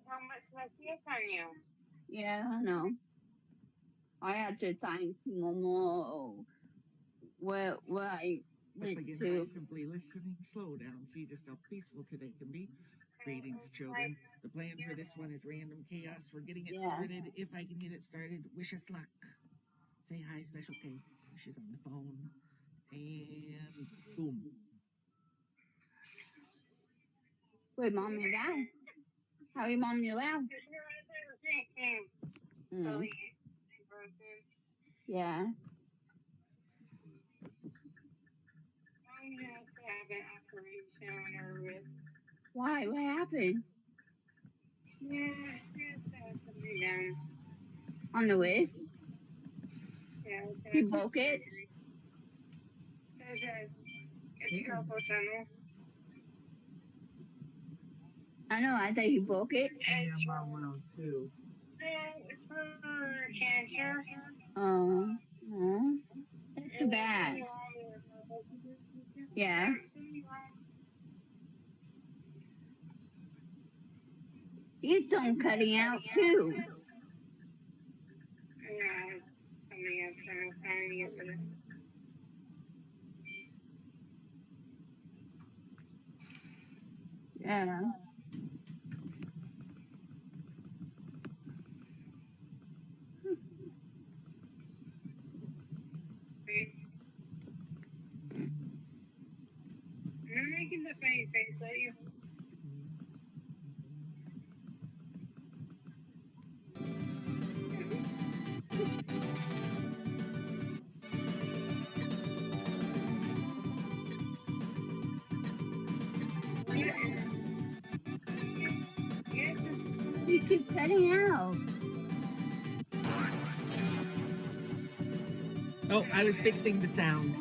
how much less yes on you? Yeah, I know. I had to sign to Momo where I went Begin by to. simply listening. Slow down. See just how peaceful today can be. Greetings, children. The plan for this one is random chaos. We're getting it started. If I can get it started, wish us luck. Say hi, Special K. She's on the phone. And boom. Wait, Mom and Dad? How are you, Mom and your Dad? Mm. Yeah. I'm gonna have to have an operation on her wrist. Why? What happened? Yeah, just something done. On the wrist? Yeah, You broke it? It's carpal tunnel. I know, I said you broke it. It's for, it's for cancer. Oh, that's too bad. Yeah. You some cutting out too. Yeah, coming up trying to find you for the. Yeah. I'm making the funny face at you. You keep cutting out. Oh, I was fixing the sound.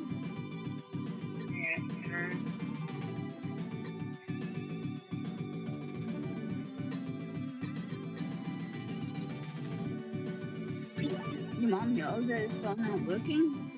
Your mom knows that it's still not working?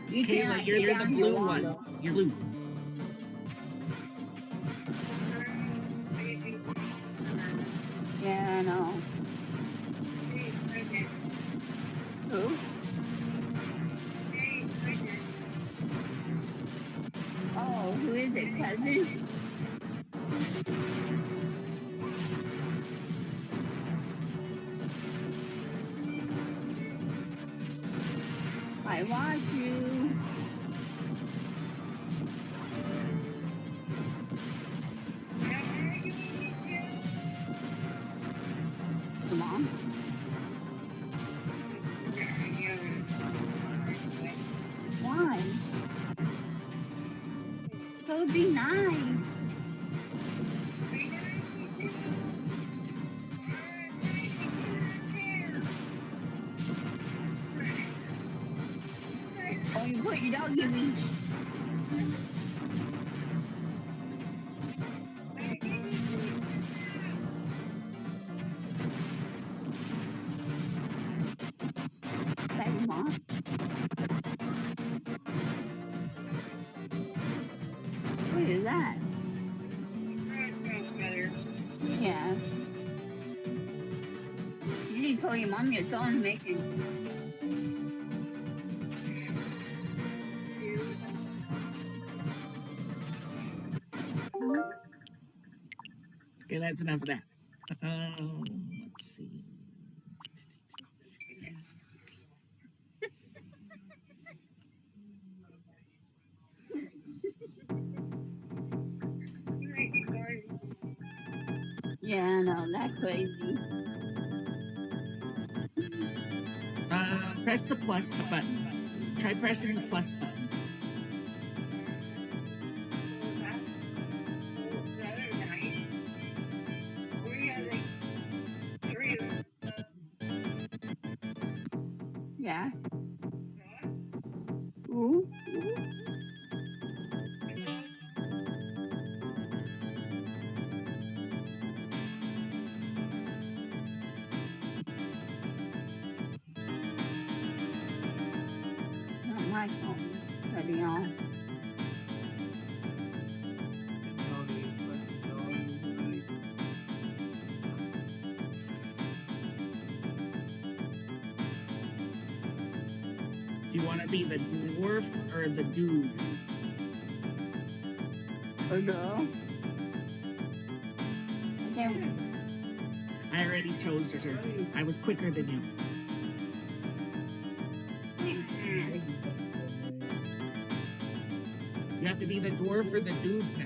You Kayla, cannot you're get the down here blue longer. one. You're blue. Yeah, I know. Who? Oh, who is it? Cousin? I want you. Come on. Why? So it'd be nice. Oh, you put your doggy leash. Is that your mom? What is that? Yeah. You need to tell your mom your son's making. Okay, that's enough of that. Let's see. Yeah, I know. That's crazy. Press the plus button. Try pressing the plus button. Yeah. Ooh. Not my phone. Turning on. Do you want to be the dwarf or the dude? Or girl. Okay. I already chose her, sir. I was quicker than you. You have to be the dwarf or the dude now.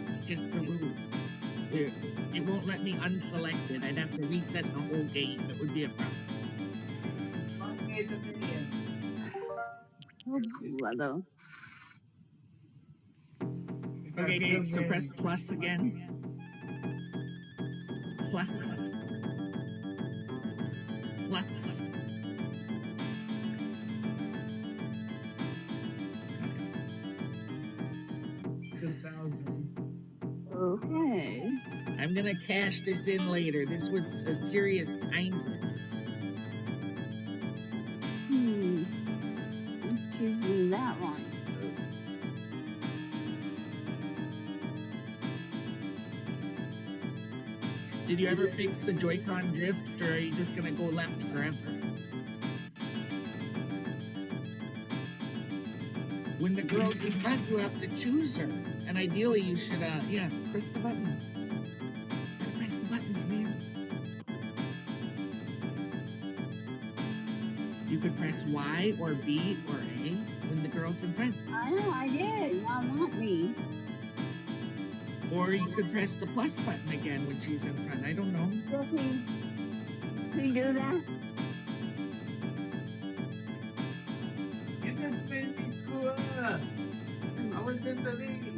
It's just the rules. It won't let me unselect it. I'd have to reset the whole game. It would be a problem. Hello. Okay, so press plus again. Plus. Plus. Okay. I'm gonna cash this in later. This was a serious kindness. I'm choosing that one. Did you ever fix the Joy-Con drift, or are you just gonna go left forever? When the girl's in front, you have to choose her. And ideally, you should, press the buttons. Gotta press the buttons, man. You could press Y or B or A when the girl's in front. I know, I did. Now not me. Or you could press the plus button again when she's in front. I don't know. So can you do that? You just made me screw up. I was in the lead.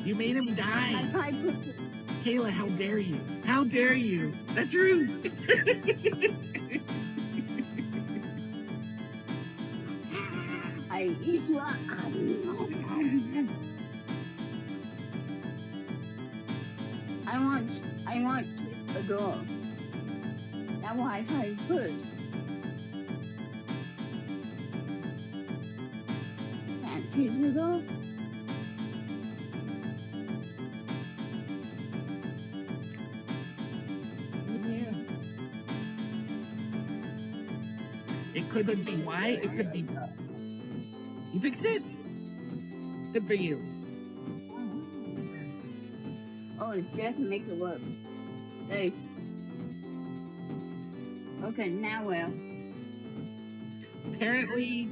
You made him I die. tried to put Kayla, how dare you? How dare you? That's rude. I eat you up. I want a girl. That's why I tried to push. Can't choose a girl. Yeah. It could be Y, it could be... You fixed it? Good for you. Oh, it's just to make it work. There. Okay, now well. Apparently,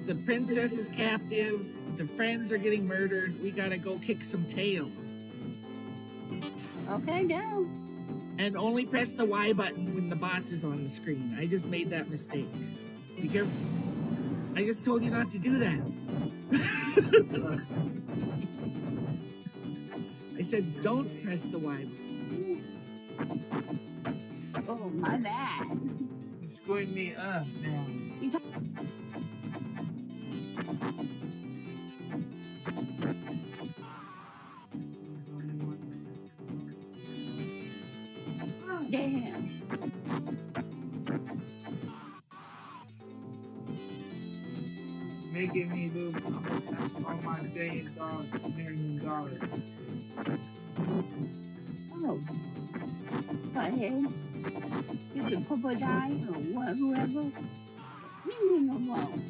the princess is captive, the friends are getting murdered, we gotta go kick some tail. Okay, go. And only press the Y button when the boss is on the screen. I just made that mistake. Be careful. I just told you not to do that. I said don't press the Y button. Oh, my bad. You're screwing me up now. Damn. Making me lose all my $1 million. Oh. Go ahead. You can purple die or what, whoever. Leave me alone.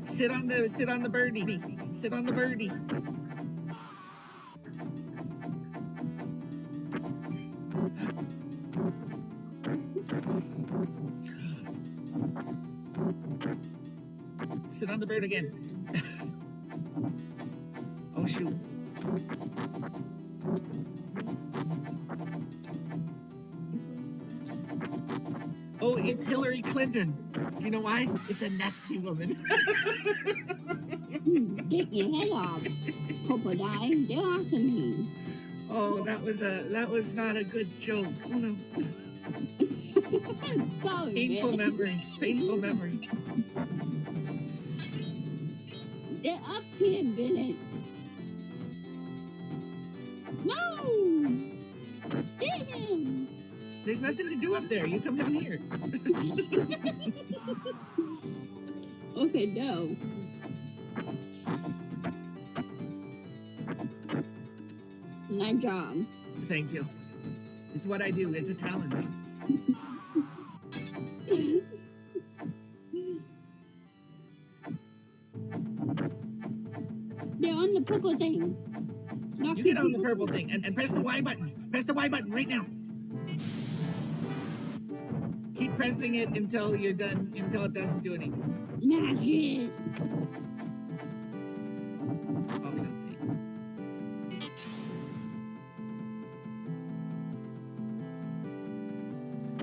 Sit on the birdie. Sit on the birdie. Sit on the bird again. Oh shoot. Oh, it's Hillary Clinton. Do you know why? It's a nasty woman. Get your head off. Crocodile, they're after me. Oh, that was not a good joke. Oh no. Sorry, Painful man. memories. Painful memories. They're up here, Billy. No! Damn! There's nothing to do up there. You come down here. Okay, no. Nice job. Thank you. It's what I do. It's a talent. They're on the purple thing. You get on the purple thing and press the Y button. Press the Y button right now. Keep pressing it until you're done, until it doesn't do anything. Magic.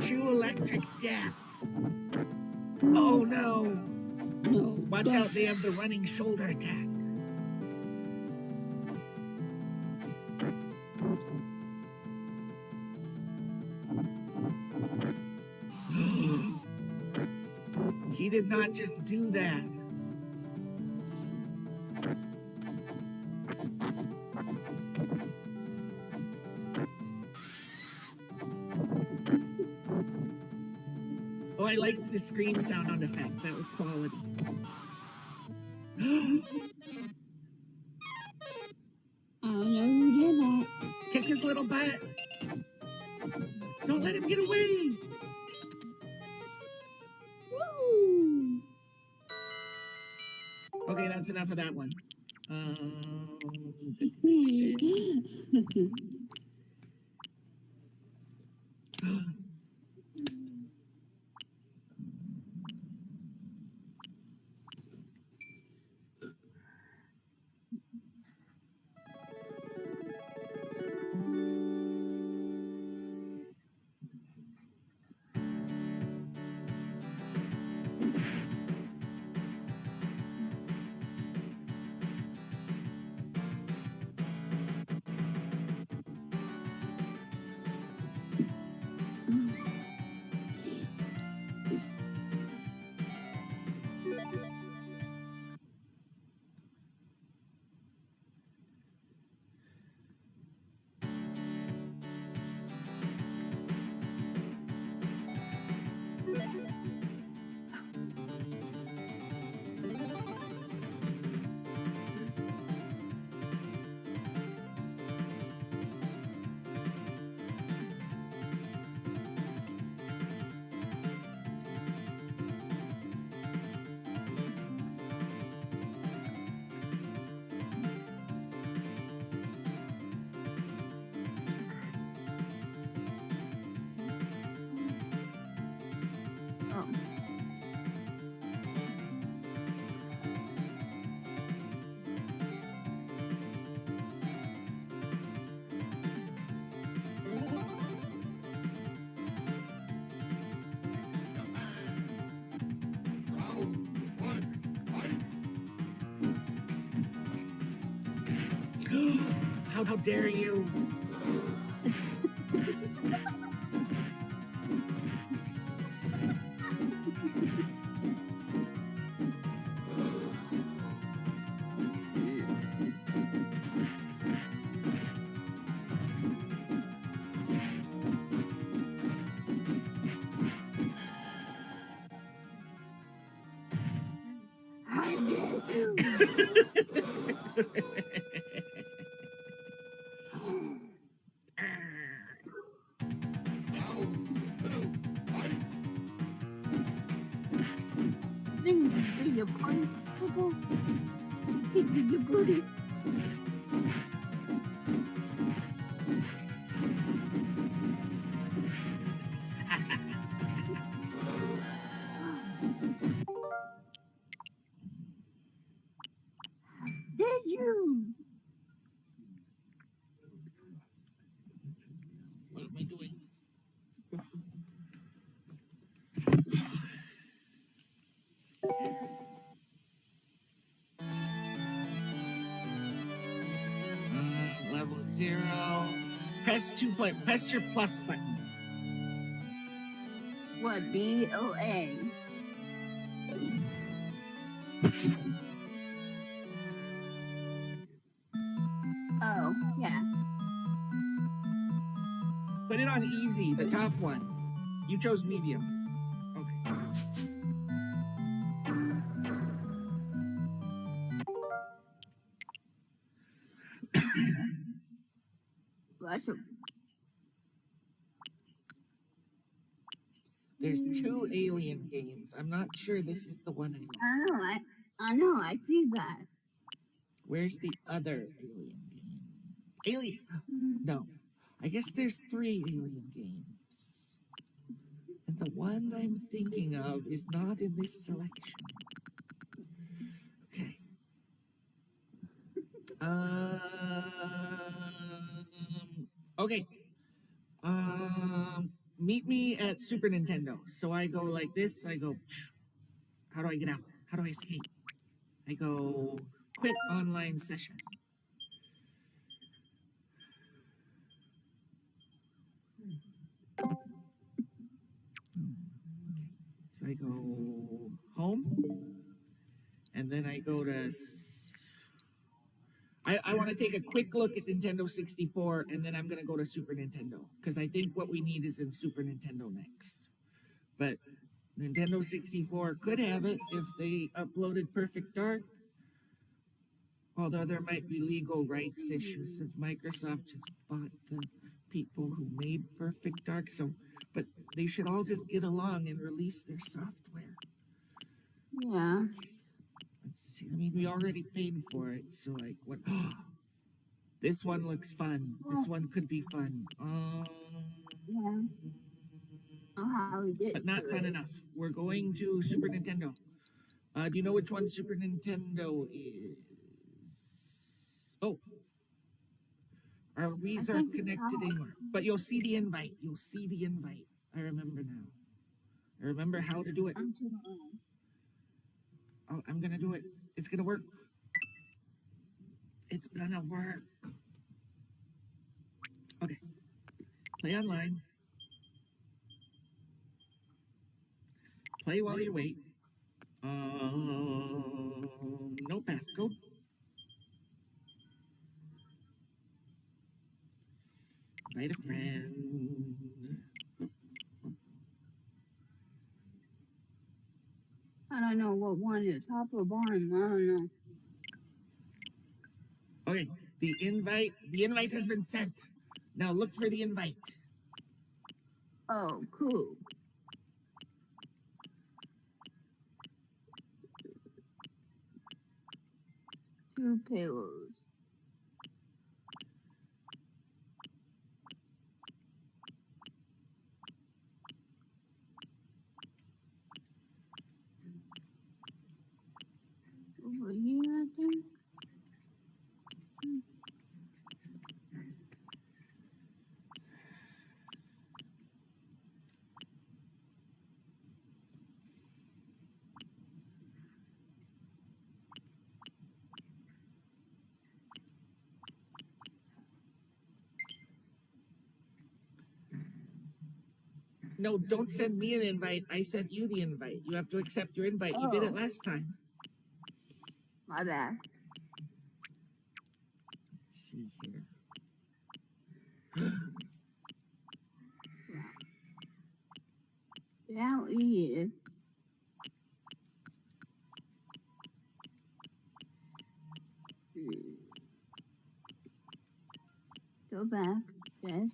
True electric death. Oh no. No. Watch out, they have the running shoulder attack. He did not just do that. Oh, I liked the scream sound on effect. That was quality. I don't know who did that. Kick his little butt. Don't let him get away. Woo! Okay, that's enough of that one. Oh. How dare you? How dare you? Then you do your punch, people. Your booty. Did you? What am I doing? 0. Press 2 point. Press your plus button. What, BOA? Oh, yeah. Put it on easy, the top one. You chose medium. Okay. There's 2 alien games. I'm not sure this is the one I know, I see that. Where's the other alien game? Alien! No. I guess there's 3 alien games. And the one I'm thinking of is not in this selection. Okay. Okay. Meet me at Super Nintendo. So I go like this. I go, how do I get out? How do I escape? I go, quit online session. So I go home. And then I go to... I want to take a quick look at Nintendo 64, and then I'm going to go to Super Nintendo, because I think what we need is in Super Nintendo next. But Nintendo 64 could have it if they uploaded Perfect Dark, although there might be legal rights issues since Microsoft just bought the people who made Perfect Dark. But they should all just get along and release their software. Yeah. I mean, we already paid for it, so like, what? This one looks fun. This one could be fun. Yeah. But not fun enough. We're going to Super Nintendo. Do you know which one Super Nintendo is? Oh. Our Wii's aren't connected anymore. But you'll see the invite. You'll see the invite. I remember now. I remember how to do it. Oh, I'm gonna do it. It's gonna work. It's gonna work. Okay. Play online. Play while you wait. No passcode. Invite a friend. I don't know what one is, top or bottom. I don't know. Okay, the invite has been sent. Now look for the invite. Oh, cool. Two pillows. Over here, I think. No, don't send me an invite. I sent you the invite. You have to accept your invite. You did it last time. My bad. Let's see here. Down here. Go back. Yes.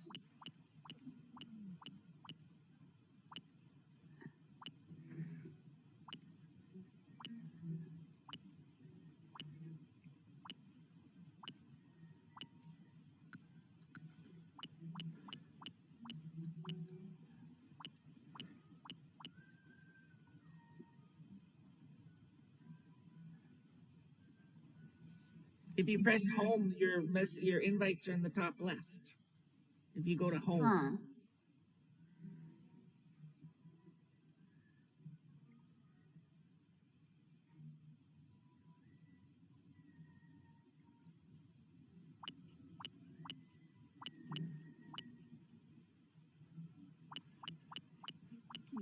If you press home, your invites are in the top left. If you go to home. Huh.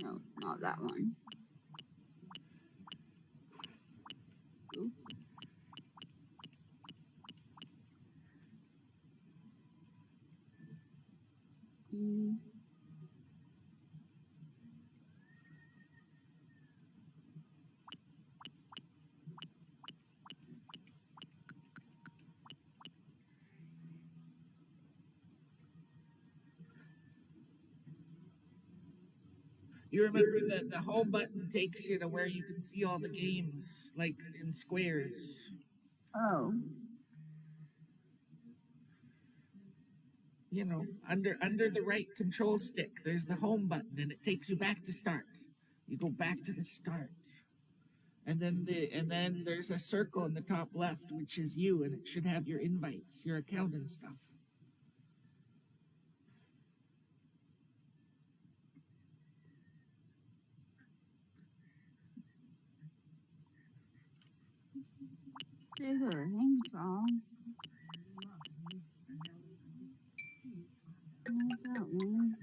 No, not that one. Ooh. Mm. You remember that the home button takes you to where you can see all the games, like in squares. Oh. You know, under the right control stick, there's the home button, and it takes you back to start. You go back to the start, and then there's a circle in the top left, which is you, and it should have your invites, your account and stuff. There's a ring song. What's that one?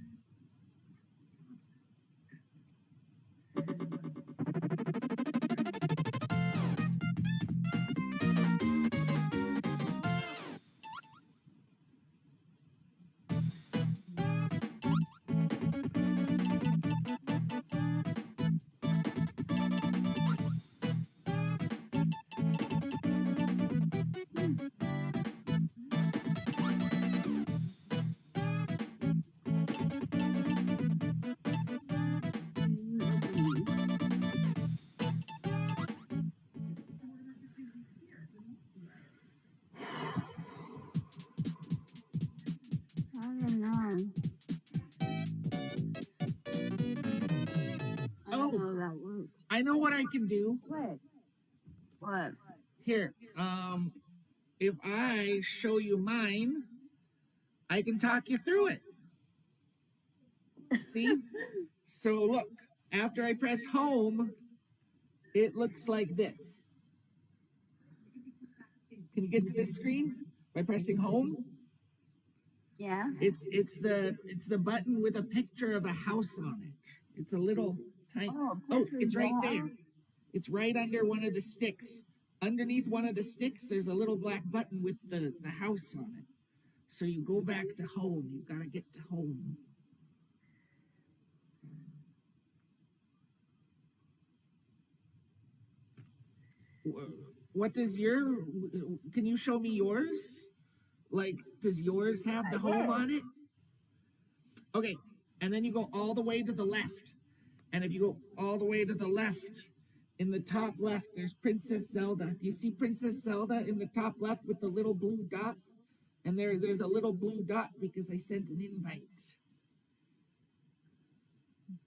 I don't know. I don't know that works. I know what I can do. What? Here, if I show you mine, I can talk you through it. See? So look, after I press home, it looks like this. Can you get to this screen by pressing home? Yeah. It's the button with a picture of a house on it. It's a little tiny. Oh, it's right there. It's right under one of the sticks. Underneath one of the sticks, there's a little black button with the house on it. So you go back to home. You've got to get to home. What does can you show me yours? Like, does yours have the home on it? Okay, and then you go all the way to the left. And if you go all the way to the left, in the top left, there's Princess Zelda. Do you see Princess Zelda in the top left with the little blue dot? And there's a little blue dot because I sent an invite.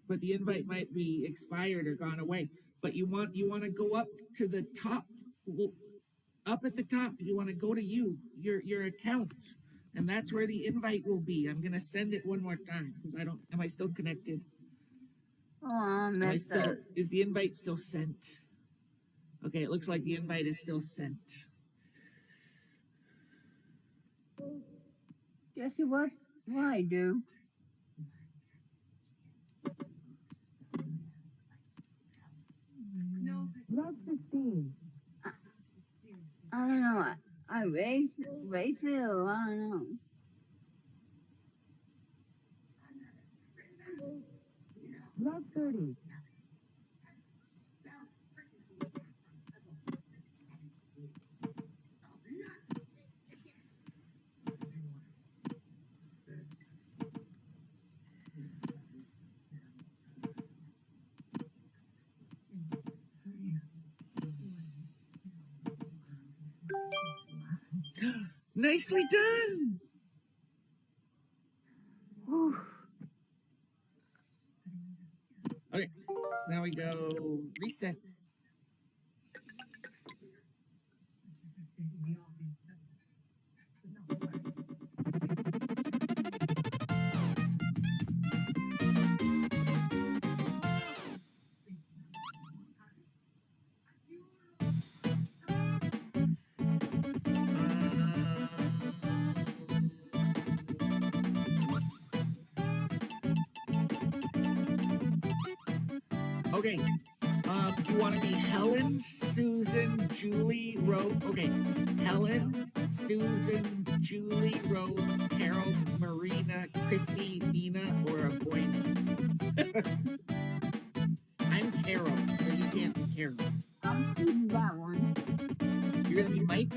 But the invite might be expired or gone away. But you want to go up to the top. Up at the top, you want to go to your account. And that's where the invite will be. I'm going to send it one more time because am I still connected? Is the invite still sent? Okay, it looks like the invite is still sent. Jesse, what I do? That's 15. I don't know. I raised it, or I don't know. That's 30. Nicely done. Whew. Okay, so now we go reset. Okay. You want to be Helen, Susan, Julie, Rose. Okay. Helen, Susan, Julie, Rose, Carol, Marina, Christy, Nina, or a boy name. I'm Carol, so you can't be Carol. I'm choosing that one. You're gonna be Mike.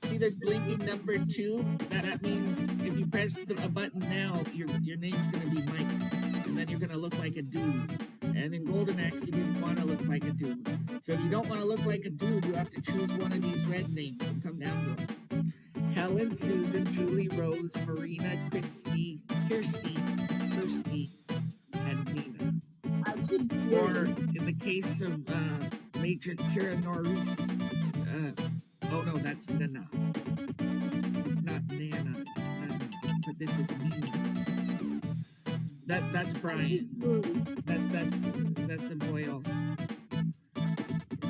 See this blinking number 2? That means if you press a button now, your name's gonna be Mike, and then you're gonna look like a dude. And in Golden Axe, you didn't want to look like a dude. So if you don't want to look like a dude, you have to choose one of these red names and come down to them. Helen, Susan, Julie, Rose, Marina, Christy, Kirsty, and Nina. I choose Or Julie. in the case of Major Kira Norris, oh no, that's Nana. It's not Nana, it's Nana. But this is Nina. That's Brian. That's a boy also.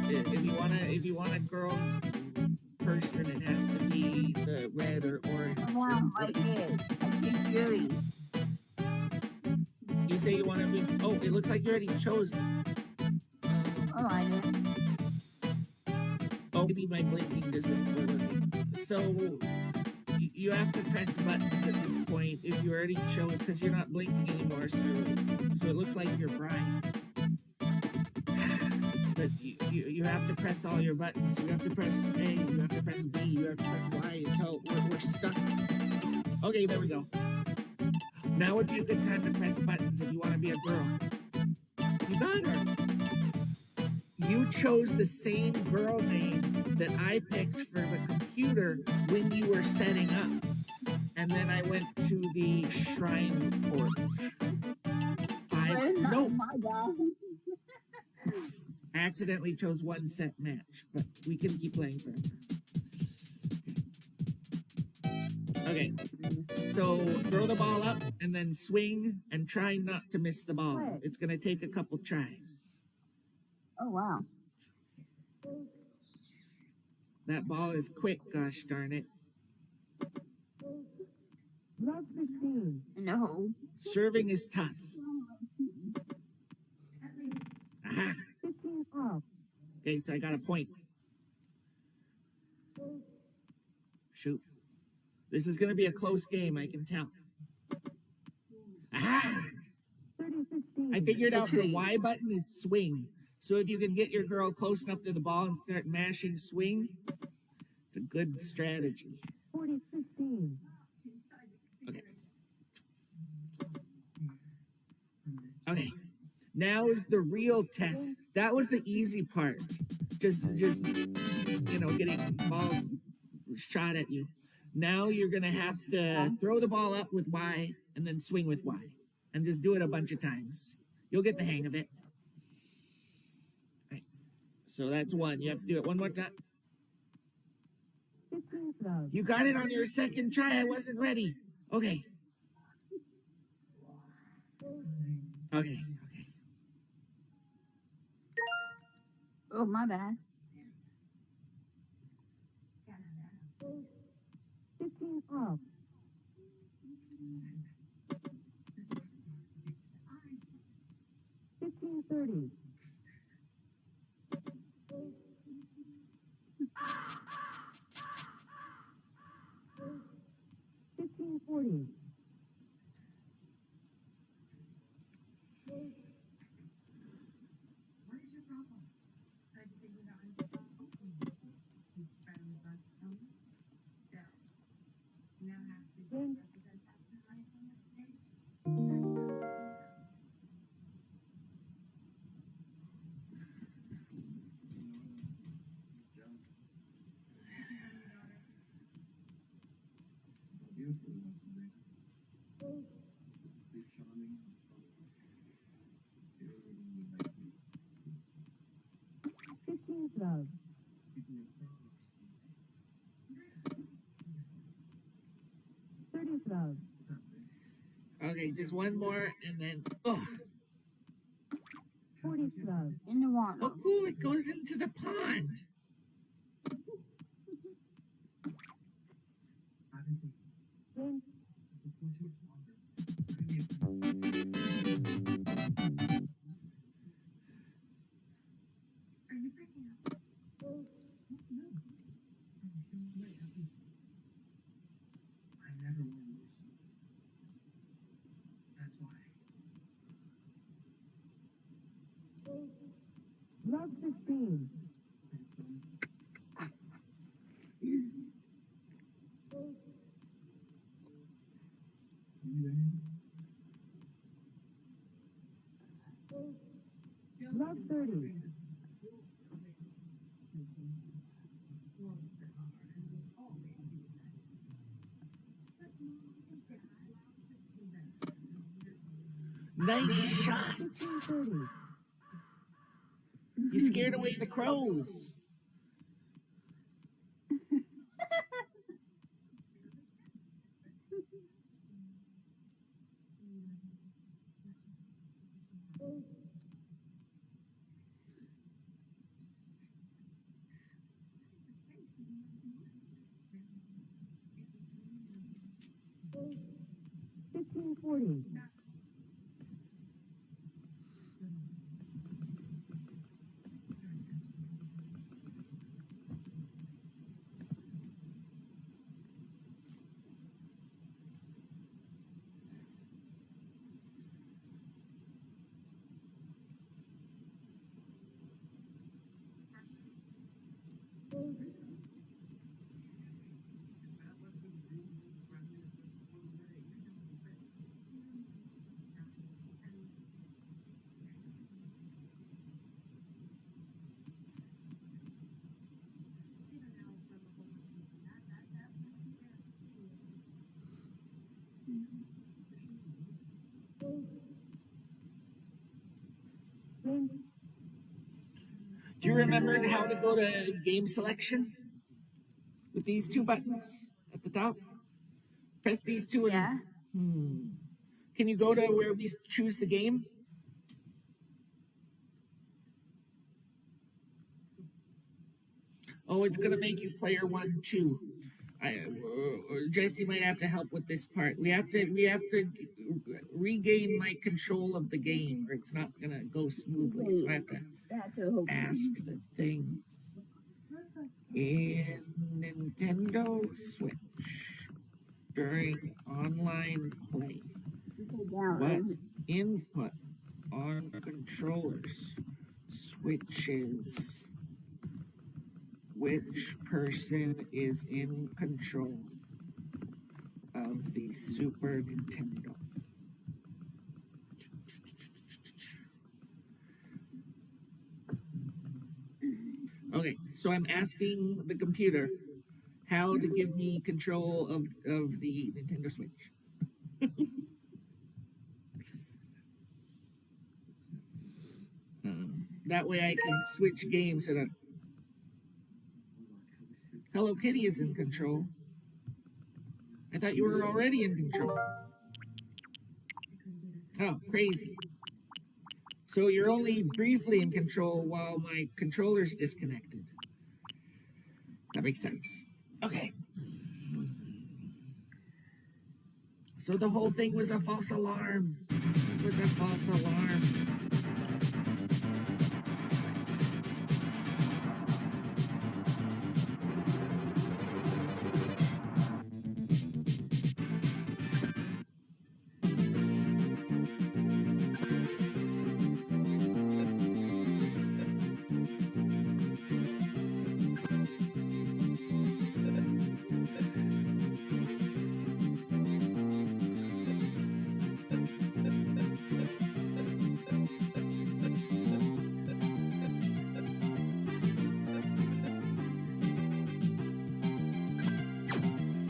If you want a girl person, it has to be the red or orange. Wow, I did. I choose Julie. You say you want to be. Oh, it looks like you already chose it. Oh, I did. Oh, maybe my blinking just isn't working. So you have to press buttons at this point if you already chose, because you're not blinking anymore. So it looks like you're Brian. But you have to press all your buttons. You have to press A, you have to press B, you have to press Y until we're stuck. Okay, there we go. Now would be a good time to press buttons if you want to be a girl. You got her. You chose the same girl name that I picked for the computer when you were setting up. And then I went to the shrine report. No, My God. I accidentally chose one set match, but we can keep playing forever. Okay, so throw the ball up and then swing and try not to miss the ball. It's going to take a couple tries. Oh, wow. That ball is quick, gosh darn it. No. Serving is tough. Aha. Okay, so I got a point. Shoot. This is going to be a close game, I can tell. Aha! I figured out the Y button is swing. So if you can get your girl close enough to the ball and start mashing swing, it's a good strategy. Okay. Okay. Now is the real test. That was the easy part. Just getting balls shot at you. Now you're gonna have to throw the ball up with Y and then swing with Y. And just do it a bunch of times. You'll get the hang of it. Right. So that's one. You have to do it one more time. You got it on your second try. I wasn't ready. Okay. Okay. Oh, my bad. 15 off. 15:30. 15:40. 15 love. 30 love. Okay, just one more and then 40 love. In the water. oh cool, it goes into the pond. Then Love 15. Love 30. Nice shot. 1530. You scared away the crows. $15.40. Do you remember how to go to game selection? With these two buttons at the top? Press these two and... Yeah. Can you go to where we choose the game? Oh, it's gonna make you player 1, 2. Jesse might have to help with this part. We have to regain my control of the game, or it's not gonna go smoothly. So I have to ask the thing. In Nintendo Switch during online play, what input on controllers switches which person is in control of the Super Nintendo? Okay, so I'm asking the computer how to give me control of the Nintendo Switch. That way I can switch games and Hello Kitty is in control. I thought you were already in control. Oh, crazy. So you're only briefly in control while my controller's disconnected. That makes sense. Okay. So the whole thing was a false alarm. It was a false alarm.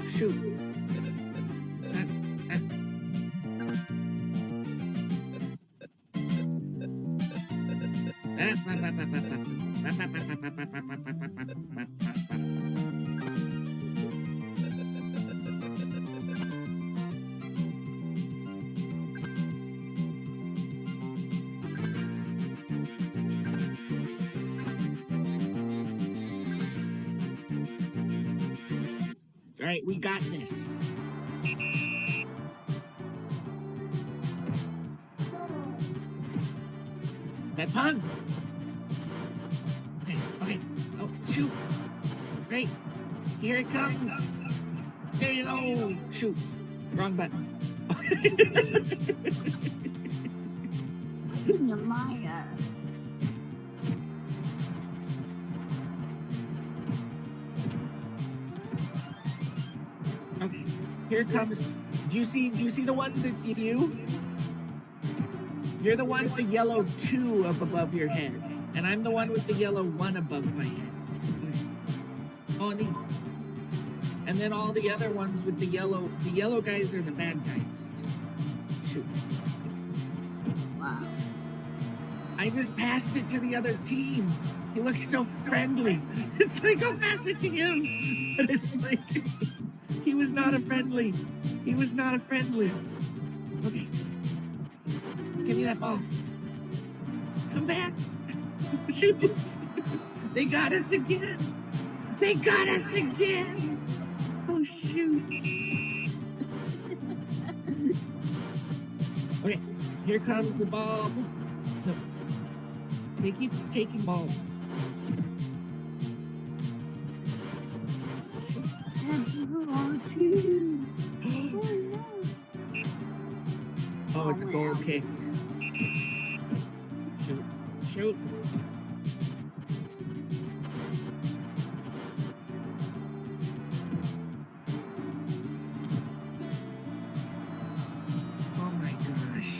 Shoot. All right, we got this. That pun. Okay. Oh, shoot. Right. Here it comes. There you go. Shoot. Wrong button. Maya. Here comes. Do you see the one that's you? You're the one with the yellow 2 up above your head. And I'm the one with the yellow 1 above my head. Oh, and then all the other ones with the yellow guys are the bad guys. Shoot. Wow. I just passed it to the other team. He looks so friendly. It's like, I'll pass it to him. But it's like, he was not a friendly. He was not a friendly. Okay. Give me that ball. Come back. Shoot. They got us again. They got us again. Oh, shoot. Okay, here comes the ball. No. They keep taking ball. Oh, it's a goal kick. Shoot. Shoot. Oh my gosh.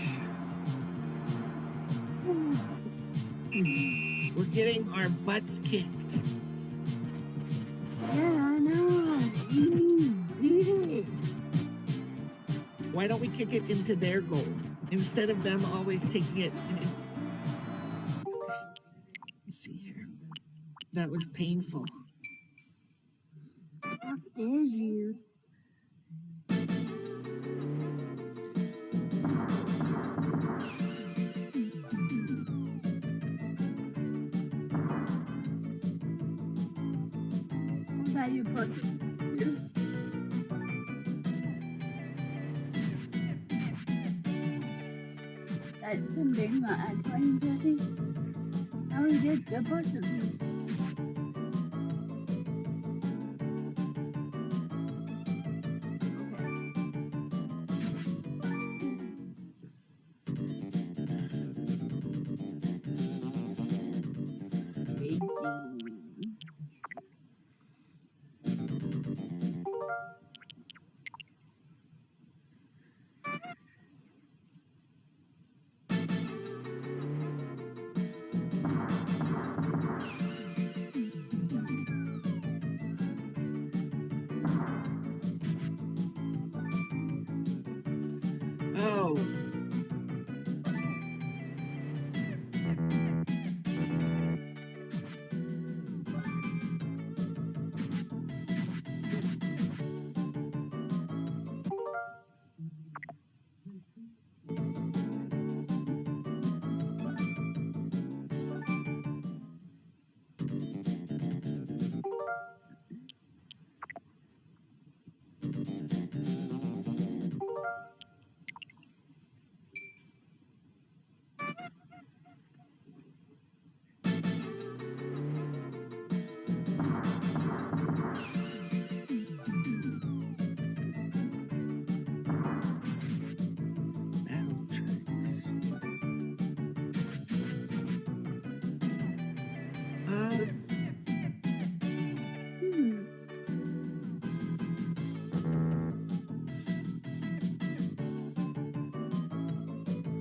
We're getting our butts kicked. Yeah, I know. Beat it. Why don't we kick it into their goal instead of them always kicking it in? Let's see here. That was painful. How dare you? That you put. That's something that I find Jesse. How he did the button. Oh.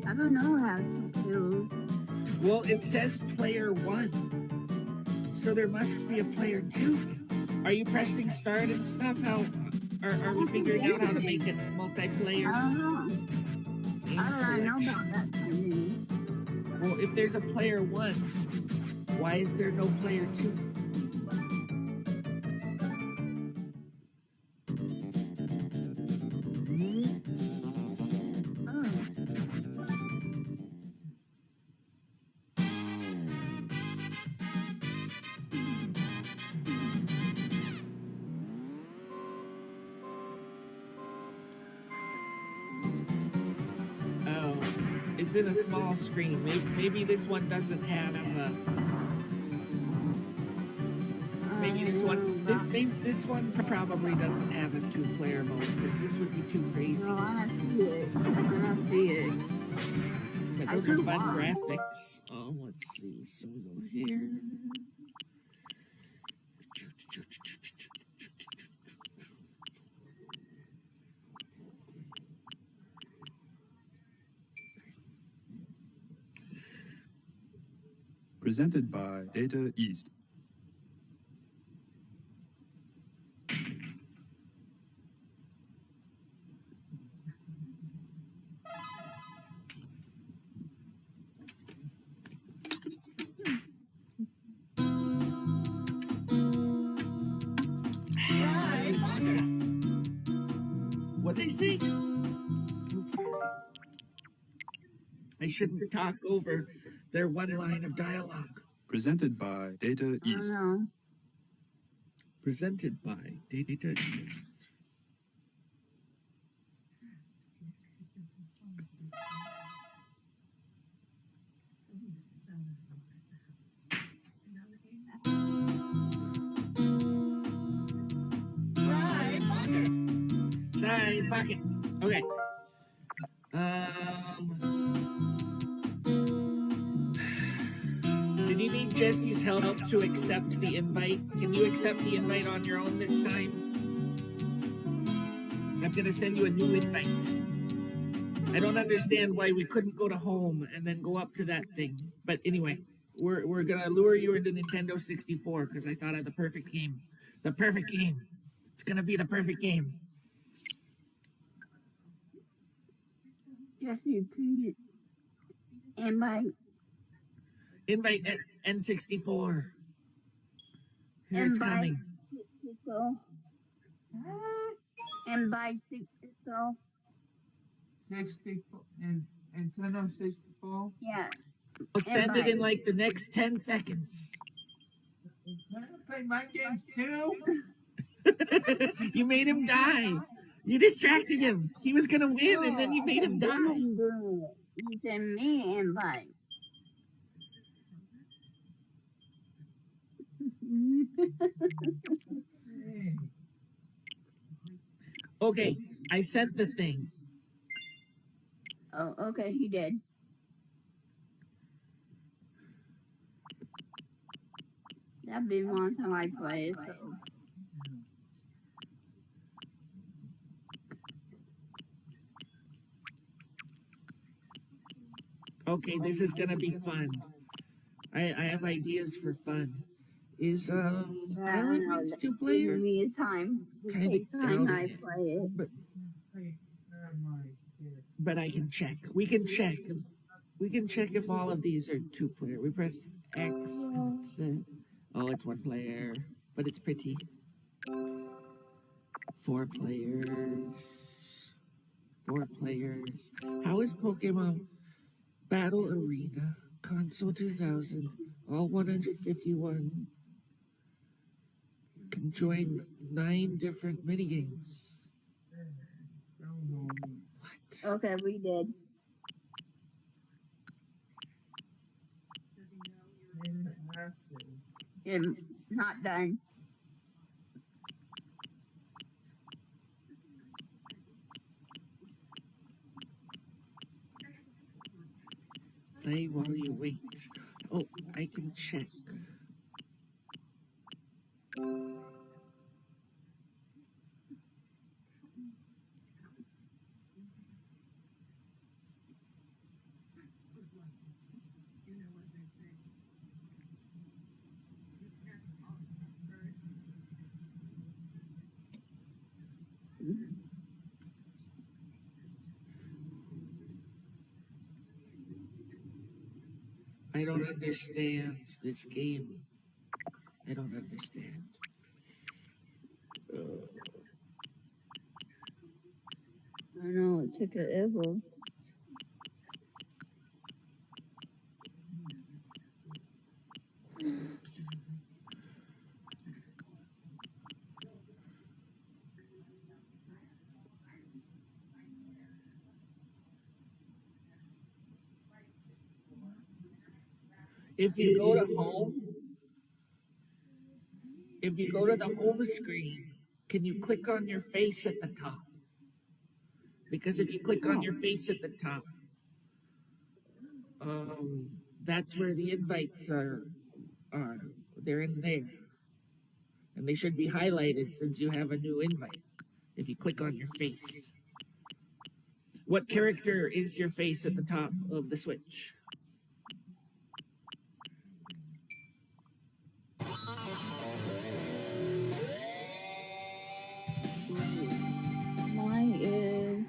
I don't know how to do. Well, it says player 1. So there must be a player 2. Are you pressing start and stuff? How are we figuring out how to make it multiplayer? I don't know. How do I know about that thing? Well, if there's a player 1, why is there no player 2? It's in a small screen. Maybe this one doesn't have maybe this one probably doesn't have a 2-player mode because this would be too crazy. No, I see it. I see it. But those are fun graphics. Oh, let's see. So we go here. Presented by Data East. What'd they say? I shouldn't talk over their one line of dialogue. Presented by Data I don't East. know. Presented by Data East. Side pocket. Okay. Did you need Jesse's help to accept the invite? Can you accept the invite on your own this time? I'm gonna send you a new invite. I don't understand why we couldn't go to home and then go up to that thing. But anyway, we're gonna lure you into Nintendo 64 because I thought of the perfect game. The perfect game. It's gonna be the perfect game. Jesse, please invite. Invite at N64. Here it's Invite coming. people. Invite people. 64 and Nintendo 64. Yeah. I'll send it in like the next 10 seconds. Can I play my games too? You made him die. You distracted him. He was gonna win, and then you made him die. You send me invite. Hey. Okay, I sent the thing. Oh, okay, he did. That'd be one time I play it, so. Okay, this is gonna be fun. I have ideas for fun. Is Elements Give 2-player? me a time. Kind Take of time doubting I it. play it. Hey, where am I? Here. But I can check. We can check if all of these are 2-player. We press X and it's oh, it's 1-player, but it's pretty. 4 players. 4 players. How is Pokemon Battle Arena Console 2000? All 151 can join 9 different minigames. Go home. What? Okay, we did. In the message. It's not done. Play while you wait. Oh, I can check. I don't understand this game. I don't understand. I know, it took an ever. If you go to home, if you go to the home screen, can you click on your face at the top? Because if you click on your face at the top, that's where the invites are. They're in there. And they should be highlighted since you have a new invite. If you click on your face. What character is your face at the top of the Switch? Mine is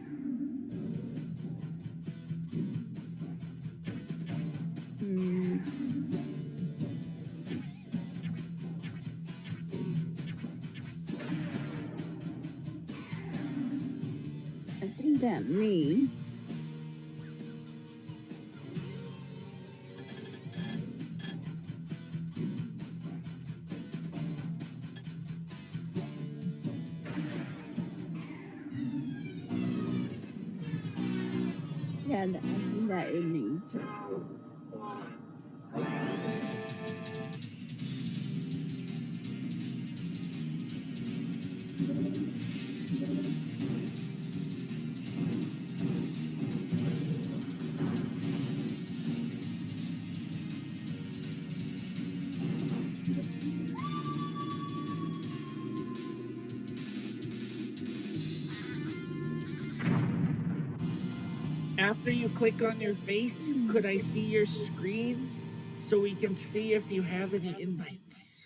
I think that me. Yeah, I think that is me. After you click on your face, could I see your screen so we can see if you have any invites?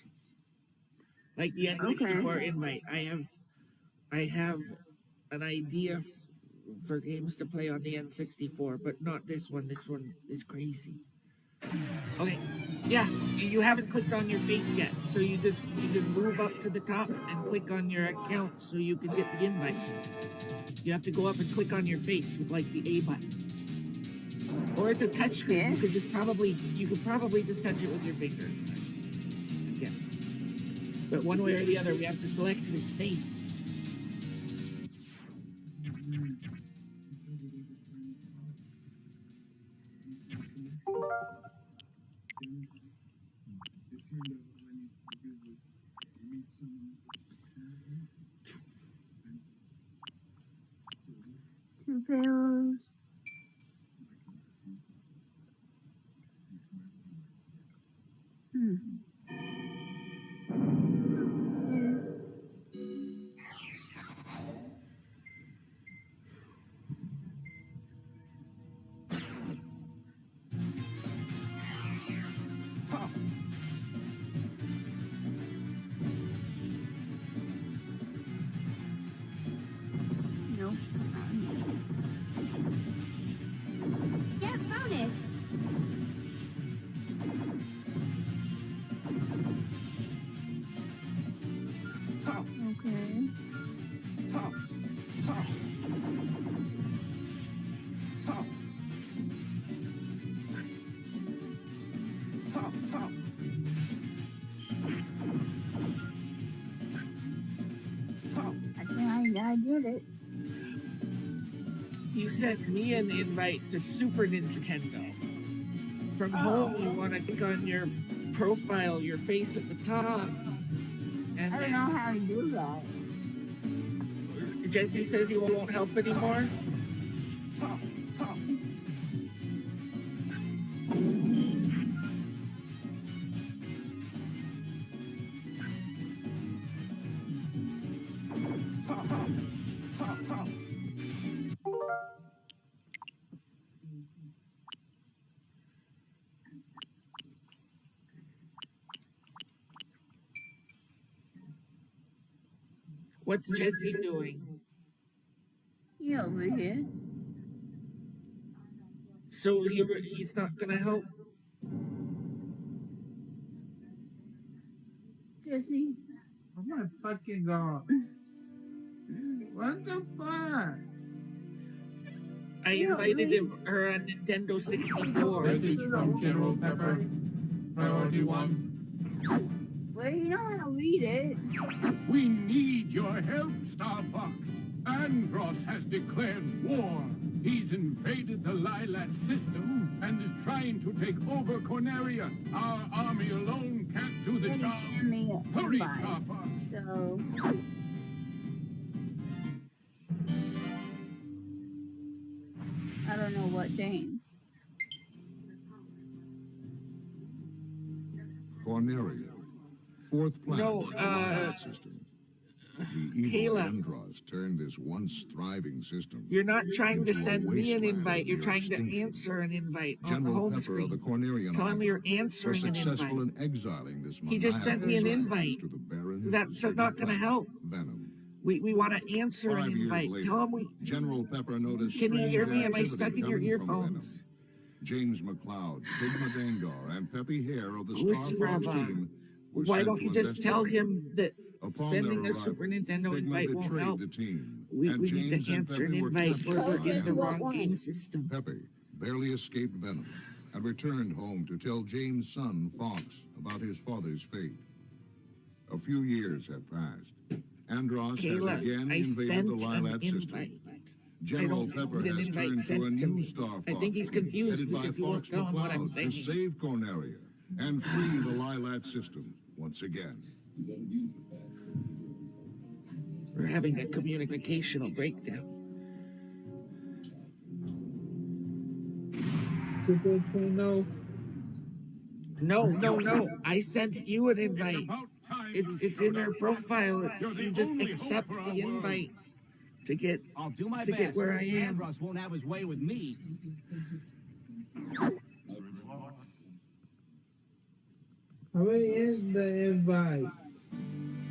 Like the N64 invite. I have an idea for games to play on the N64, but not this one. This one is crazy. Okay, yeah, you haven't clicked on your face yet, so you just move up to the top and click on your account so you can get the invite. You have to go up and click on your face with like the A button, or it's a touchscreen. Yeah. You could probably just touch it with your finger. Yeah, but one way or the other, we have to select this face. Two pills. Top. Nope. Yeah, bonus. Top. Okay. Top. Top. Top. Top. Top. Top. I think I did it. You sent me an invite to Super Nintendo. From home, you want to click on your profile, your face at the top. And I don't know how to do that. Jesse says he won't help anymore. Top, top. Top, top, top, top. What's Jesse doing? He over here. So he's not gonna help? Jesse. Oh my fucking god. What the fuck? I invited her on Nintendo 64. Message from General Pepper. Priority 1. Well, you know how to read it. We need your help, Starfox. Andros has declared war. He's invaded the Lilac system and is trying to take over Corneria. Our army alone can't do the job. Hurry, Starfox. So. I don't know what thing. Corneria. Fourth planet No, of the Lilac system. The evil Kayla. Andros turned this once thriving system. You're not trying to into a send me an wasteland invite. of You're near trying to extinction. answer an invite on the General home Pepper screen. of the Cornerian Tell him Army you're was answering an successful invite. in exiling this He just sent me an maniacal invite. scientist to the barren That's hills not going to of help. Venom. We want to answer an 5 years invite. later, Tell him we. General Pepper noticed Can you strange hear me? Am I activity stuck in your coming from Venom. earphones? James McLeod, Sigma Dangar, and Peppy Hare of the Goose Starfox Grandma. team were Why sent don't to you just tell investigate. him that Upon sending their a Super arrival, Nintendo Sigma invite won't betrayed help? the team, We and need James to and answer an Peppy were invite. captured We're by in the Andros. wrong game system. Peppy barely escaped Venom and returned home to tell James' son, Fox, about his father's fate. A few years had passed. Andros has Kayla, again I invaded the sent an Lilat system. invite. General don't Pepper need an has invite turned to sent a to new me. Star I Fox think he's team, confused headed by because you won't Fox tell him what I'm McCloud saying. to save Corneria and free the Lilat system once again. We're having a communicational breakdown. Super Nintendo. No. I sent you an invite. It's in showed their up. profile. You're the You just only hope accept for our the world. invite to get I'll do my to best. get where I am. Andros won't have his way with me. Where is the invite?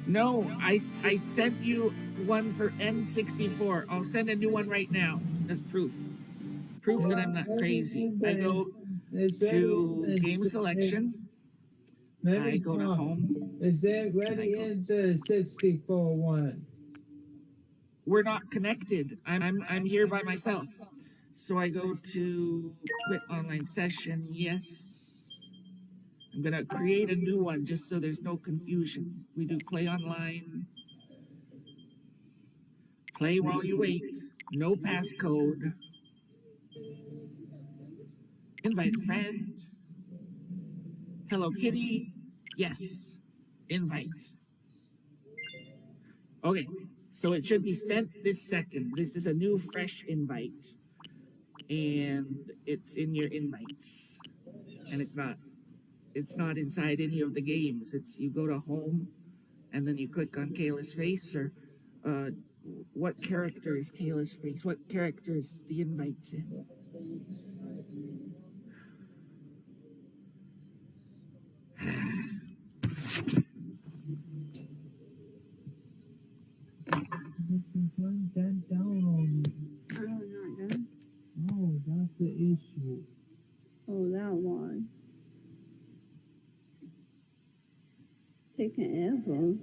No, I sent you one for N64. I'll send a new one right now as proof. Proof that I'm not crazy. I go to game selection. I go to home. Is that ready go- in the 64 one? We're not connected. I'm here by myself. So I go to quit online session. Yes. I'm gonna create a new one just so there's no confusion. We do play online. Play while you wait. No passcode. Invite a friend. Hello Kitty. Yes. Invite. Okay. So it should be sent this second. This is a new fresh invite. And it's in your invites. And it's not inside any of the games. It's you go to home and then you click on Kayla's face or what character is Kayla's face? What character is the invites in? That down on me. Oh, not done. Oh, that's the issue. Oh, that one. Taking ever.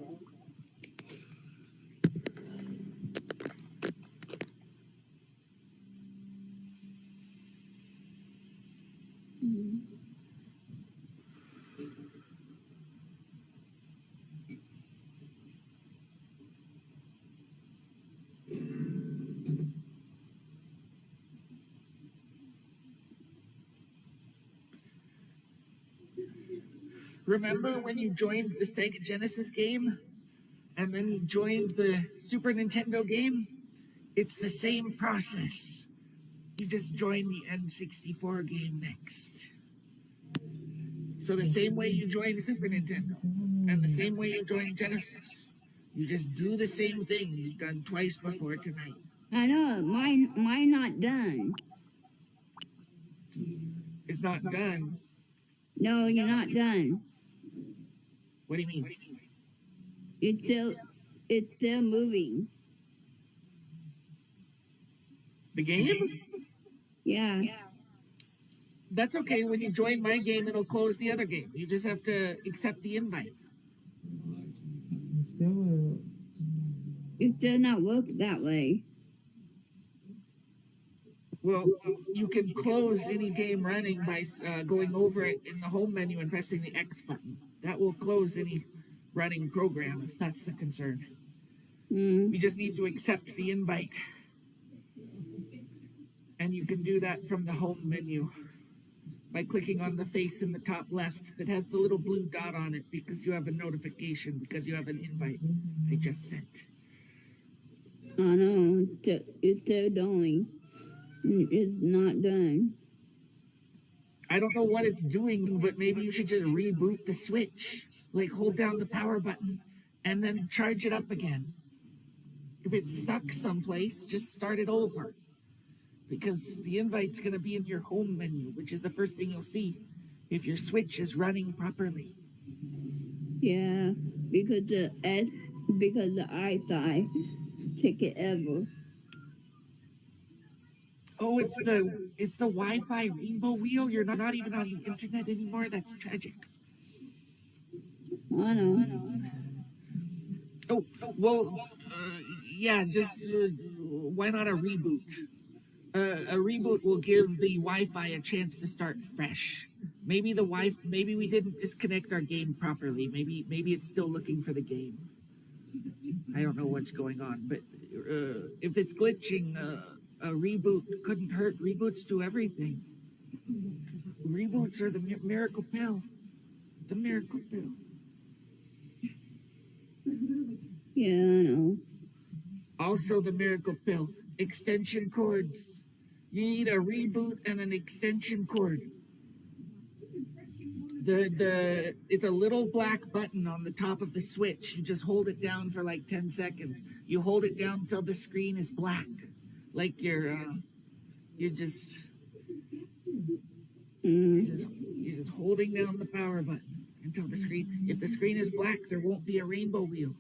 Remember when you joined the Sega Genesis game and then you joined the Super Nintendo game? It's the same process. You just join the N64 game next. So the same way you joined Super Nintendo and the same way you joined Genesis. You just do the same thing you've done twice before tonight. I know. Mine not done. It's not done. No, you're not done. What do you mean? It's still moving. The game? Yeah. That's okay. When you join my game, it'll close the other game. You just have to accept the invite. It still not work that way. Well, you can close any game running by going over it in the home menu and pressing the X button. That will close any running program if that's the concern. You just need to accept the invite. And you can do that from the home menu by clicking on the face in the top left that has the little blue dot on it because you have a notification, because you have an invite I just sent. I know. It's still doing. It's not done. I don't know what it's doing, but maybe you should just reboot the Switch. Like hold down the power button and then charge it up again. if it's stuck someplace, just start it over. Because the invite's going to be in your home menu, which is the first thing you'll see if your Switch is running properly. Yeah, because the eyesight take it ever. Oh, it's the Wi-Fi rainbow wheel. You're not even on the internet anymore. That's tragic. I know. Oh, well, yeah, just why not a reboot? A reboot will give the Wi-Fi a chance to start fresh. Maybe we didn't disconnect our game properly. Maybe it's still looking for the game. I don't know what's going on, but if it's glitching, a reboot couldn't hurt. Reboots do everything. Reboots are the miracle pill. The miracle pill. Yeah, I know. Also the miracle pill. Extension cords. You need a reboot and an extension cord. It's a little black button on the top of the Switch. You just hold it down for like 10 seconds. You hold it down until the screen is black. Like you're just holding down the power button until the screen. If the screen is black, there won't be a rainbow wheel.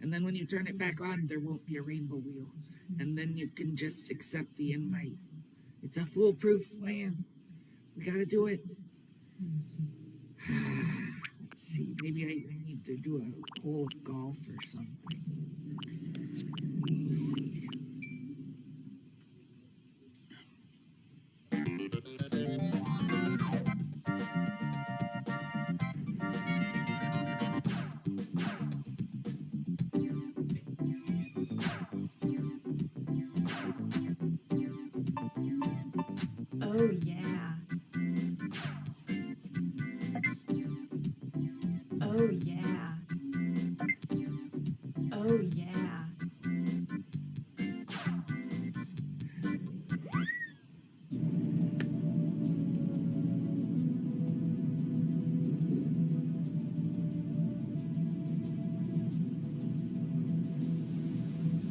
And then when you turn it back on, there won't be a rainbow wheel. And then you can just accept the invite. It's a foolproof plan. We gotta do it. Let's see, maybe I need to do a hole of golf or something. Let's see. Oh, yeah. Oh, yeah. Oh, yeah.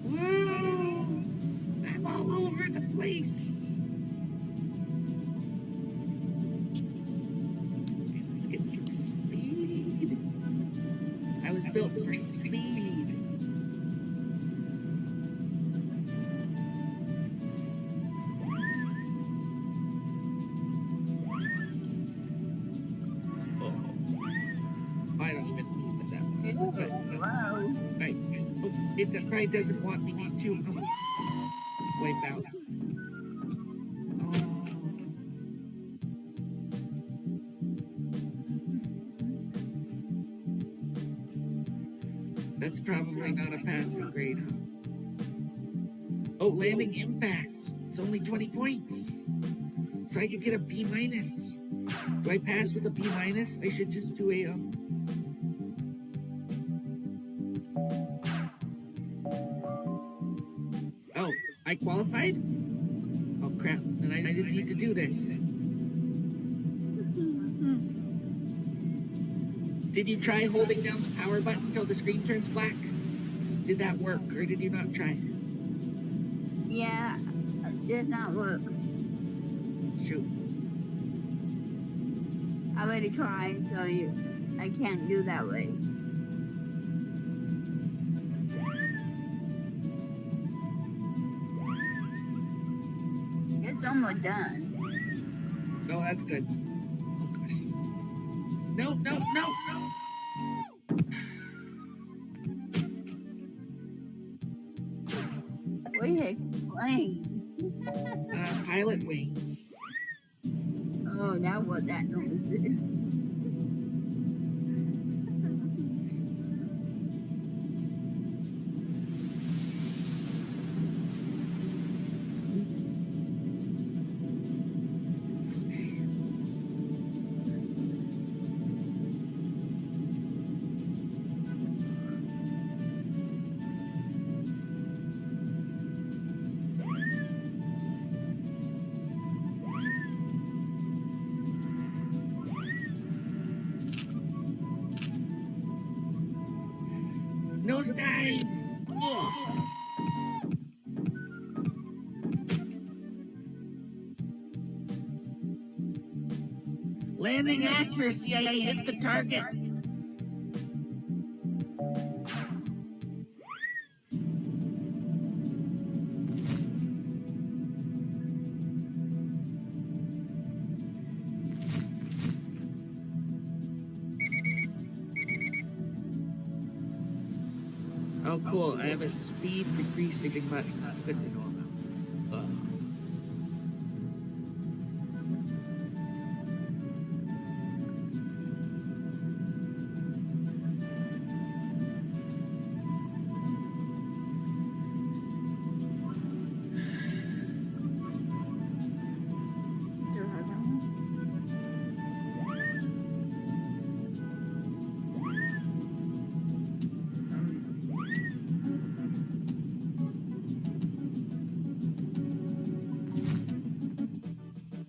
Whoa! I'm all over the place. Let's get some speed. I was built for speed. I don't even need that one. But, Wow. right. Oh, it probably doesn't want me to wipe out. Oh. That's probably not a passing grade, huh? Oh, landing impact. It's only 20 points. So I could get a B minus. Do I pass with a B minus? I should just do a Oh, I qualified? Oh crap, then I didn't need to do this. Did you try holding down the power button until the screen turns black? Did that work, or did you not try? Yeah, it did not work. Shoot. I already tried, so I can't do that way. It's almost done. No, that's good. Oh gosh. No, no, no, no! What is it playing? Pilot wings. Oh, that was that noise is. Nosedive! Ugh. Landing accuracy, I hit the target. Oh, cool. I have a speed decreasing button. That's good to know about.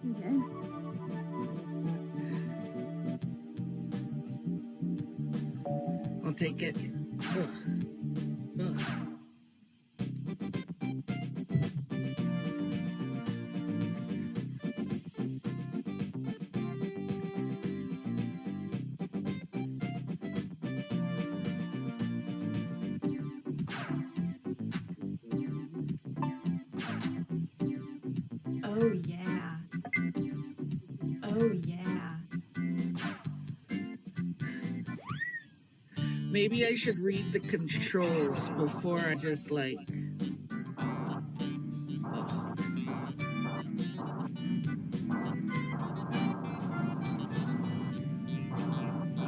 Okay. I'll take it. Ugh. Ugh. Oh yeah. Oh yeah. Maybe I should read the controls before I just like.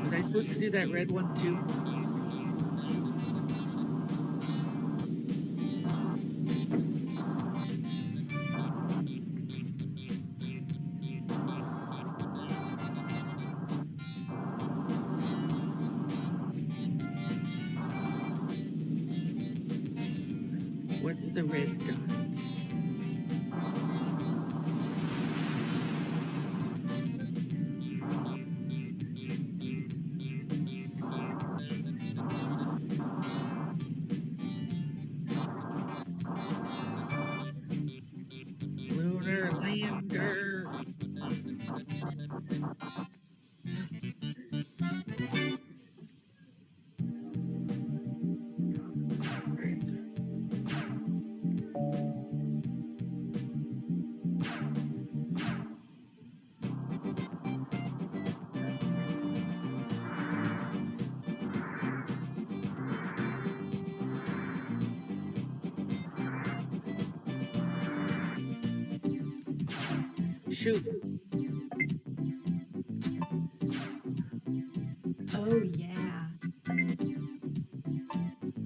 Was I supposed to do that red one too? What's the red dot? Lunar lander. Shoot. Oh yeah.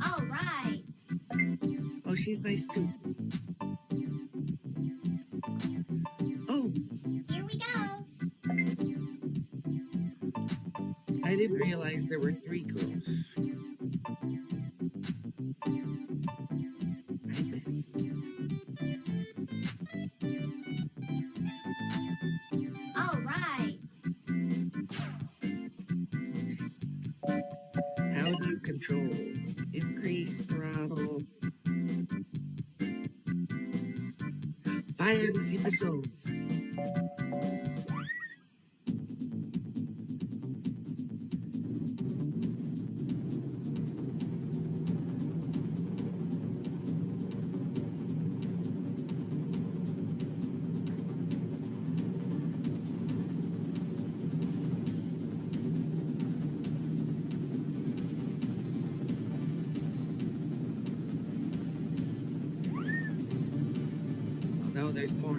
All right. Oh, she's nice too. Oh, Here we go. I didn't realize there were 3 girls. I miss. All right. How do you control? Increase throttle. Fire these missiles. No, there's more.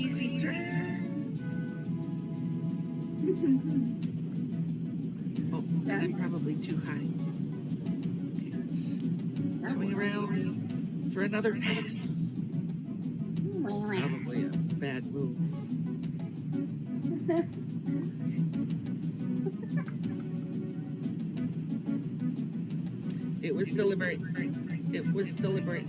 crazy turn. Oh, and I'm probably too high. Okay, it's coming around for another pass. Probably a bad move. It was deliberate. It was deliberate.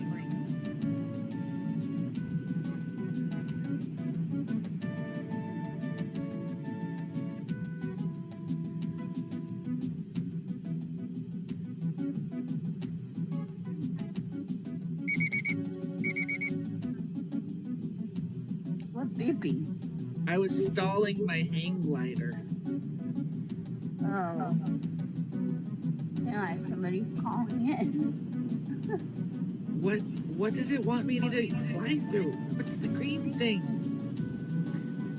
What's beeping? I was stalling my hang glider. Oh. Yeah, like somebody's calling in. What does it want me to fly through? What's the green thing?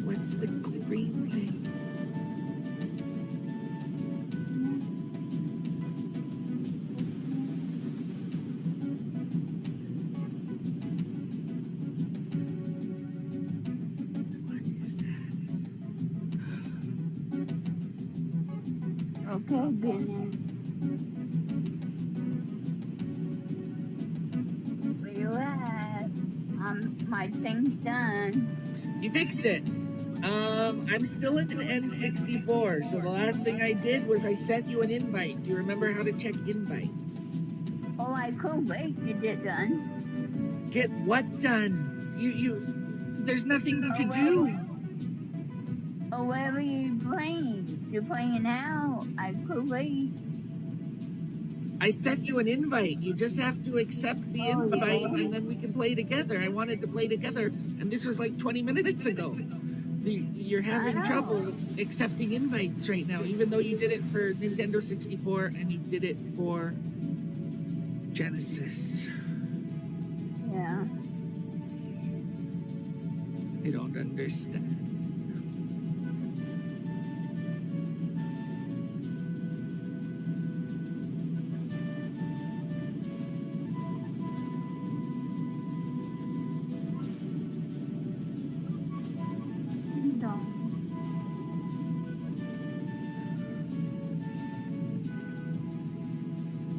What's the green thing? What is that? Okay, business. Where you at? My thing's done. You fixed it. I'm still in an N64, so the last thing I did was I sent you an invite. Do you remember how to check invites? Oh, I could wait to get done. Get what done? There's nothing to do. Oh, where are you playing? You're playing now? I could wait. I sent you an invite. You just have to accept the invite and then we can play together. I wanted to play together and this was like 20 minutes ago. You're having trouble accepting invites right now, even though you did it for Nintendo 64 and you did it for Genesis. Yeah. I don't understand.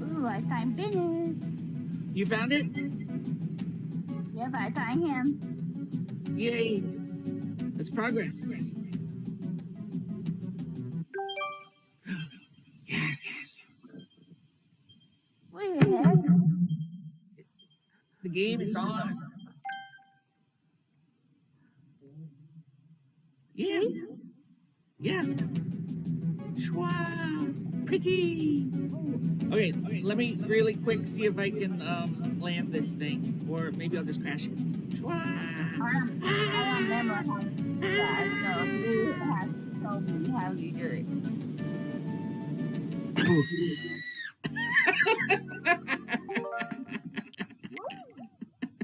Ooh, I find business. You found it? Yep, I find him. Yay. That's progress. Yes. Where the heck? The game is on. Yeah. Yeah. Schwa. Pretty. Okay, let me really quick see if I can land this thing. Or maybe I'll just crash it. Schwa. I don't remember how to do that, so you have to tell me how you do it.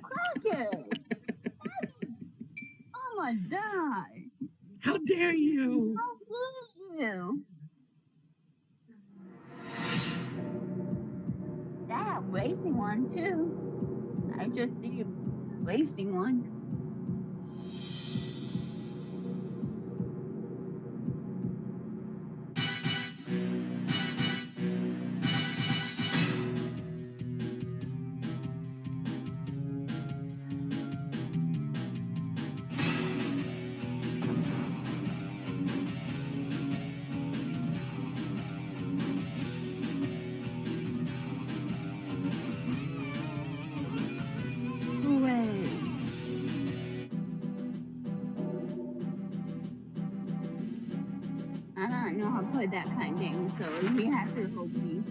Crackers! Oh my god! How dare you? How dare you? That racing one too. I just see a racing one. I don't know how to play that kind of game, so you have to help me.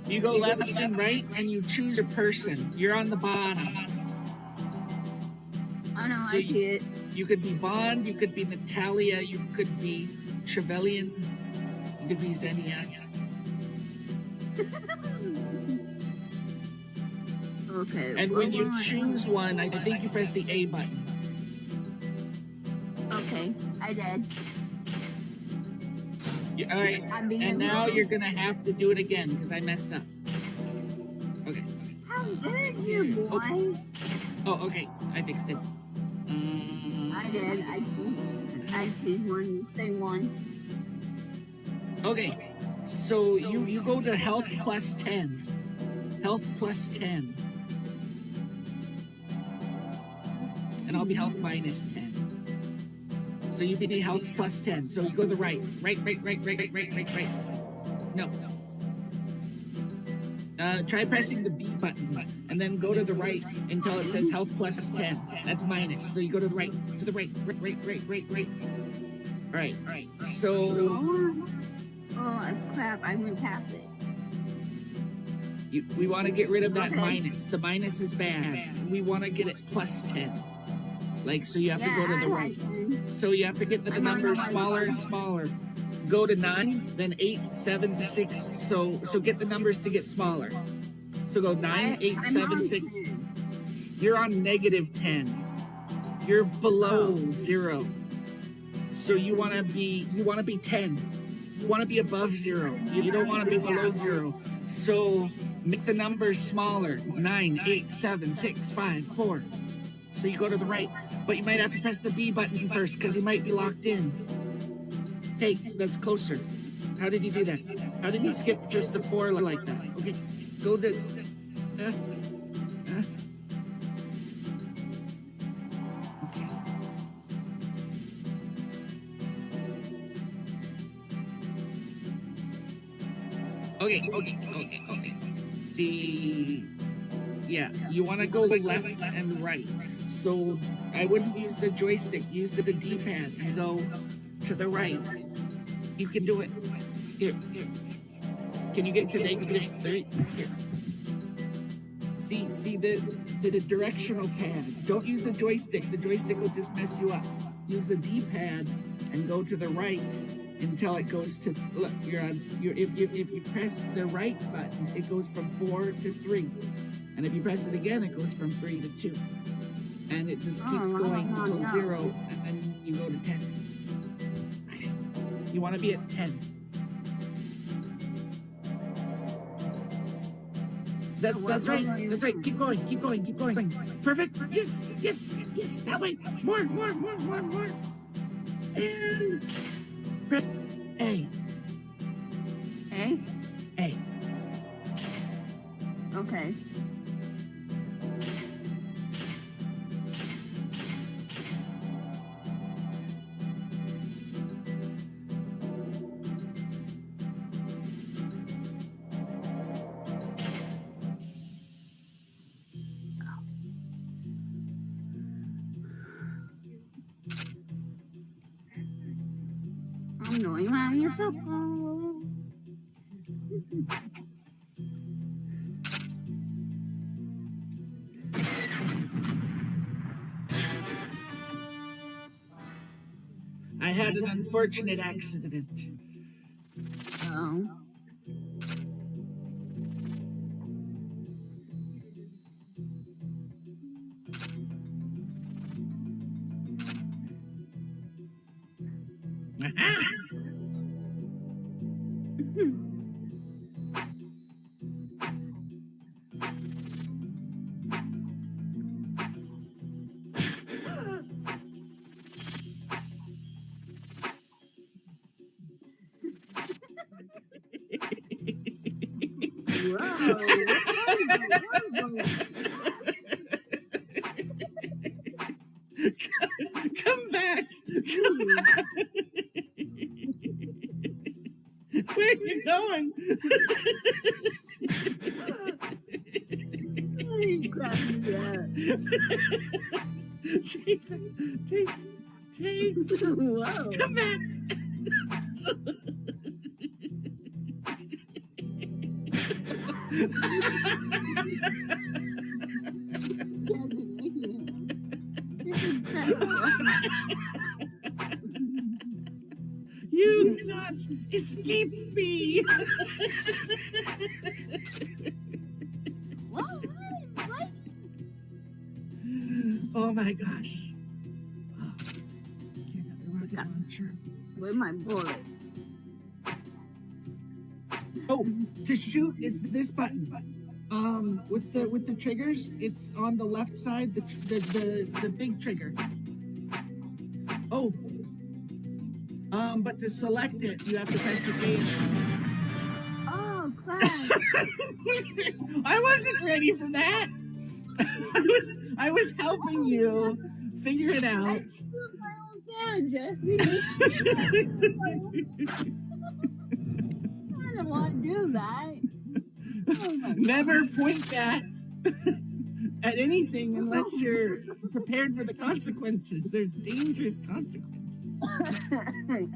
You go left and right, and you choose a person. You're on the bottom. Oh no, So I see it. You could be Bond, you could be Natalia, you could be Trevelyan, you could be Xenia. Okay. And where when you am I? choose one, I think you press the A button. Okay, I did. All right, I'm being and now you're gonna have to do it again because I messed up. Okay. How dare you, boy? Oh, okay. I fixed it. I did. I choose one. You say one. Okay. So you go to health plus 10. Health plus 10. And I'll be health minus 10. So you be health plus 10. So you go to the right. Right. No. Try pressing the B button and then go to the right until it says health plus 10. That's minus. So you go to the right. To the right. Right. Alright. So Oh, crap. I went past it. we want to get rid of that minus. The minus is bad. We want to get it plus 10. Like, so you have to go to the right. So you have to get the numbers smaller and smaller. Go to 9, then 8, 7, 6. So get the numbers to get smaller. So go 9, 8, 7, 6. You're on negative 10. You're below 0. So you want to be 10. You want to be above 0. You don't want to be below 0. So make the numbers smaller. 9, 8, 7, 6, 5, 4. So you go to the right. But you might have to press the B button first because you might be locked in. Hey, that's closer. How did you do that? How did you skip just the 4 like that? Okay, go to... Okay. See... Yeah, you want to go left and right. So I wouldn't use the joystick, use the D-pad and go to the right. You can do it. Here. Can you get to negative 3? Here. See the directional pad. Don't use the joystick. The joystick will just mess you up. Use the D-pad and go to the right until it goes to, look, if you press the right button, it goes from 4 to 3. And if you press it again, it goes from 3 to 2. And it just keeps going until 0, and then you go to 10. You want to be at 10. That's right. Keep going. Perfect. Yes. That way. More. And press A. A. Okay. I'm knowing why you're so cool. I had an unfortunate accident. Oh. Come back! Where are you going? Take. Whoa. Come back! You cannot escape me. What? Oh my gosh. Oh, get the rocket launcher. Where's my bullet? Oh, to shoot, it's this button. With the triggers, it's on the left side. The big trigger. Oh. But to select it, you have to press the dash. Oh, crap. I wasn't ready for that. I was helping you figure it out. I don't want to do that. Oh my Never point that at anything unless you're prepared for the consequences. There's dangerous consequences. Okay.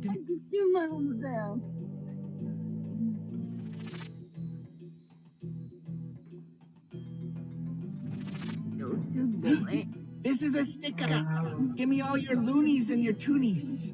I just do my own self. Don't you bullet. This is a stick up. Give me all your loonies and your toonies.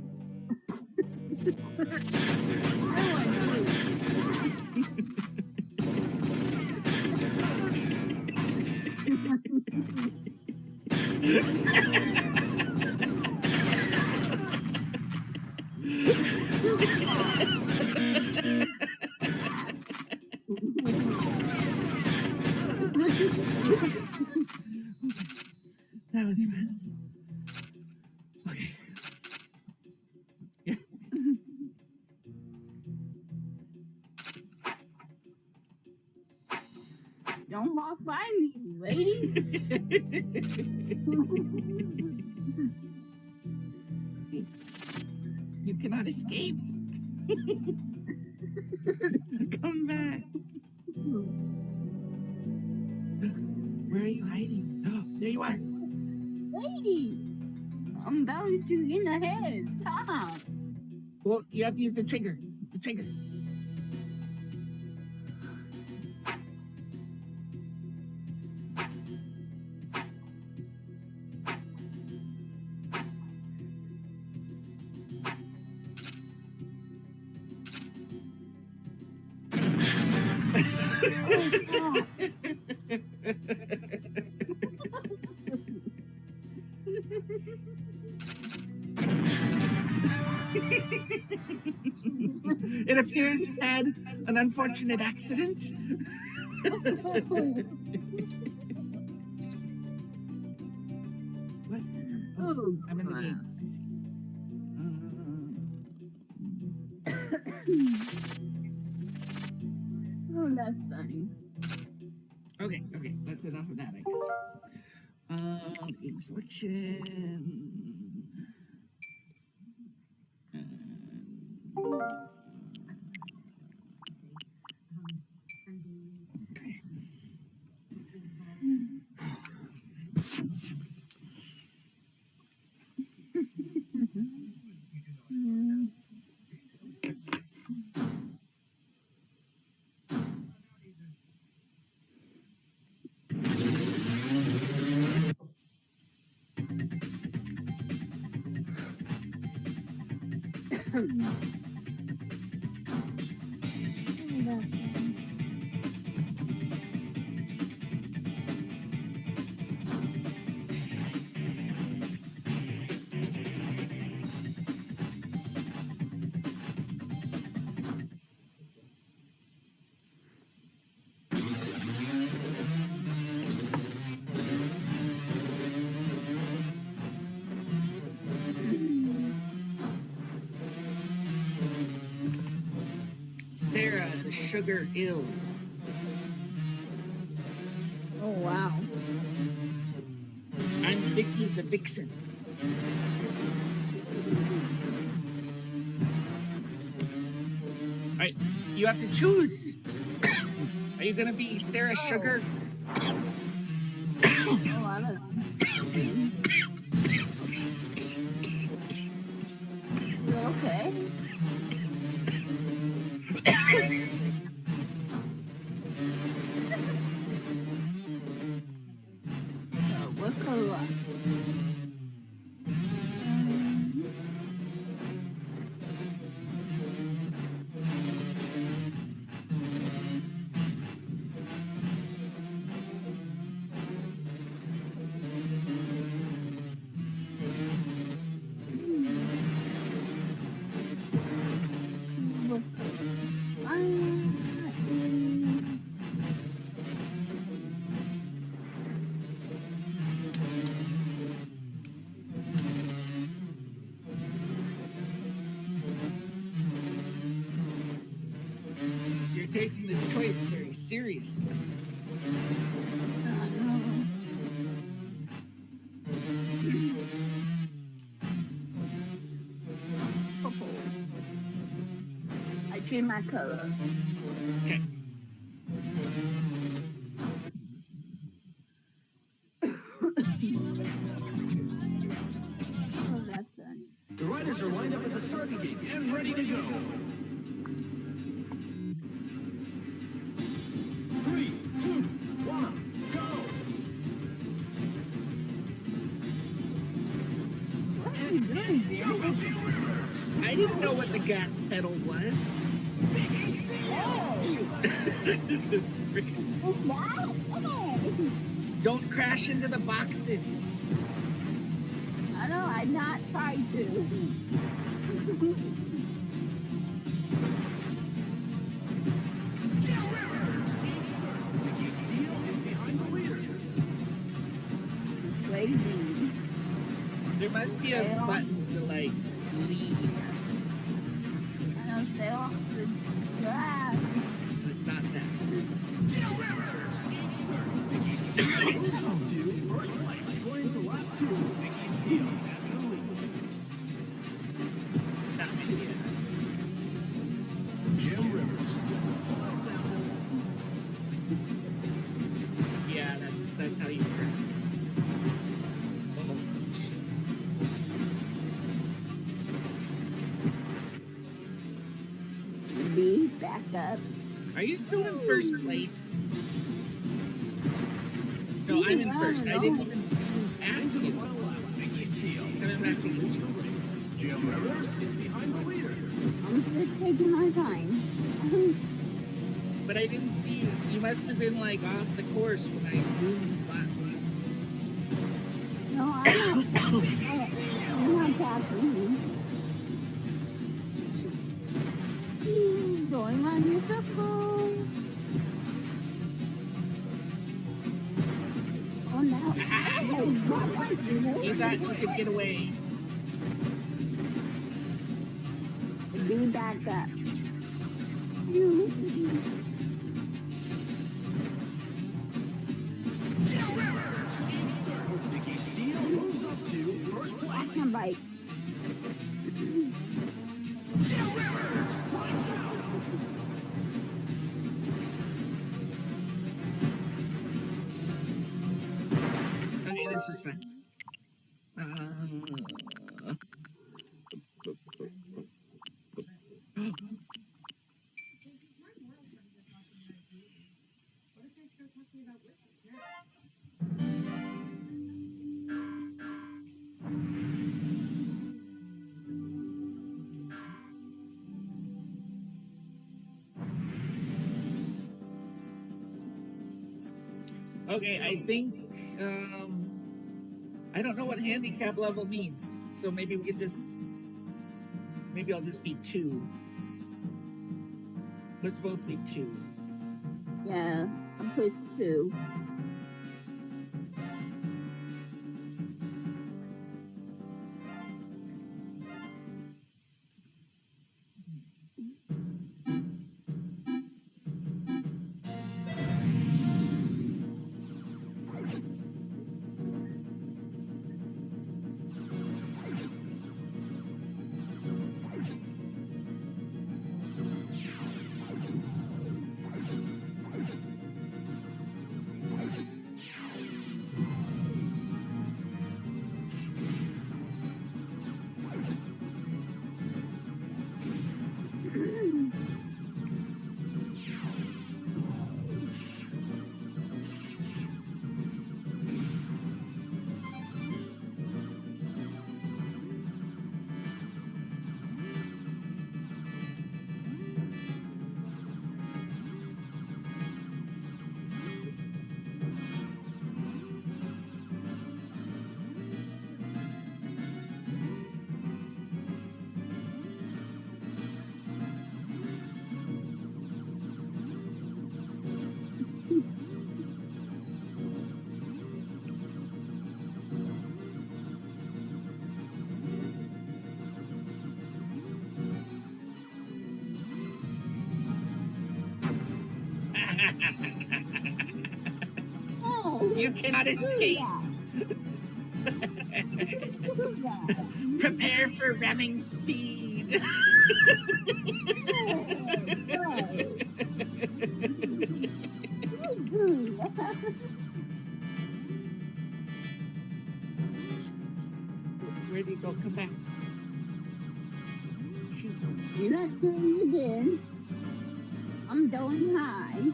That was fun. Okay. Yeah. Don't walk by me, lady. You cannot escape. Come back. Where are you hiding? Oh, there you are. Lady, I'm bound to you in the head. Stop. Well, you have to use the trigger. The trigger. It appears you've had an unfortunate accident. What? Oh, I'm in the game. I see. Oh, that's funny. Okay, that's enough of that, I guess. Game selection. Okay. Sarah, the sugar ill. Oh, wow. I'm Vicky the vixen. Alright, you have to choose. Are you gonna be Sarah Sugar? Oh, I don't know. You okay? taking this choice very seriously. Purple. I change my color. Okay. Oh, that's done. The riders are lined up at the starting gate and ready to go. 3, 2, 1, go! What are you doing? I didn't know what the gas pedal was. Wow. Okay. Don't crash into the boxes. I know, I'm not trying to. Crazy. There must be a button to like lead. I don't stay off the grass. It's not that. Going to lap 2, Mickey's Field at the lead. Not me yet. Jim Rivers. Yeah, that's how you turn. B, back up. Are you still in first place? No, I'm in first. I didn't even see you ask you. Mickey's Field. Coming back to you. Jim Rivers is behind the leader. I'm just taking my time. But I didn't see you. You must have been like off the course when I zoomed by. No, I'm not passing. Going on your circle. Oh no. You thought you could get away. Be back up. Mickey's Field moves up to first place. I can bite. Okay, this is fine. Okay, I think, I don't know what handicap level means, so maybe we can just, maybe I'll just be 2. Let's both be 2. Yeah, I'm push 2. Oh, You cannot escape. Prepare for ramming speed. Where'd he go? Come back. Shoot. You're not doing it again. I'm going high.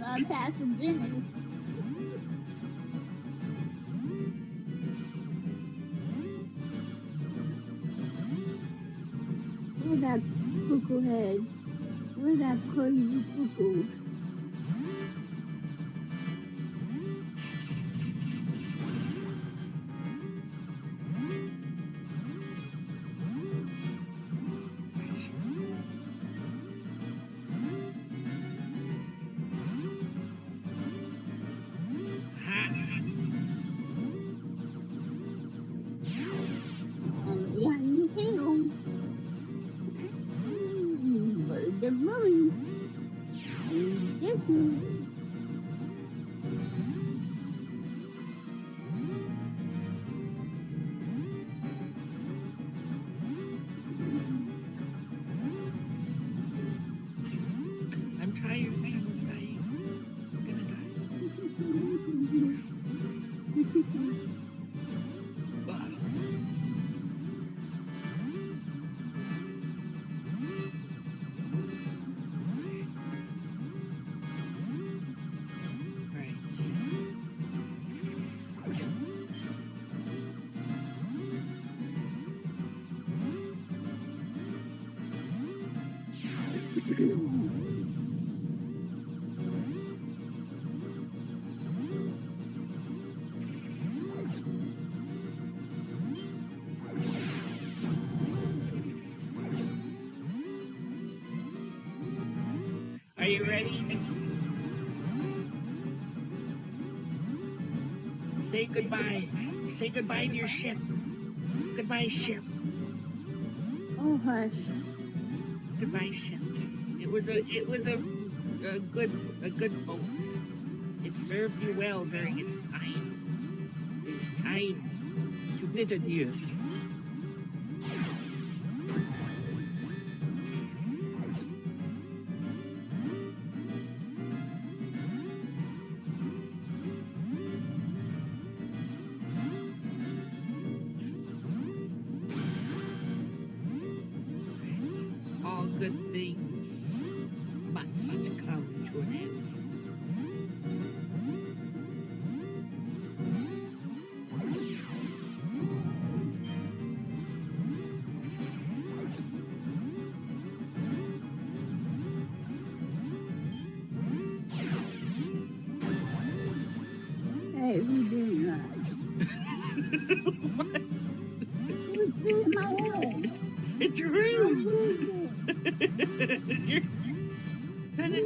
I'm passing Jimmy. Look at that cuckoo head. Look at that crazy cuckoo. Behind the hill. Birds are moving. Yes, I'm tired. I'm dying. I'm gonna die. Are you ready? Say goodbye. Say goodbye to your ship. Goodbye, ship. oh hush. Goodbye, ship. It was a good boat. It served you well during its time. It was time to bid adieu. All good things must come to an end. Hey, who's doing that? What? Who's doing my head? It's rude.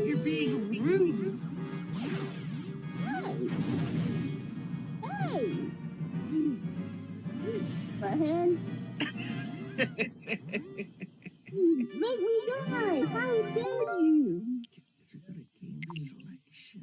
You're being rude. Hey! Hey! Butthead. Make me die! How dare you! Is it a game selection?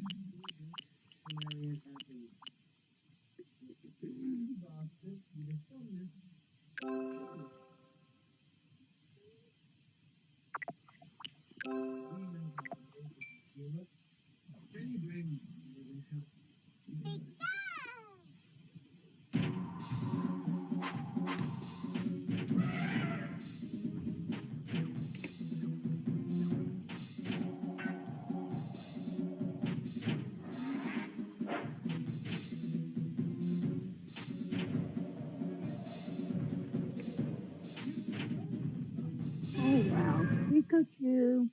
Oh wow, Pikachu.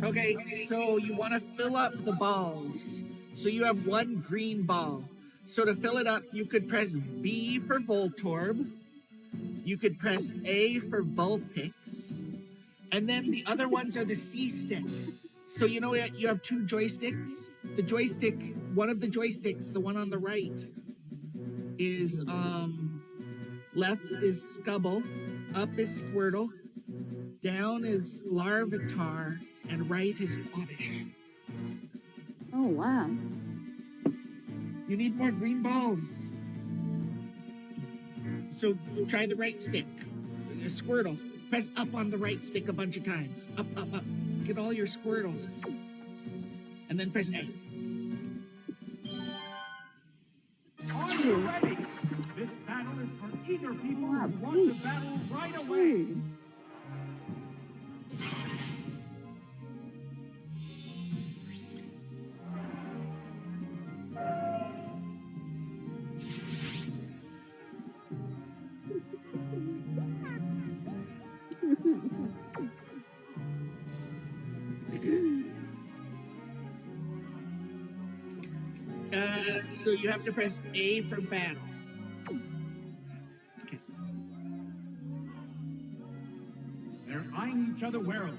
Okay, so you want to fill up the balls. So you have one green ball. So to fill it up, you could press B for Voltorb. You could press A for Vulpix. And then the other ones are the C stick. So you know you have two joysticks? The joystick, one of the joysticks, the one on the right, is left is Scubble, up is Squirtle, down is Larvitar, and right is Oddish. Oh, wow. You need more green balls. So try the right stick. Squirtle. Press up on the right stick a bunch of times. Up, up, up. Get all your Squirtles. And then press A. Are you ready? This battle is for eager people who want to battle right away. So you have to press A for battle. Okay. They're eyeing each other warily.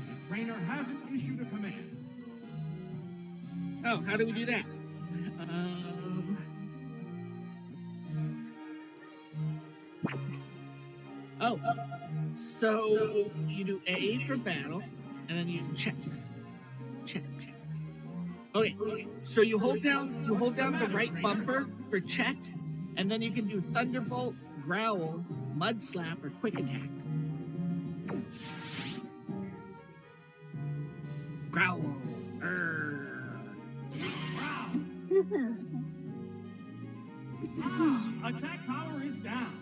The trainer hasn't issued a command. Oh, how do we do that? Oh, so you do A for battle, and then you check. Okay, so you hold down the right bumper for check, and then you can do Thunderbolt, Growl, Mud Slap, or Quick Attack. Growl. Attack power is down.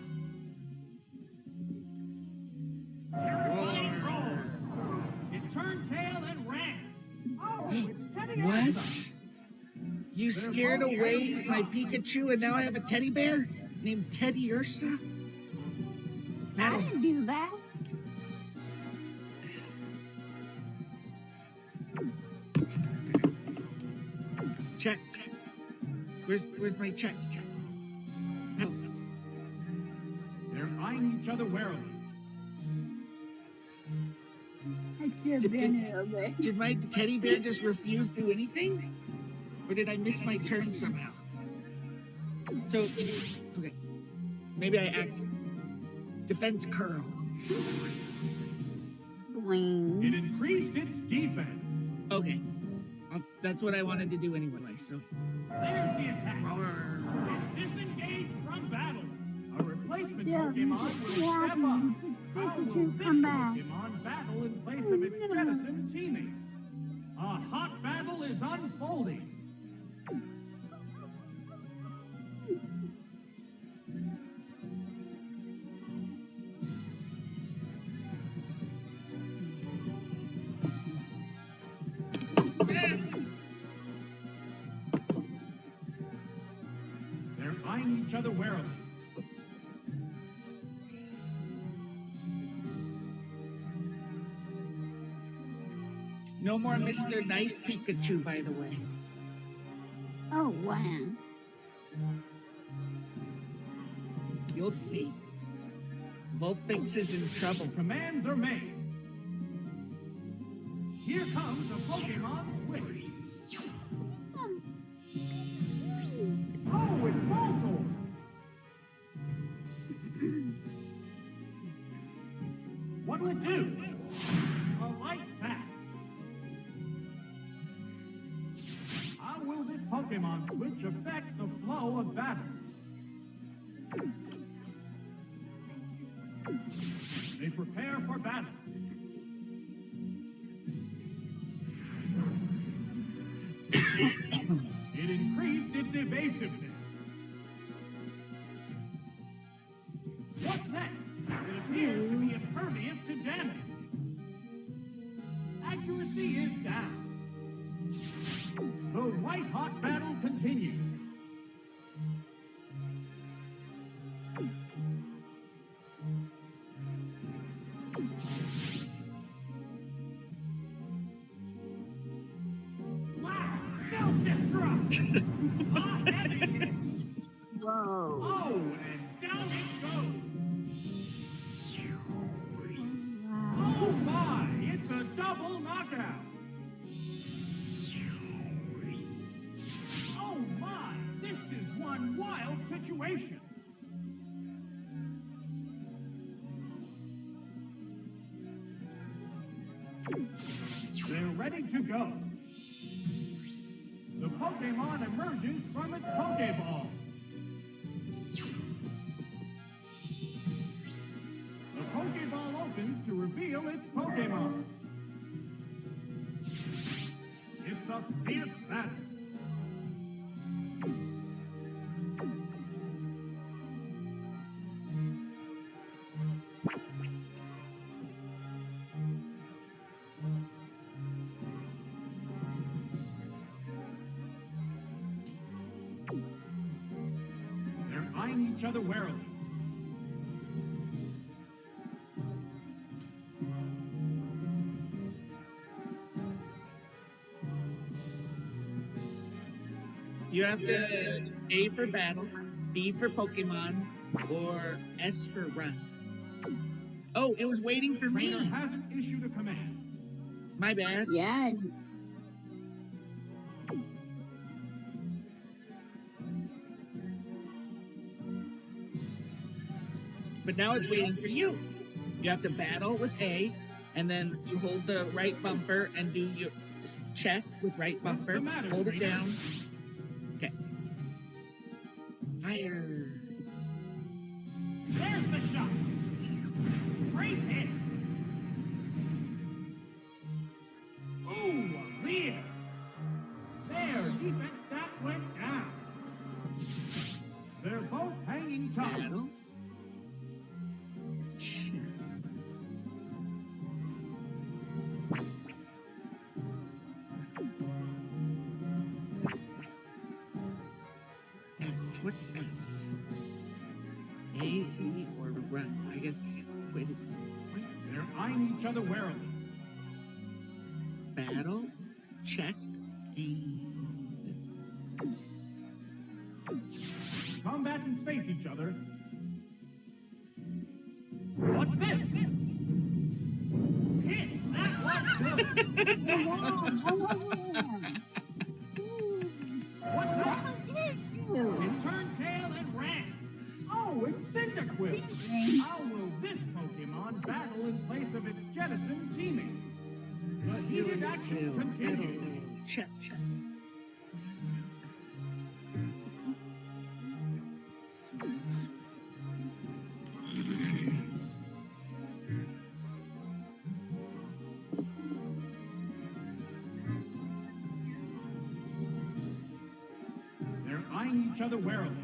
It turned tail and ran. Oh, it's Teddy What? Ursa. You scared away my Pikachu, and now I have a teddy bear named Teddy Ursa? I didn't do that. Check. Where's my check? Oh. They're eyeing each other warily. I should have been here, but Did my teddy bear just refuse to do anything? Or did I miss my turn somehow? So, okay. Maybe I accident. Defense curl. boing. It increased its defense. Okay. That's what I wanted to do anyway, so. There's the attack. Disengage from battle. A replacement Yeah, Pokemon will yeah, step up. How will Pikachu, this come back. Pokemon battle in place of its jettison teammate? A hot battle is unfolding. They're eyeing each other warily. No more Mr. Nice Pikachu, by the way. Oh, wow. You'll see. Vulpix is in trouble. Commands are made. Here comes a Pokemon switch. Oh, it's Voltorb! What'll it do? A light pack. How will this Pokemon switch affect the flow of battle? They prepare for battle. It increased its evasiveness. What's next? It appears to be impervious to damage. Accuracy is down. The white-hot battle continues. Whoa. Oh, and down it goes. Oh my, it's a double knockout. Oh my, this is one wild situation. They're ready to go. The Pokemon emerges from its Pokeball. The Pokeball opens to reveal its Pokemon. It's a fierce battle. They're eyeing each other warily. You have to A for battle, B for Pokemon, or S for run. Oh, it was waiting for Trainer me. hasn't issued a command. My bad. Yeah. But now it's waiting for you. You have to battle with A, and then you hold the right bumper and do your check with right bumper. the matter, Hold it Trainer? down. Okay. Fire. There's the shot. Great hit. Ooh, a lead. There, defense that went down. They're both hanging tough. Battle. S. What's S? A, B, or run? I guess. Wait, it's They're eyeing each other warily. battle, check, and Combatants face each other. What's this? Hit! That was good! What's that? It turned tail and ran. Oh, it's Cyndaquil. How will this Pokemon battle in place of its jettison teammate? The heated action continues. check, check. They're eyeing each other warily.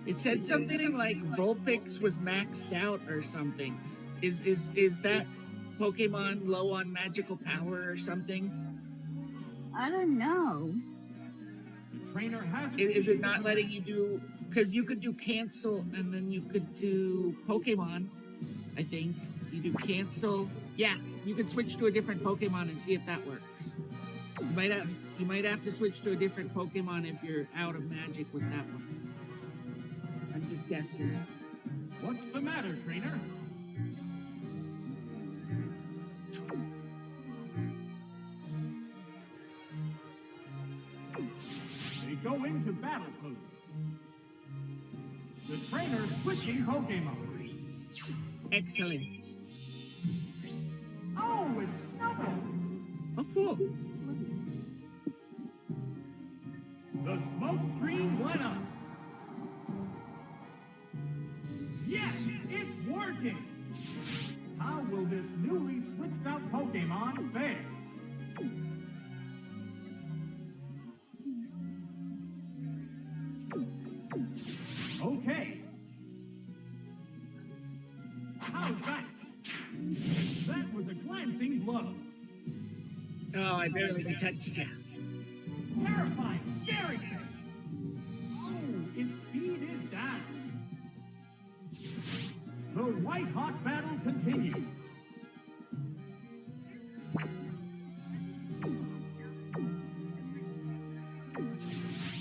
It said something like Vulpix was maxed out or something. Is that Pokemon low on magical power or something? I don't know. The trainer has Is it not letting you do? Because you could do cancel and then you could do Pokemon. I think you do cancel. Yeah, you could switch to a different Pokemon and see if that works. You You might have to switch to a different Pokemon if you're out of magic with that one. I'm just guessing. What's the matter, trainer? They go into battle pose. The trainer switching Pokemon. Excellent. Oh, it's Snubble! Oh, cool. The smoke screen went up. Yes, it's working! How will this newly switched out Pokemon fare? Okay. How's that? That was a glancing blow. Oh, I barely touched you. Terrifying, scary thing. Oh, its speed is down. The white-hot battle continues.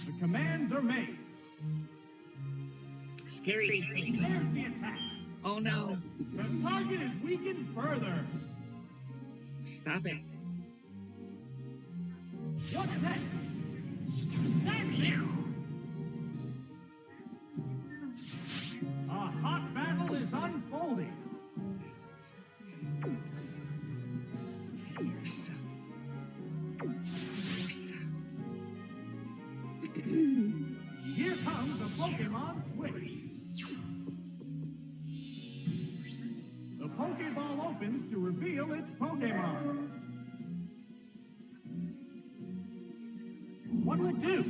The commands are made. Scary face. There's the attack. Oh no. The target is weakened further. Stop it. What's next? That's it. A hot battle is unfolding. Here comes the Pokemon switch. The Pokeball opens to reveal its Pokemon. What'll it do?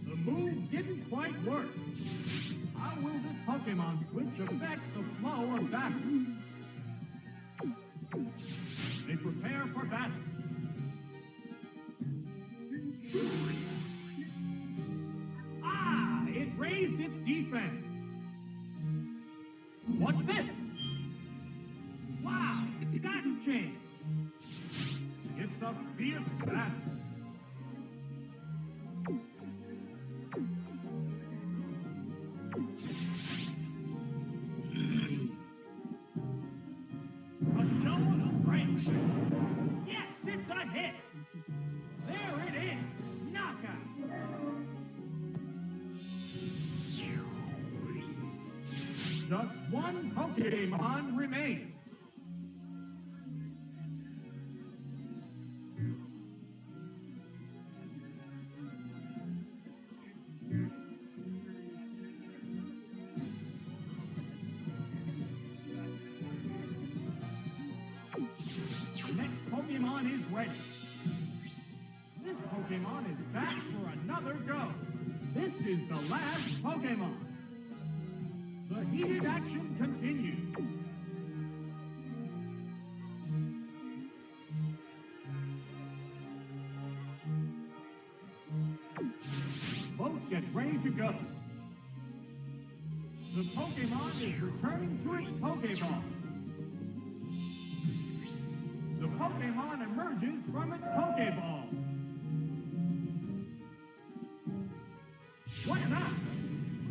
The move didn't quite work. How will this Pokemon switch affect the flow of battle? They prepare for battle. Ah! It raised its defense. What's this? Wow! That changed. It's a fierce battle. A show of strength. Yes, it's a hit. There it is. Knockout. Just one Pokemon remains. The next Pokemon is ready. This Pokemon is back for another go. This is the last Pokemon. The heated action continues. Both get ready to go. The Pokemon is returning to its Pokeball. The Pokemon emerges from its Pokeball. What now?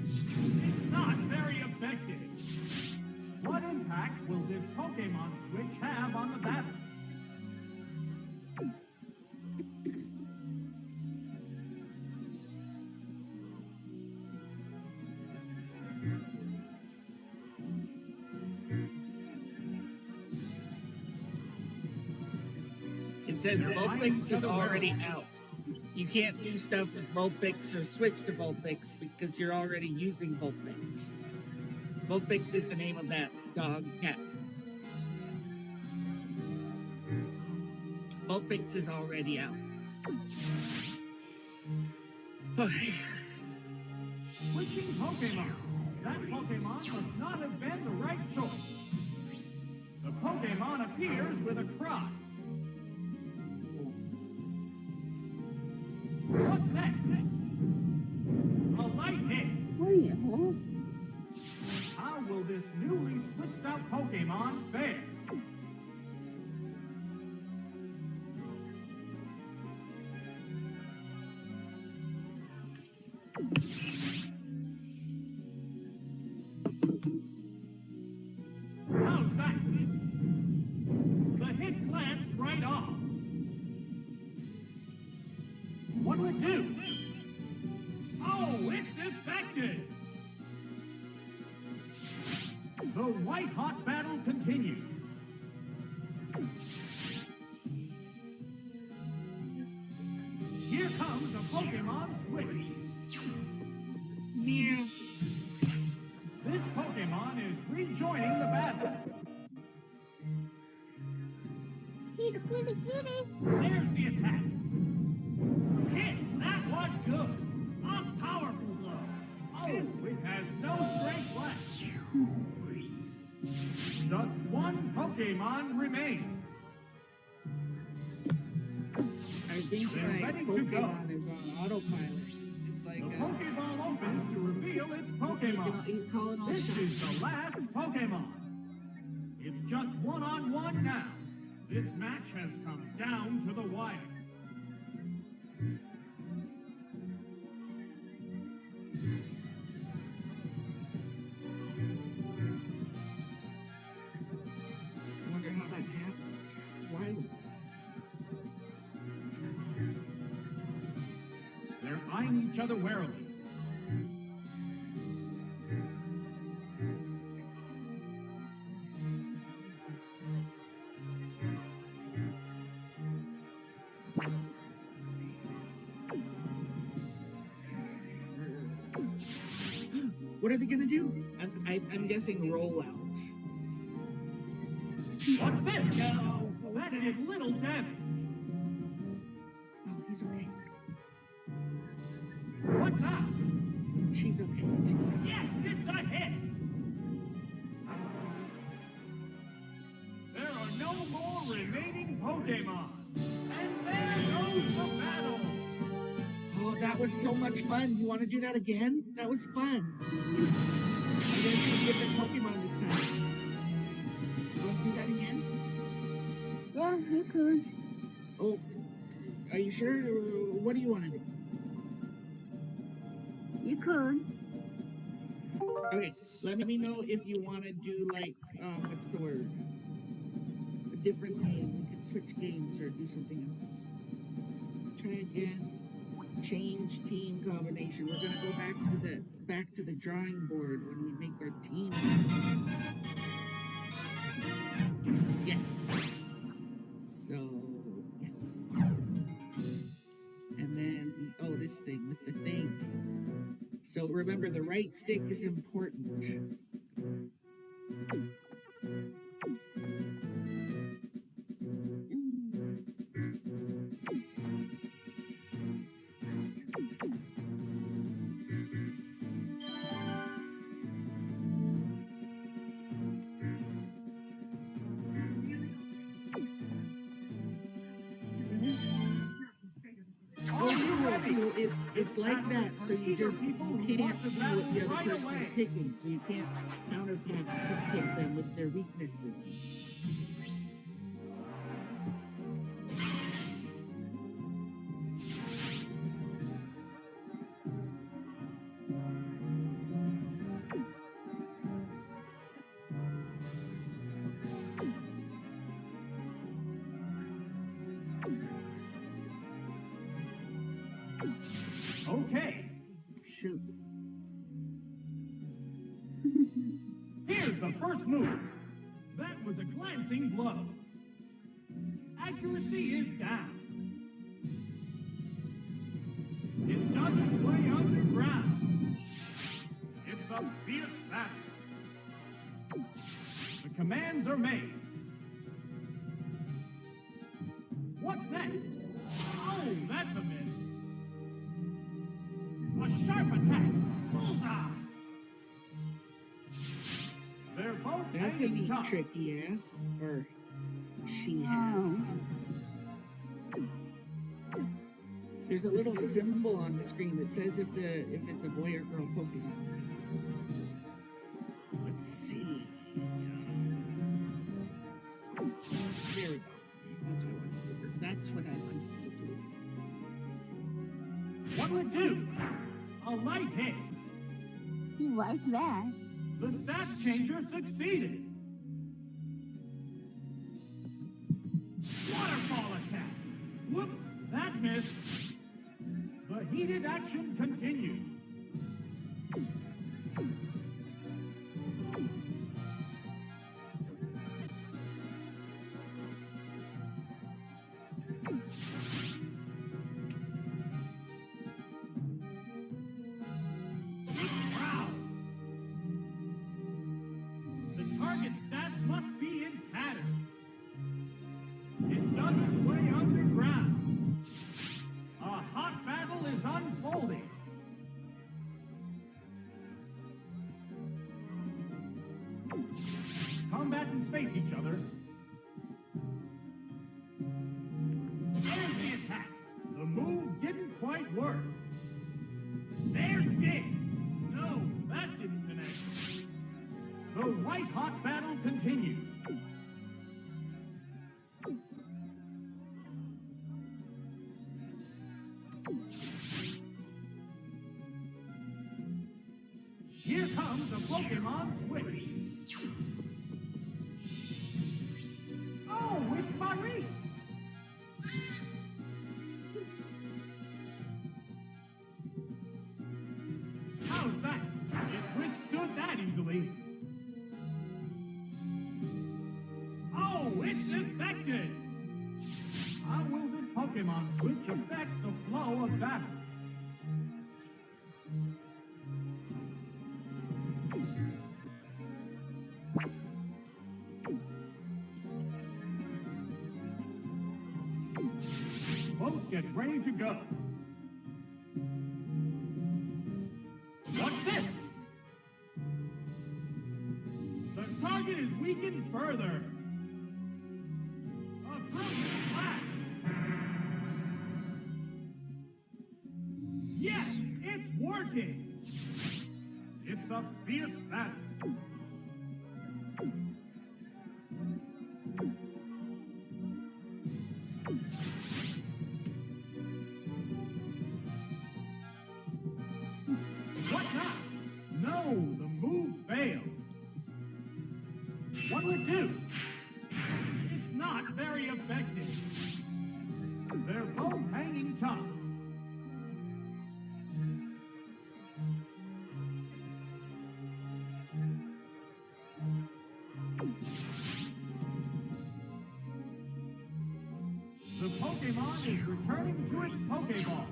It's not very effective. What impact will this Pokemon switch have on the battle? It says Vulpix is already out. You can't do stuff with Vulpix or switch to Vulpix because you're already using Vulpix. Vulpix is the name of that dog cat. Vulpix is already out. Okay. Switching Pokemon. That Pokemon must not have been the right choice. The Pokemon appears with a cry. What's next? A light hit. Well, How will this newly switched out Pokemon fare? How's that? The hit glanced right off. What'll it do? Oh, it's defected! The white-hot battle continues. Here comes a Pokemon Switch. Meow. This Pokemon is rejoining the battle. Kitty, kitty, kitty. There's the attack. Hit! That was good. A powerful blow. Oh, it has no strength left. Just one Pokemon remains. I think They're my ready to Pokemon is on autopilot. It's like The Pokeball opens to reveal its Pokemon. he's calling all This is shots. the last Pokemon. It's just one-on-one now. This match has come down to the wire. I wonder how that happened. Why? They're eyeing each other warily. What are they gonna do? I'm guessing roll out. What's this? No, what's That is Little Debbie. Oh, he's okay. What's that? She's okay. She's okay. Yes, it's a hit. There are no more remaining Pokemon. And there goes the battle. Oh, that was so much fun. You want to do that again? That was fun. I'm gonna choose different Pokemon this time. You want to do that again? Yeah, you could. Oh, are you sure? What do you want to do? You could. Okay, let me know if you want to do like, what's the word? A different game. We can switch games or do something else. Let's try again. Change team combination. We're gonna go back to the drawing board when we make our team. Yes. So yes. And then this thing with the thing. So remember, the right stick is important. So it's like that. So you can't see what the other person's picking. So you can't counterpick them with their weaknesses. Okay, Shoot. here's the first move. That was a glancing blow. Accuracy is down. It doesn't play underground. It's a fierce battle. The commands are made. What's next? Oh, that's a miss. A sharp attack. Bullseye. They're both That's a hanging neat tough. trick he has, or she has. There's a little symbol on the screen that says if it's a boy or girl Pokemon. Let's see. There we go. That's what I wanted to do. What would it do? A might hit. He likes that. The stat changer succeeded. Waterfall attack. Whoop, that missed. The heated action continues. Wow. The target stats must be in tatters. It dug its way underground. A hot battle is unfolding. Combatants face each other. There's the attack. The move didn't quite work. There's it. No, that didn't connect. The white-hot battle continues. Here comes the Pokemon Switch. Oh, it's Marie! How's that? It withstood that easily. Oh, it's infected! How will this Pokemon Switch affect the flow of battle? Both get ready to go. What's this? The target is weakened further. A brilliant blast. Yes, it's working. It's a fierce battle. What now? No, the move failed. What will it do? It's not very effective. They're both hanging tough. The Pokemon is returning to its Pokeball.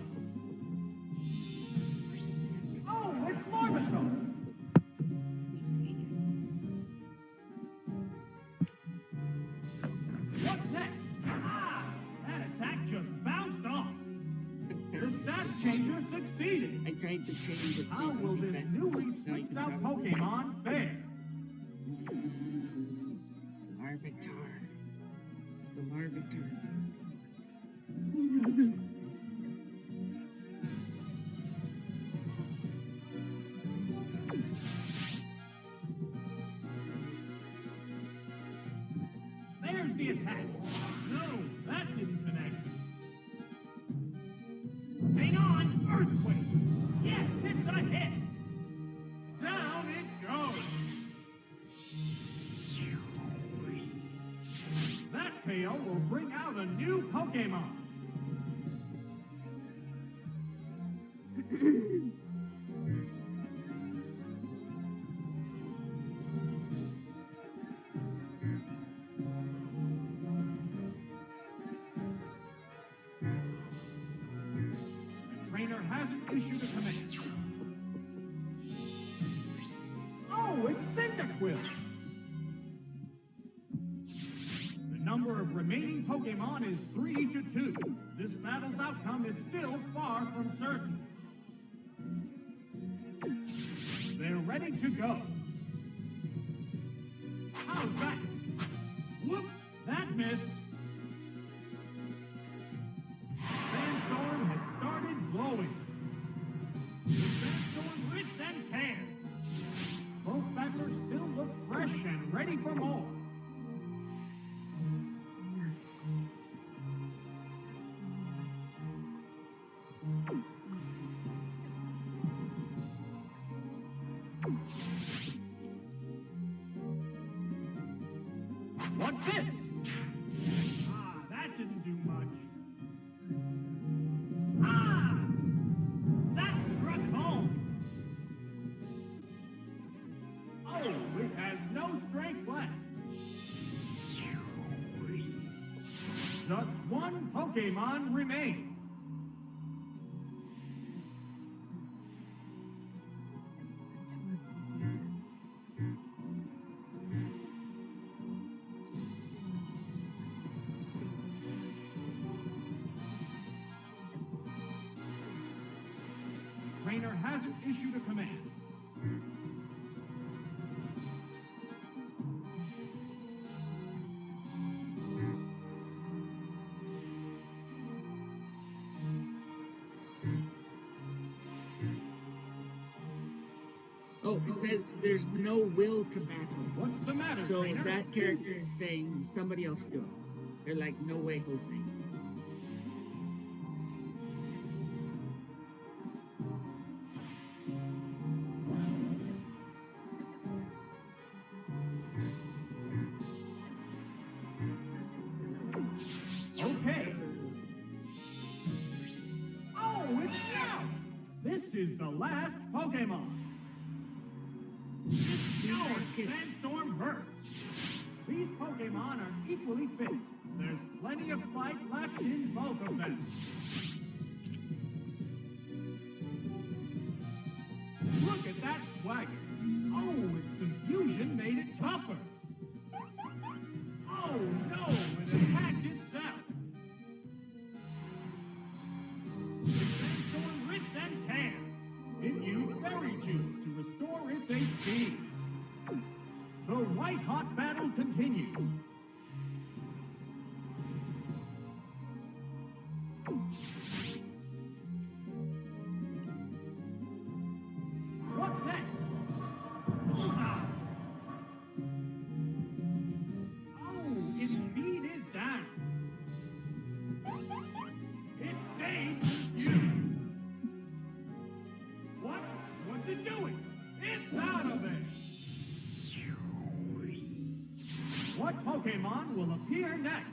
Oh, it's Marmaton! What's next? Ah! That attack just bounced off. The stat changer succeeded. I tried to change it so How you will can see this best. newly Now you sleeked can out probably- Pokemon fare? Larvitar. It's the Larvitar. There's the attack. No, that didn't connect. Hang on, Earthquake. Yes, it's a hit. Down it goes. That tail will bring out a new Pokemon. The trainer hasn't issued a command. Oh, it's Cyndaquil. The number of remaining Pokemon is 3 to 2. This battle's outcome is still far from certain. They're ready to go. How's that? Whoop! That missed. Sandstorm has started blowing. The sandstorm rips and tears. Both battlers still look fresh and ready for more. this. Ah, that didn't do much. Ah! That struck home. Oh, it has no strength left. Just one Pokemon remains. Trainer hasn't issued a command. Oh, it says there's no will to battle. What's the matter, So trainer? that character is saying somebody else go. They're like, no way, whole thing. Okay. Oh, it's out! This is the last Pokemon. It's Sandstorm Burst. These Pokemon are equally fit. There's plenty of fight left in both of them. Look at that swagger. Oh, its confusion made it tougher. Oh no, it attacked itself. It Sandstorm Wrist and Tan. It used Fairy Juice to restore its HP. The white-hot battle continues. What's next? Ah. Oh, its speed is down. It stays confused. What's it doing? It's out of it. What Pokemon will appear next?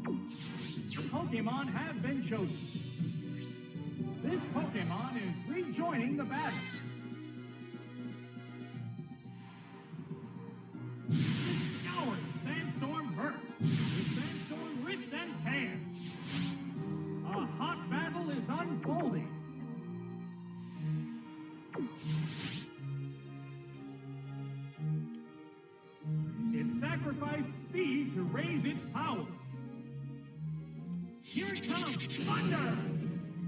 The Pokemon have been chosen. This Pokemon is rejoining the battle. Scour Sandstorm Burst with Sandstorm Wrist and Tan. A hot battle is unfolding. It sacrificed speed to raise its power. Here it comes! Thunder!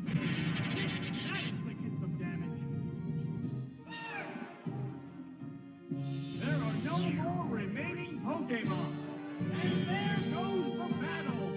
That inflicted some damage. There are no more remaining Pokemon. And there goes the battle!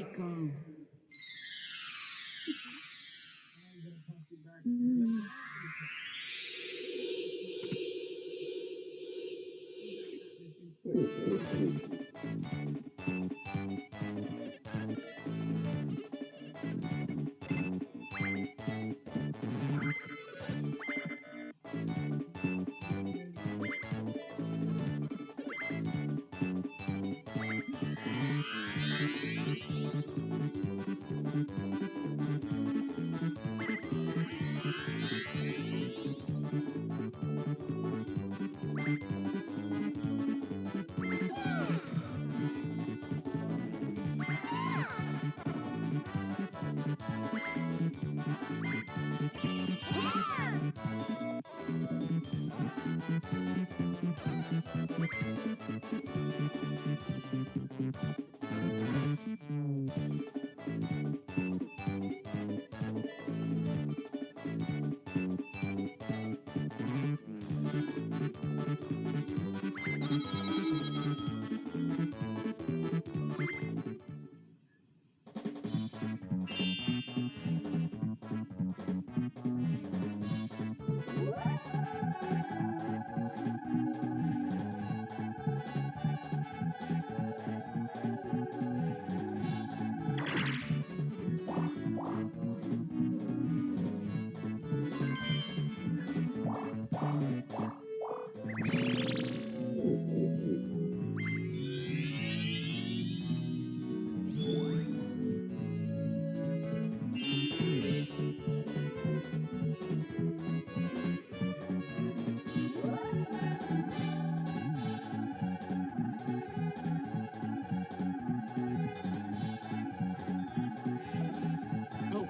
Stay calm. Oh,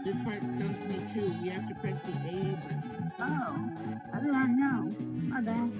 this part stumped me too. We have to press the A button. Oh, I don't know. My bad.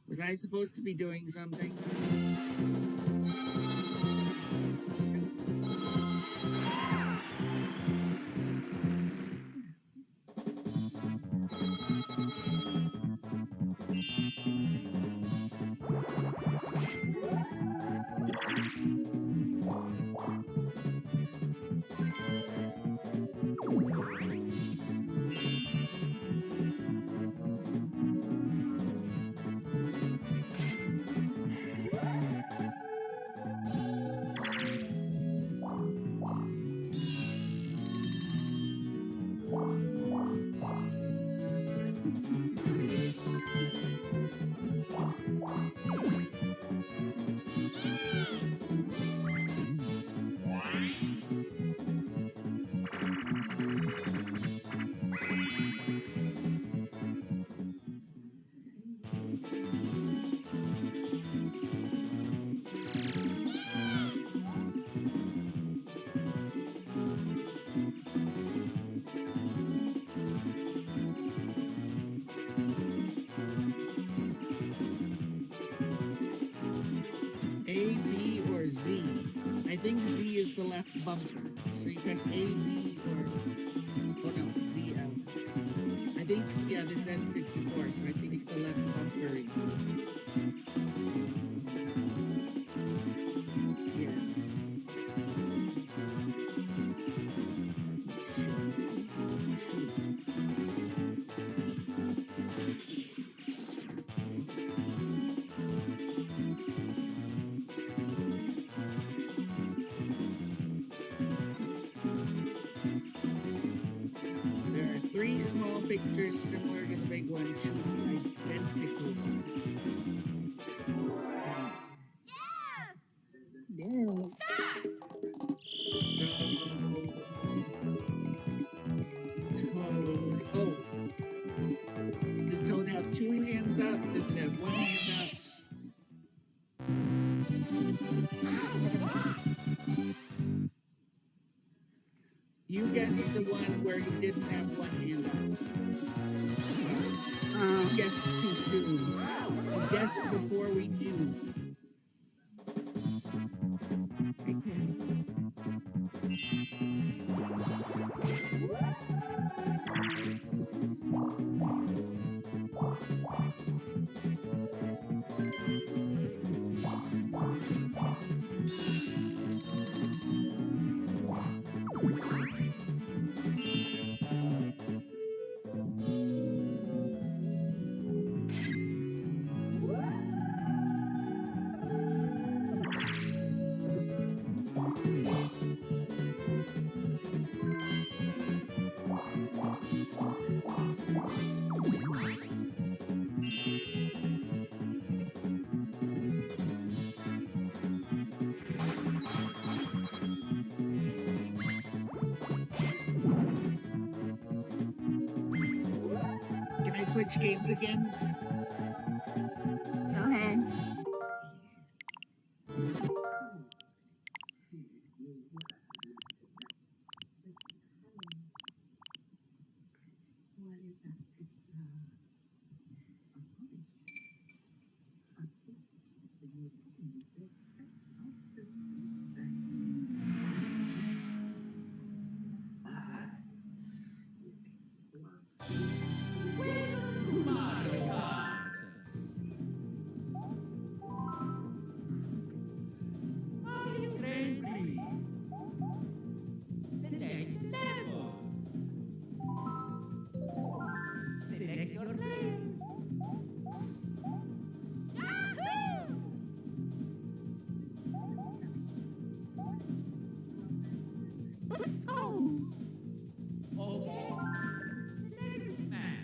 Was I supposed to be doing something? A, B, or Z. I think Z is the left bumper. So you press A, B, or... Oh no, Z, L. I think, yeah, this is N64, so I think the left bumper is... Yeah. Shoot. any small pictures similar to the big one, choose the identical one. Yeah. Toad. Oh. Does Toad have two hands up? Does it have one hand up? You guessed the one where he didn't have one hand up. You guessed too soon. You guessed before we knew. Can I switch games again? Go ahead. Are you crazy? Select level. Select your player. Yahoo! Let's go. Okay. Next man.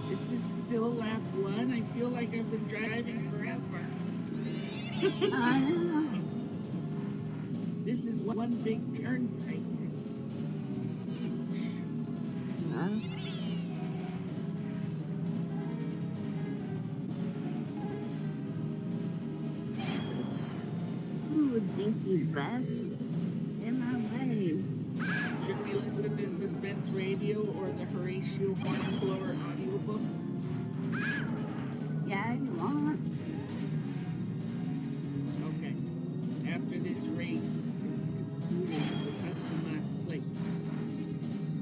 This is still lap one. I feel like I've been driving forever. I know. This is one big turnpike. Who would think he's best? In my way. Should we listen to Suspense Radio or the Horatio Hornblower audiobook? Yeah, if you want. Okay. After this race is concluded with us in last place,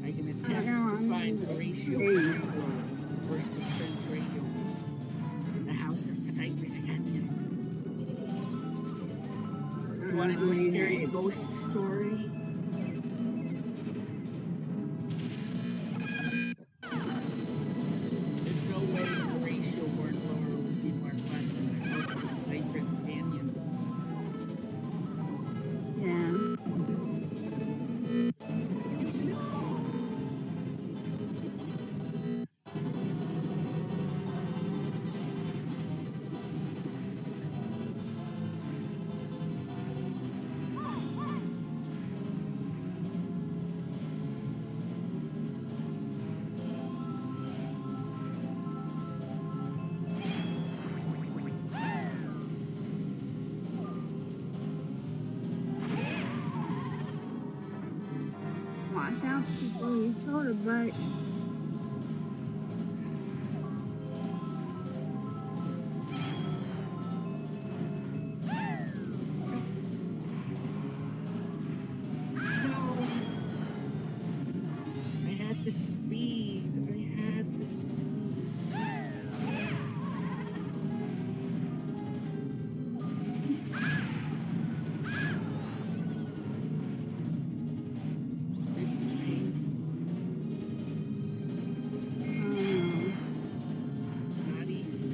I can attempt to find Horatio Hornblower or Suspense Radio in the House of Cypress Canyon. You want to do a scary ghost story? There's no way Horatio Hornblower would be more fun than the house in Cypress Canyon. Yeah. Watch out, people, you soda butt. No! I had the speed. I had the speed. This is painful. It's not easy.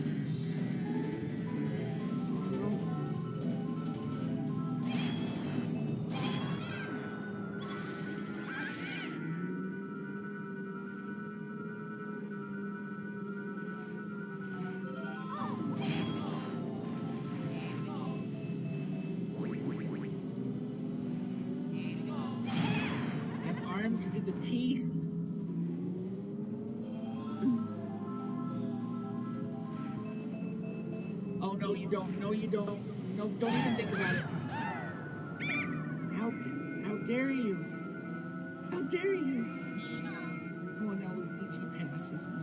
I'm armed to the teeth. Oh, no, you don't. No, you don't. No, don't even think about it. How dare you? How dare you? Oh, no, Luigi passes me.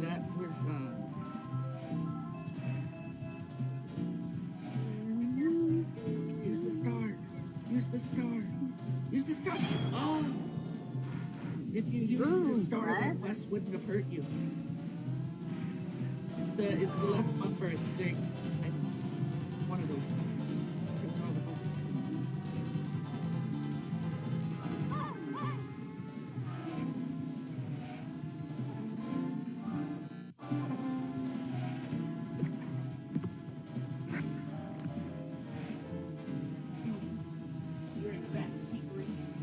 That was, use the star. Use the star. Use the star. Oh! If you used the star, then Wes wouldn't have hurt you. It's the left bumper thing. One of those bumpers. It's all the bumpers can use the star. You're in back. Keep racing.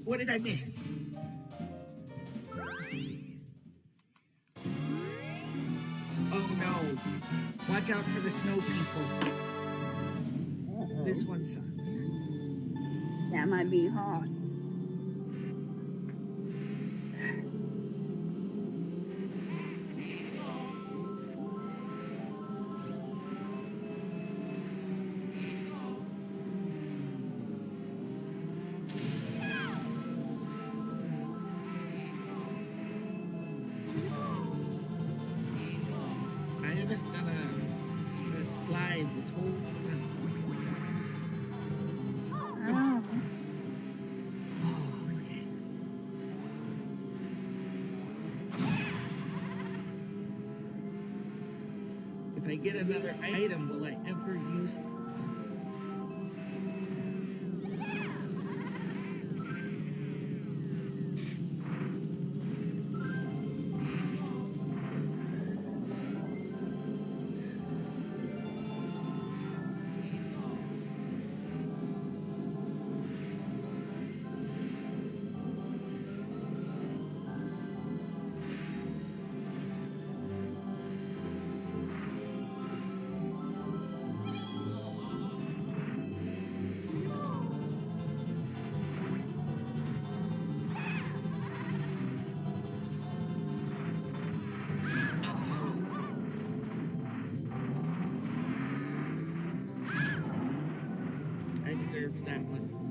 What did I miss? Let's see. Oh no. Watch out for the snow people. This one sucks. That might be hard. get another item, will I ever use it? I deserved that one.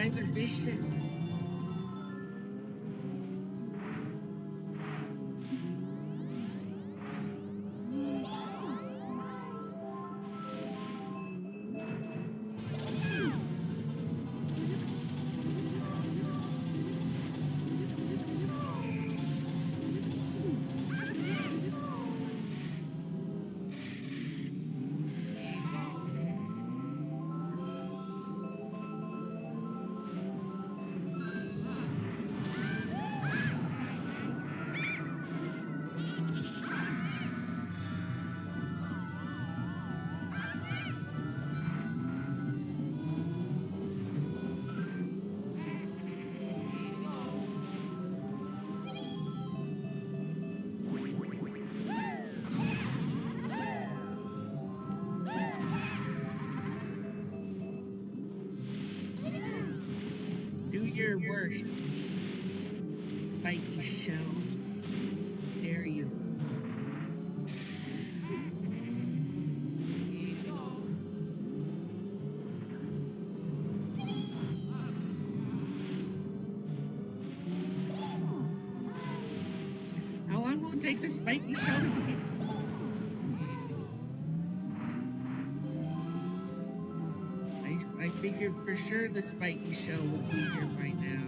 guys are vicious. Do your worst, spiky shell. Dare you. How long will it take the spiky shell to get? I figured for sure the spiky shell would be here by now.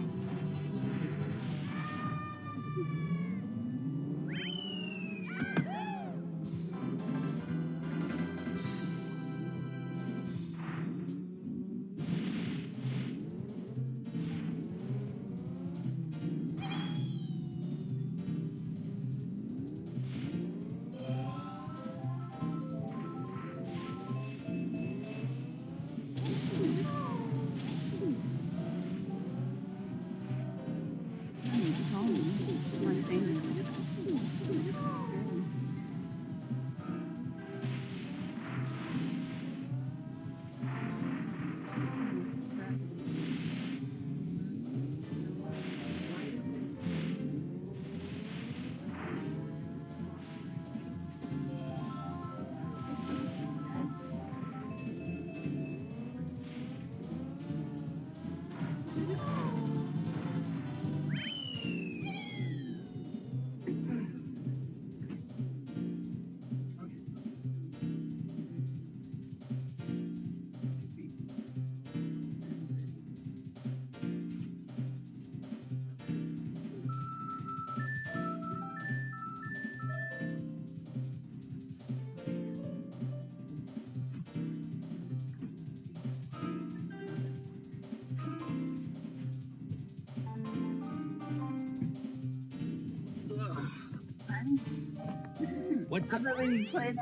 What's I up? bet we play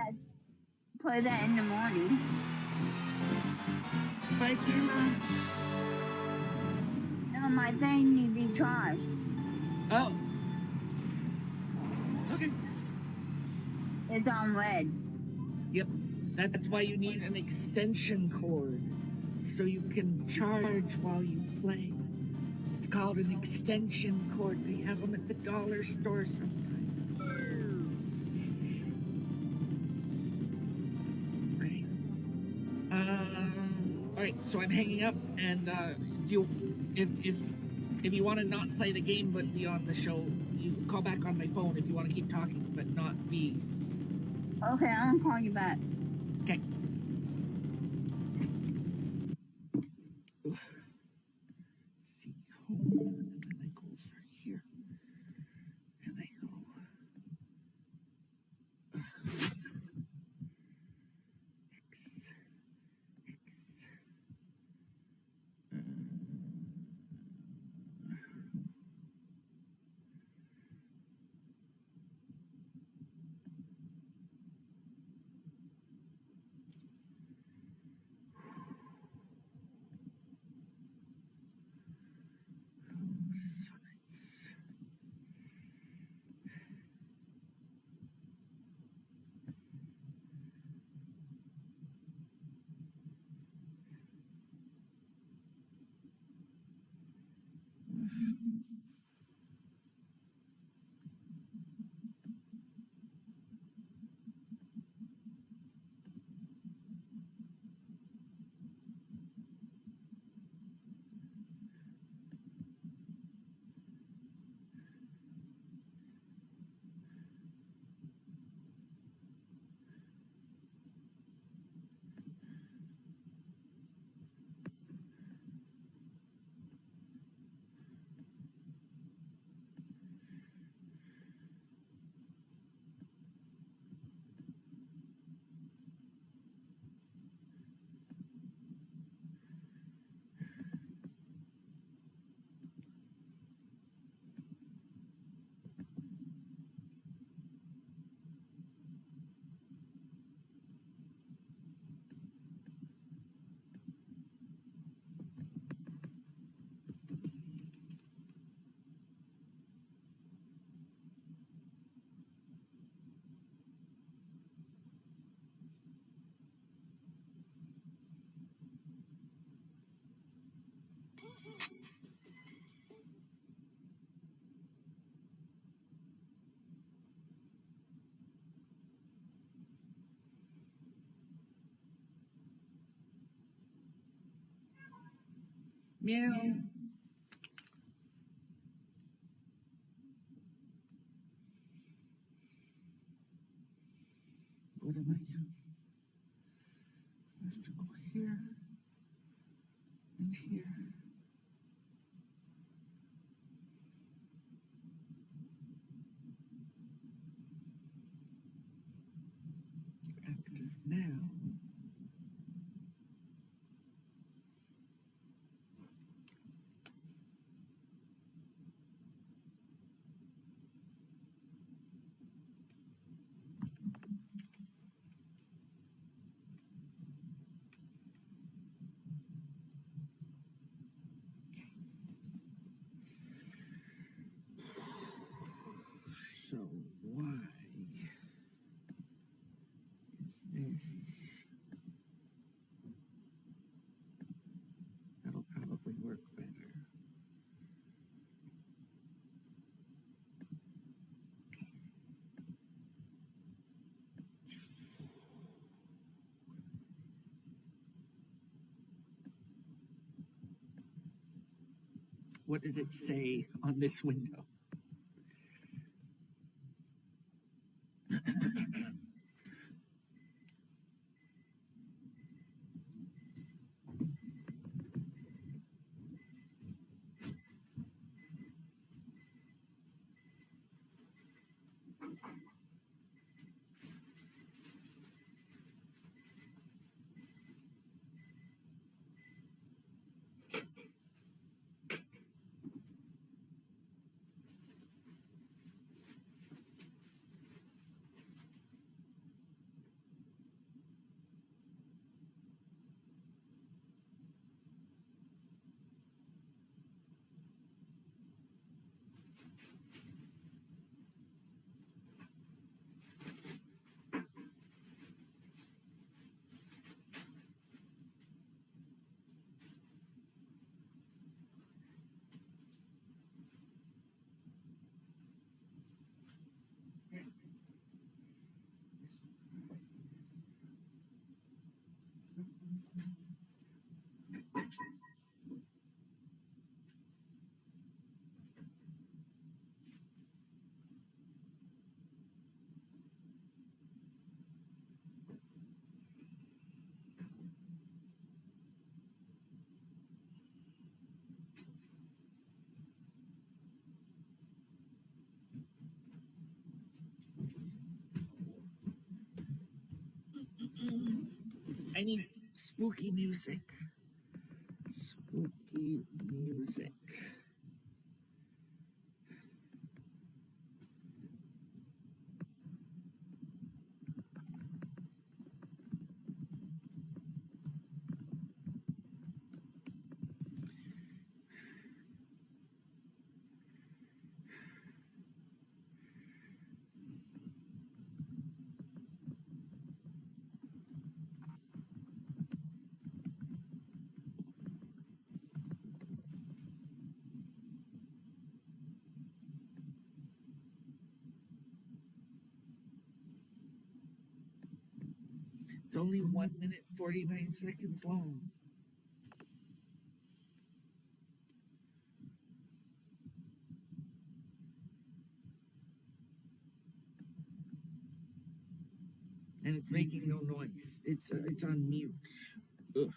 that in the morning. Bye, Kayla. No, my thing need to be charged. Oh. Okay. It's on red. Yep. That's why you need an extension cord. So you can charge while you play. It's called an extension cord. They have them at the dollar store sometimes. Okay. All right. So I'm hanging up, and if you want to not play the game but be on the show, you call back on my phone if you want to keep talking but not be. Okay, I'm gonna call you back. Okay. Let's see. Home. And then I go over here. And I go. X. Meow. What am I doing? I have to go here and here. Active now. So why is this? That'll probably work better. What does it say on this window? I need spooky music. Spooky music. It's only 1 minute 49 seconds long. And it's making no noise. It's on mute. Ugh.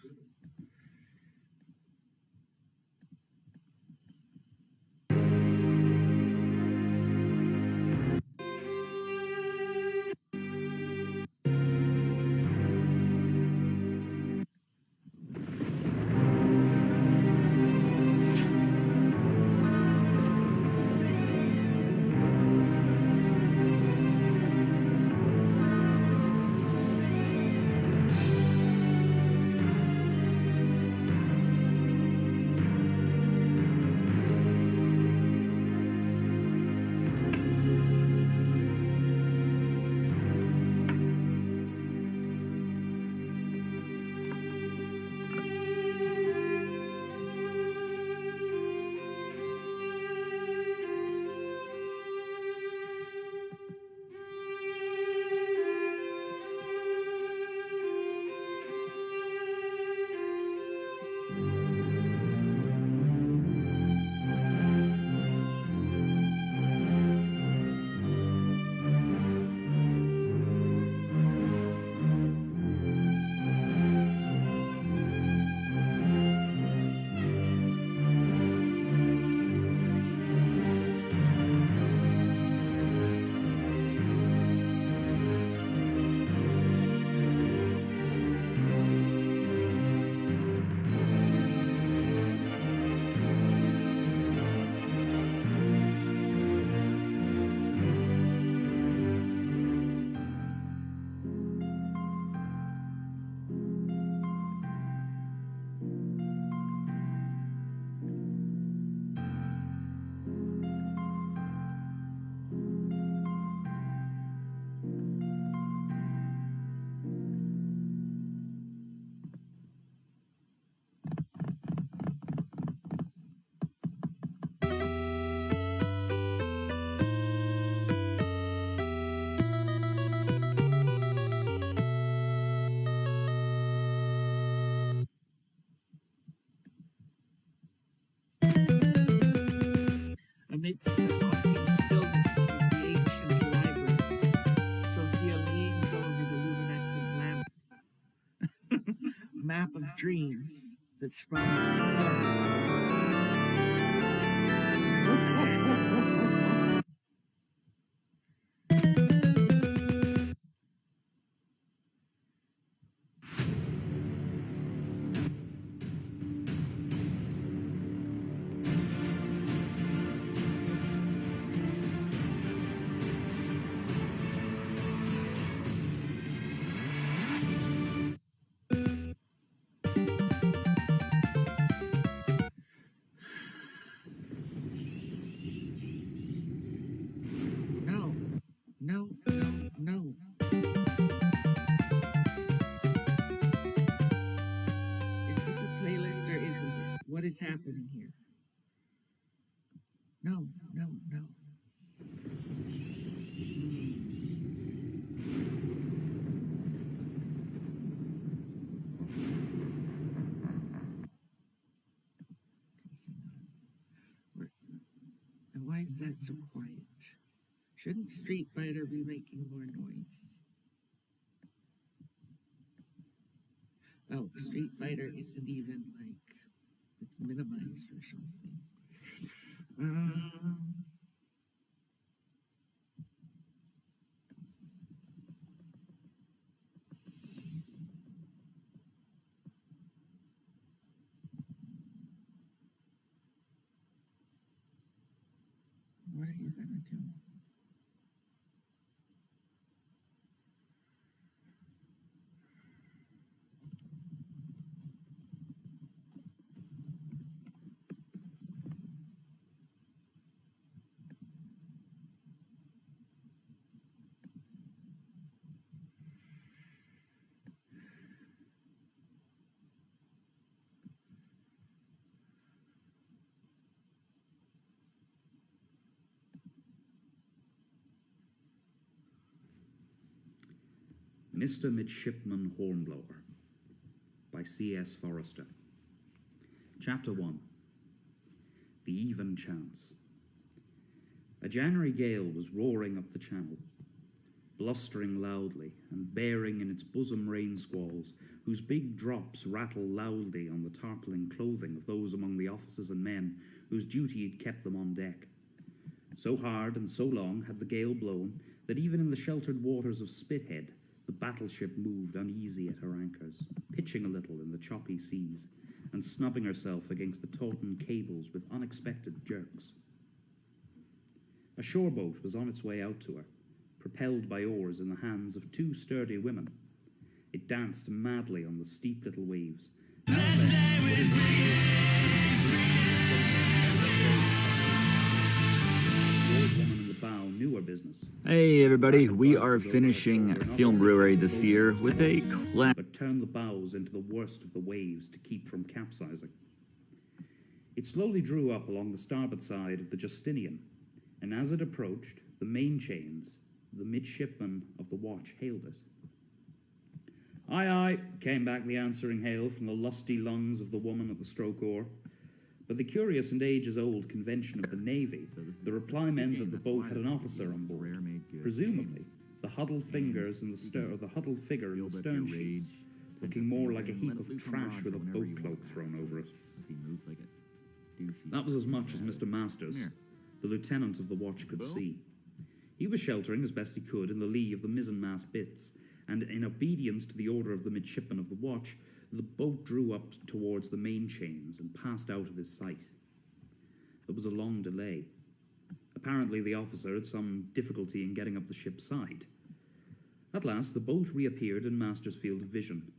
Amidst the haunting stillness of the ancient library, Sophia leans over the luminescent map of dreams that sprung from No. Is this a playlist or isn't it? What is happening here? No. And why is that so quiet? Shouldn't Street Fighter be making more noise? Oh, Street Fighter isn't even like, it's minimized or something. What are you gonna do? Mr. Midshipman Hornblower by C.S. Forrester. Chapter 1. The Even Chance. A January gale was roaring up the channel, blustering loudly and bearing in its bosom rain squalls, whose big drops rattled loudly on the tarpaulin clothing of those among the officers and men whose duty had kept them on deck. So hard and so long had the gale blown that even in the sheltered waters of Spithead, the battleship moved uneasy at her anchors, pitching a little in the choppy seas, and snubbing herself against the tautened cables with unexpected jerks. A shore boat was on its way out to her, propelled by oars in the hands of two sturdy women. It danced madly on the steep little waves. Knew her business. Hey everybody, we are finishing Film Brewery this year with a but turned the bows into the worst of the waves to keep from capsizing. It slowly drew up along the starboard side of the Justinian, and as it approached the main chains, the midshipman of the watch hailed it. Aye, aye, came back the answering hail from the lusty lungs of the woman at the stroke oar. But the curious and ages-old convention of the Navy, the reply meant that the boat had an officer on board, presumably the huddled fingers in the huddled figure in the stern sheets, looking more like a heap of trash with a boat cloak thrown over it. That was as much as Mr. Masters, the lieutenant of the watch, could see. He was sheltering as best he could in the lee of the mizzenmast bitts, and in obedience to the order of the midshipman of the watch, the boat drew up towards the main chains and passed out of his sight. There was a long delay. Apparently the officer had some difficulty in getting up the ship's side. At last the boat reappeared in Master's field of vision.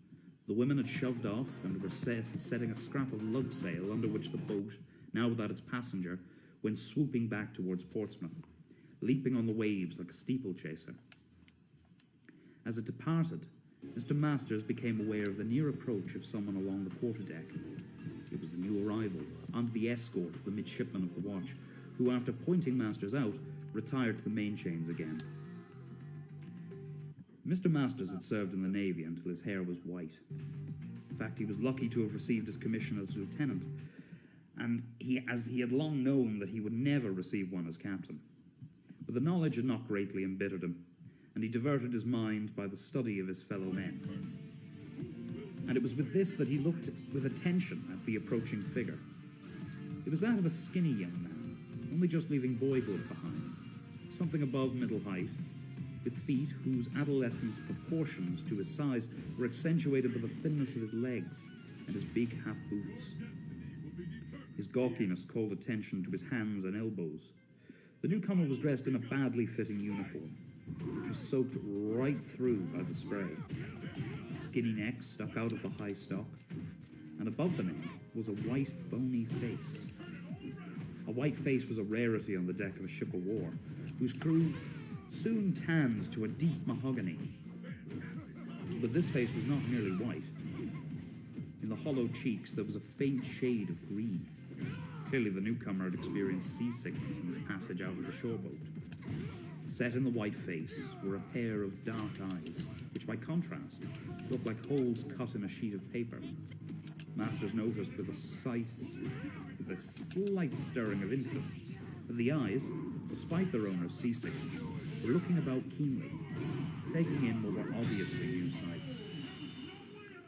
The women had shoved off and were setting a scrap of lug sail under which the boat, now without its passenger, went swooping back towards Portsmouth, leaping on the waves like a steeplechaser. As it departed, Mr. Masters became aware of the near approach of someone along the quarterdeck. It was the new arrival, under the escort of the midshipman of the watch, who, after pointing Masters out, retired to the main chains again. Mr. Masters had served in the Navy until his hair was white. In fact, he was lucky to have received his commission as lieutenant, and as he had long known that he would never receive one as captain. But the knowledge had not greatly embittered him, and he diverted his mind by the study of his fellow men. And it was with this that he looked with attention at the approaching figure. It was that of a skinny young man, only just leaving boyhood behind, something above middle height, with feet whose adolescent proportions to his size were accentuated by the thinness of his legs and his big half boots. His gawkiness called attention to his hands and elbows. The newcomer was dressed in a badly fitting uniform, which was soaked right through by the spray. His skinny neck stuck out of the high stock, and above the neck was a white, bony face. A white face was a rarity on the deck of a ship of war, whose crew soon tanned to a deep mahogany. But this face was not merely white. In the hollow cheeks there was a faint shade of green. Clearly the newcomer had experienced seasickness in his passage out of the shoreboat. Set in the white face were a pair of dark eyes, which by contrast looked like holes cut in a sheet of paper. Masters noticed with a slight stirring of interest that the eyes, despite their owner's seasickness, were looking about keenly, taking in what were obviously new sights.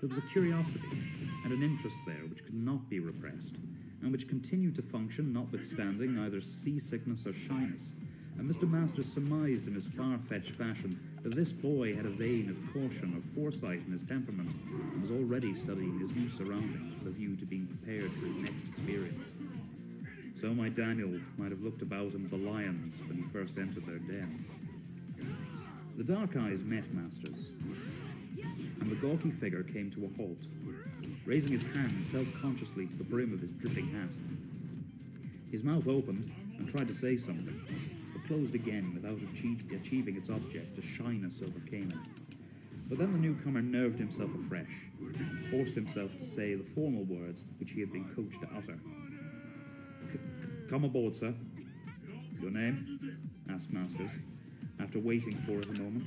There was a curiosity and an interest there which could not be repressed, and which continued to function notwithstanding either seasickness or shyness, and Mr. Masters surmised in his far-fetched fashion that this boy had a vein of caution or foresight in his temperament, and was already studying his new surroundings with a view to being prepared for his next experience. So my Daniel might have looked about him the lions when he first entered their den. The dark eyes met Masters, and the gawky figure came to a halt, raising his hand self-consciously to the brim of his dripping hat. His mouth opened and tried to say something, but closed again without achieving its object as shyness overcame him. But then the newcomer nerved himself afresh, forced himself to say the formal words which he had been coached to utter. "Come aboard, sir." "Your name?" asked Masters, after waiting for it a moment.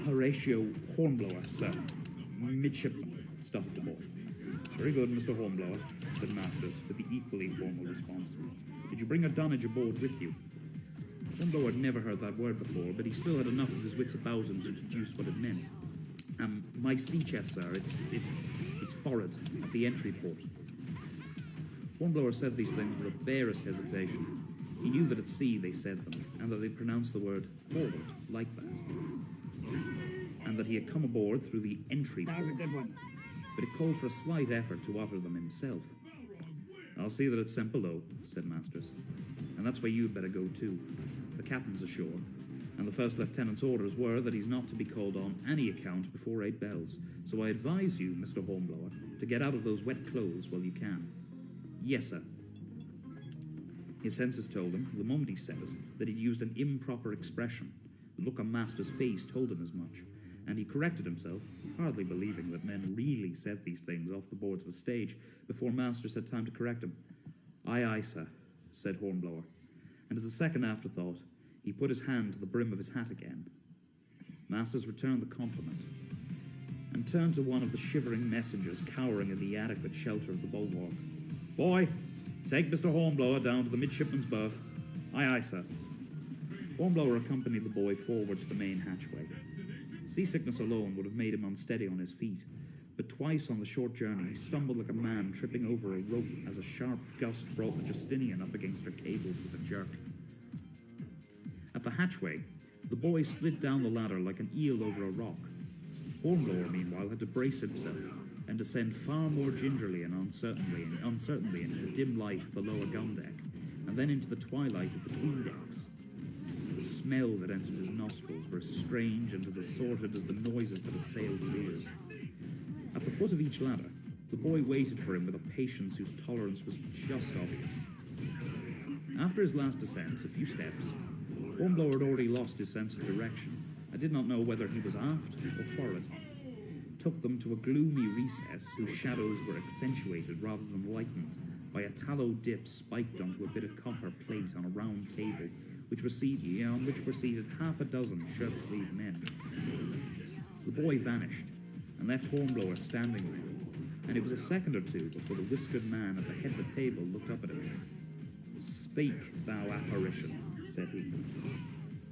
"Horatio Hornblower, sir. Midshipman," stuffed the boy. "Very good, Mr. Hornblower," said Masters, with the equally formal response. "Did you bring a dunnage aboard with you?" Hornblower had never heard that word before, but he still had enough of his wits about him to deduce what it meant. "My sea chest, sir. It's forward, at the entry port." Hornblower said these things with the barest hesitation. He knew that at sea they said them, and that they pronounced the word forward like that, and that he had come aboard through the entry port. That was a good one. But it called for a slight effort to utter them himself. "I'll see that it's sent below," said Masters. "And that's where you'd better go too. The captain's ashore, and the first lieutenant's orders were that he's not to be called on any account before 8 bells. So I advise you, Mr. Hornblower, to get out of those wet clothes while you can." "Yes, sir." His senses told him, the moment he said it, that he'd used an improper expression. The look on Master's face told him as much, and he corrected himself, hardly believing that men really said these things off the boards of a stage before Masters had time to correct him. "Aye, aye, sir," said Hornblower, and as a second afterthought, he put his hand to the brim of his hat again. Masters returned the compliment, and turned to one of the shivering messengers cowering in the adequate shelter of the bulwark. "Boy, take Mr. Hornblower down to the midshipman's berth." "Aye, aye, sir." Hornblower accompanied the boy forward to the main hatchway. Seasickness alone would have made him unsteady on his feet, but twice on the short journey he stumbled like a man tripping over a rope as a sharp gust brought the Justinian up against her cables with a jerk. At the hatchway, the boy slid down the ladder like an eel over a rock. Hornblower, meanwhile, had to brace himself and descend far more gingerly and uncertainly into the dim light of the lower gun deck, and then into the twilight of the between decks. The smell that entered his nostrils were as strange and as assorted as the noises that assailed his ears. At the foot of each ladder, the boy waited for him with a patience whose tolerance was just obvious. After his last descent, a few steps, Hornblower had already lost his sense of direction. I did not know whether he was aft or forward. Took them to a gloomy recess whose shadows were accentuated rather than lightened by a tallow dip spiked onto a bit of copper plate on a round table on which were seated half a dozen shirt-sleeved men. The boy vanished and left Hornblower standing there, and it was a second or two before the whiskered man at the head of the table looked up at him. "Speak, thou apparition," said he.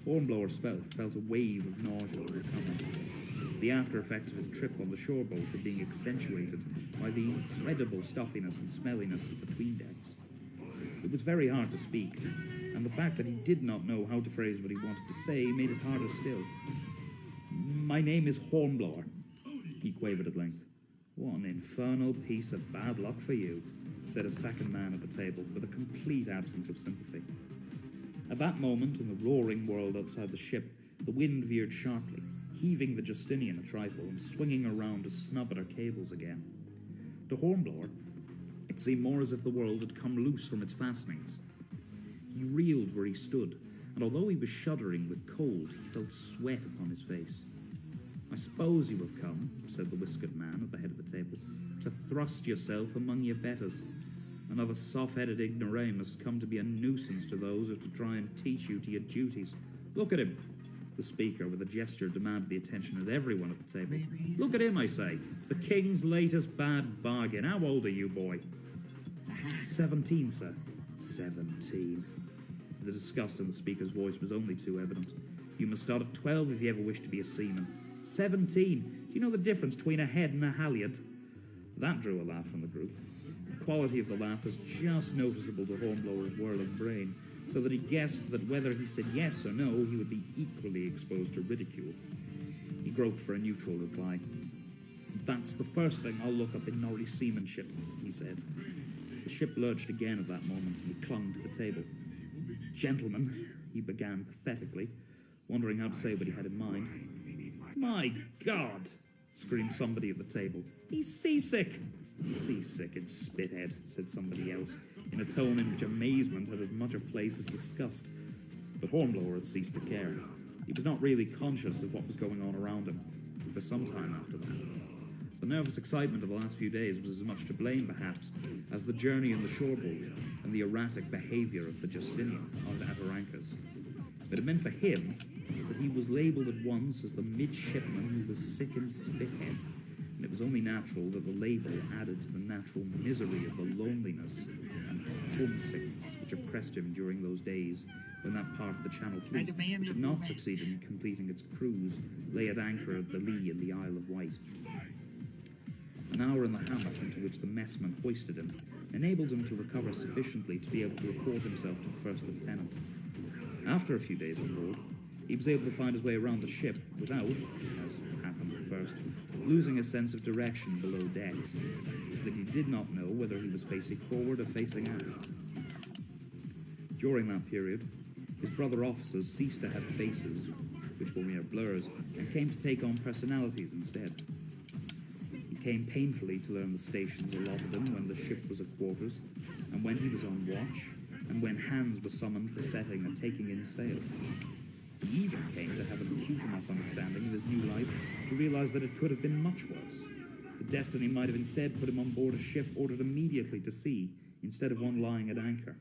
Hornblower's felt a wave of nausea overcoming. The after effects of his trip on the shore boat were being accentuated by the incredible stuffiness and smelliness of the between-decks. It was very hard to speak, and the fact that he did not know how to phrase what he wanted to say made it harder still. "My name is Hornblower," he quavered at length. "What an infernal piece of bad luck for you," said a second man at the table, with a complete absence of sympathy. At that moment, in the roaring world outside the ship, the wind veered sharply, heaving the Justinian a trifle and swinging around to snub at her cables again. To Hornblower, it seemed more as if the world had come loose from its fastenings. He reeled where he stood, and although he was shuddering with cold, he felt sweat upon his face. "I suppose you have come," said the whiskered man at the head of the table, "to thrust yourself among your betters. Another soft-headed ignoramus come to be a nuisance to those who are to try and teach you to your duties. Look at him." The speaker, with a gesture, demanded the attention of everyone at the table. "Look at him, I say. The king's latest bad bargain. How old are you, boy?" 17, sir." 17. The disgust in the speaker's voice was only too evident. "You must start at 12 if you ever wish to be a seaman. 17! Do you know the difference between a head and a halyard?" That drew a laugh from the group. The quality of the laugh was just noticeable to Hornblower's whirling brain, so that he guessed that whether he said yes or no, he would be equally exposed to ridicule. He groped for a neutral reply. "That's the first thing I'll look up in Norrie seamanship," he said. The ship lurched again at that moment, and he clung to the table. "Gentlemen," he began pathetically, wondering how to say what he had in mind. "My God!" screamed somebody at the table. "He's seasick!" "Seasick and spithead," said somebody else, in a tone in which amazement had as much of place as disgust. But Hornblower had ceased to care. He was not really conscious of what was going on around him, for some time after that. The nervous excitement of the last few days was as much to blame, perhaps, as the journey in the shoreboat and the erratic behaviour of the Justinian at her anchors. But it meant for him that he was labelled at once as the midshipman who was sick and spithead, and it was only natural that the label added to the natural misery of the loneliness and homesickness which oppressed him during those days when that part of the Channel Fleet, which had not succeeded in completing its cruise, lay at anchor at the lee in the Isle of Wight. An hour in the hammock into which the messman hoisted him enabled him to recover sufficiently to be able to report himself to the first lieutenant. After a few days on board, he was able to find his way around the ship without, as happened at first, losing a sense of direction below decks, so that he did not know whether he was facing forward or facing aft. During that period, his brother officers ceased to have faces, which were mere blurs, and came to take on personalities instead. He came painfully to learn the stations allotted him when the ship was at quarters, and when he was on watch, and when hands were summoned for setting and taking in sail. He even came to have an acute enough understanding of his new life to realise that it could have been much worse. The destiny might have instead put him on board a ship ordered immediately to sea, instead of one lying at anchor.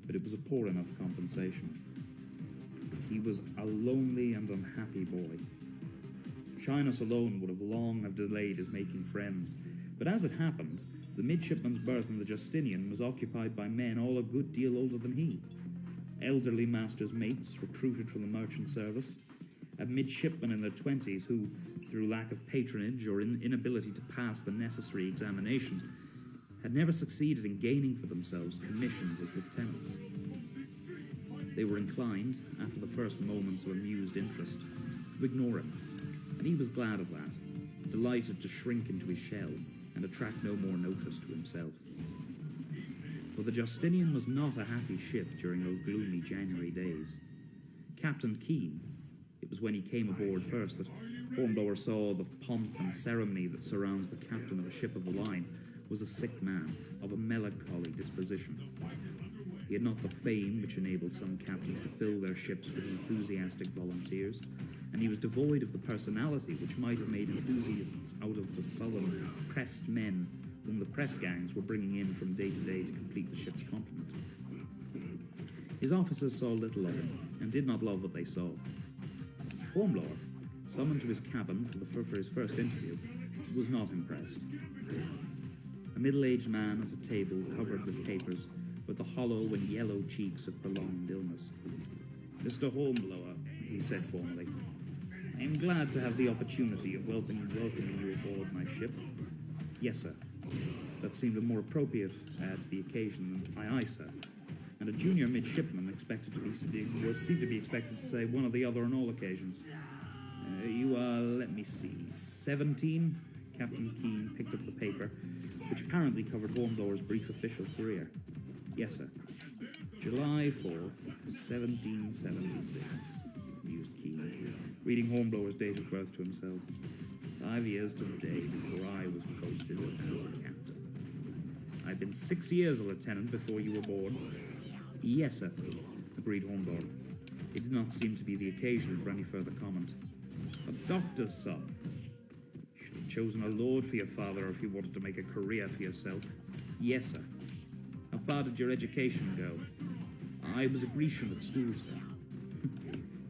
But it was a poor enough compensation. He was a lonely and unhappy boy. Shyness alone would have delayed his making friends, but as it happened, the midshipman's berth in the Justinian was occupied by men all a good deal older than he. Elderly master's mates, recruited from the merchant service, and midshipmen in their 20s who, through lack of patronage or inability to pass the necessary examination, had never succeeded in gaining for themselves commissions as lieutenants. They were inclined, after the first moments of amused interest, to ignore him, and he was glad of that, delighted to shrink into his shell and attract no more notice to himself. For the Justinian was not a happy ship during those gloomy January days. Captain Keane, it was when he came aboard first that Hornblower saw the pomp and ceremony that surrounds the captain of a ship of the line, was a sick man of a melancholy disposition. He had not the fame which enabled some captains to fill their ships with enthusiastic volunteers, and he was devoid of the personality which might have made enthusiasts out of the sullen, pressed men whom the press gangs were bringing in from day to day to complete the ship's complement. His officers saw little of him, and did not love what they saw. Hornblower, summoned to his cabin for his first interview, was not impressed. A middle-aged man at a table covered with papers, with the hollow and yellow cheeks of prolonged illness. "Mr. Hornblower," he said formally, "I am glad to have the opportunity of welcoming you aboard my ship." "Yes, sir." That seemed more appropriate to the occasion than "Aye, aye, sir." And a junior midshipman seemed to be expected to say one or the other on all occasions. "You are, let me see, 17? Captain Keene picked up the paper, which apparently covered Hornblower's brief official career. "Yes, sir." "July 4th, 1776, mused Keene, reading Hornblower's date of birth to himself. 5 years to the day before I was posted as a captain. I've been 6 years a lieutenant before you were born." "Yes, sir," agreed Hornblower. It did not seem to be the occasion for any further comment. "A doctor's son. You should have chosen a lord for your father if you wanted to make a career for yourself." "Yes, sir." "How far did your education go?" "I was a Grecian at school, sir."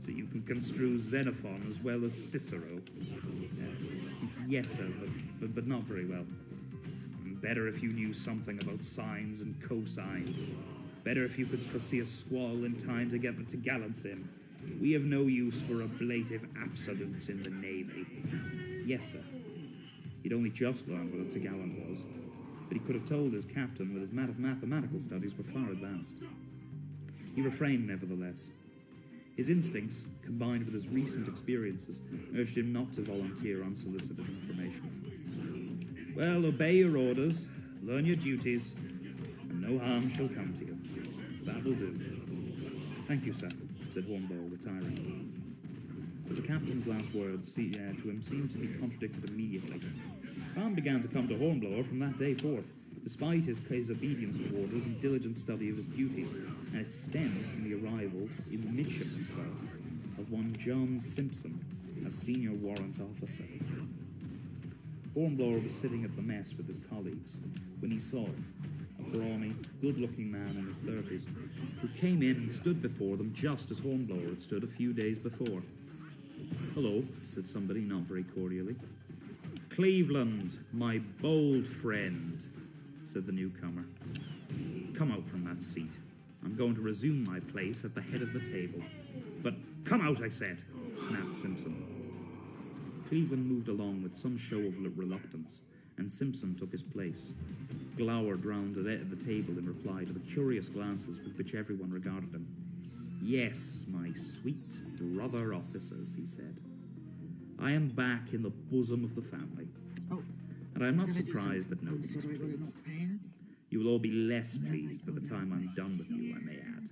"So you can construe Xenophon as well as Cicero?" "Yes, sir, but not very well." "Better if you knew something about sines and cosines. Better if you could foresee a squall in time to get the togallants in. We have no use for ablative absolutes in the Navy." "Yes, sir." He'd only just learned what a togallant was, but he could have told his captain that his mathematical studies were far advanced. He refrained, nevertheless. His instincts, combined with his recent experiences, urged him not to volunteer unsolicited information. "Well, obey your orders, learn your duties, and no harm shall come to you. That will do." "Thank you, sir," said Hornblower, retiring. But the captain's last words to him seemed to be contradicted immediately. Harm began to come to Hornblower from that day forth, despite his obedience to orders and diligent study of his duties, and it stemmed from the arrival in the midshipman's berth of one John Simpson, a senior warrant officer. Hornblower was sitting at the mess with his colleagues when he saw him, a brawny, good-looking man in his 30s, who came in and stood before them just as Hornblower had stood a few days before. "Hello," said somebody, not very cordially. "Cleveland, my bold friend," said the newcomer. "Come out from that seat. I'm going to resume my place at the head of the table." "But come out, I said," snapped Simpson. Cleveland moved along with some show of reluctance, and Simpson took his place, glowered round at the table in reply to the curious glances with which everyone regarded him. "Yes, my sweet brother officers," he said. "I am back in the bosom of the family. And I am not surprised that nobody is pleased. You will all be less pleased by the time I'm done with you, I may add."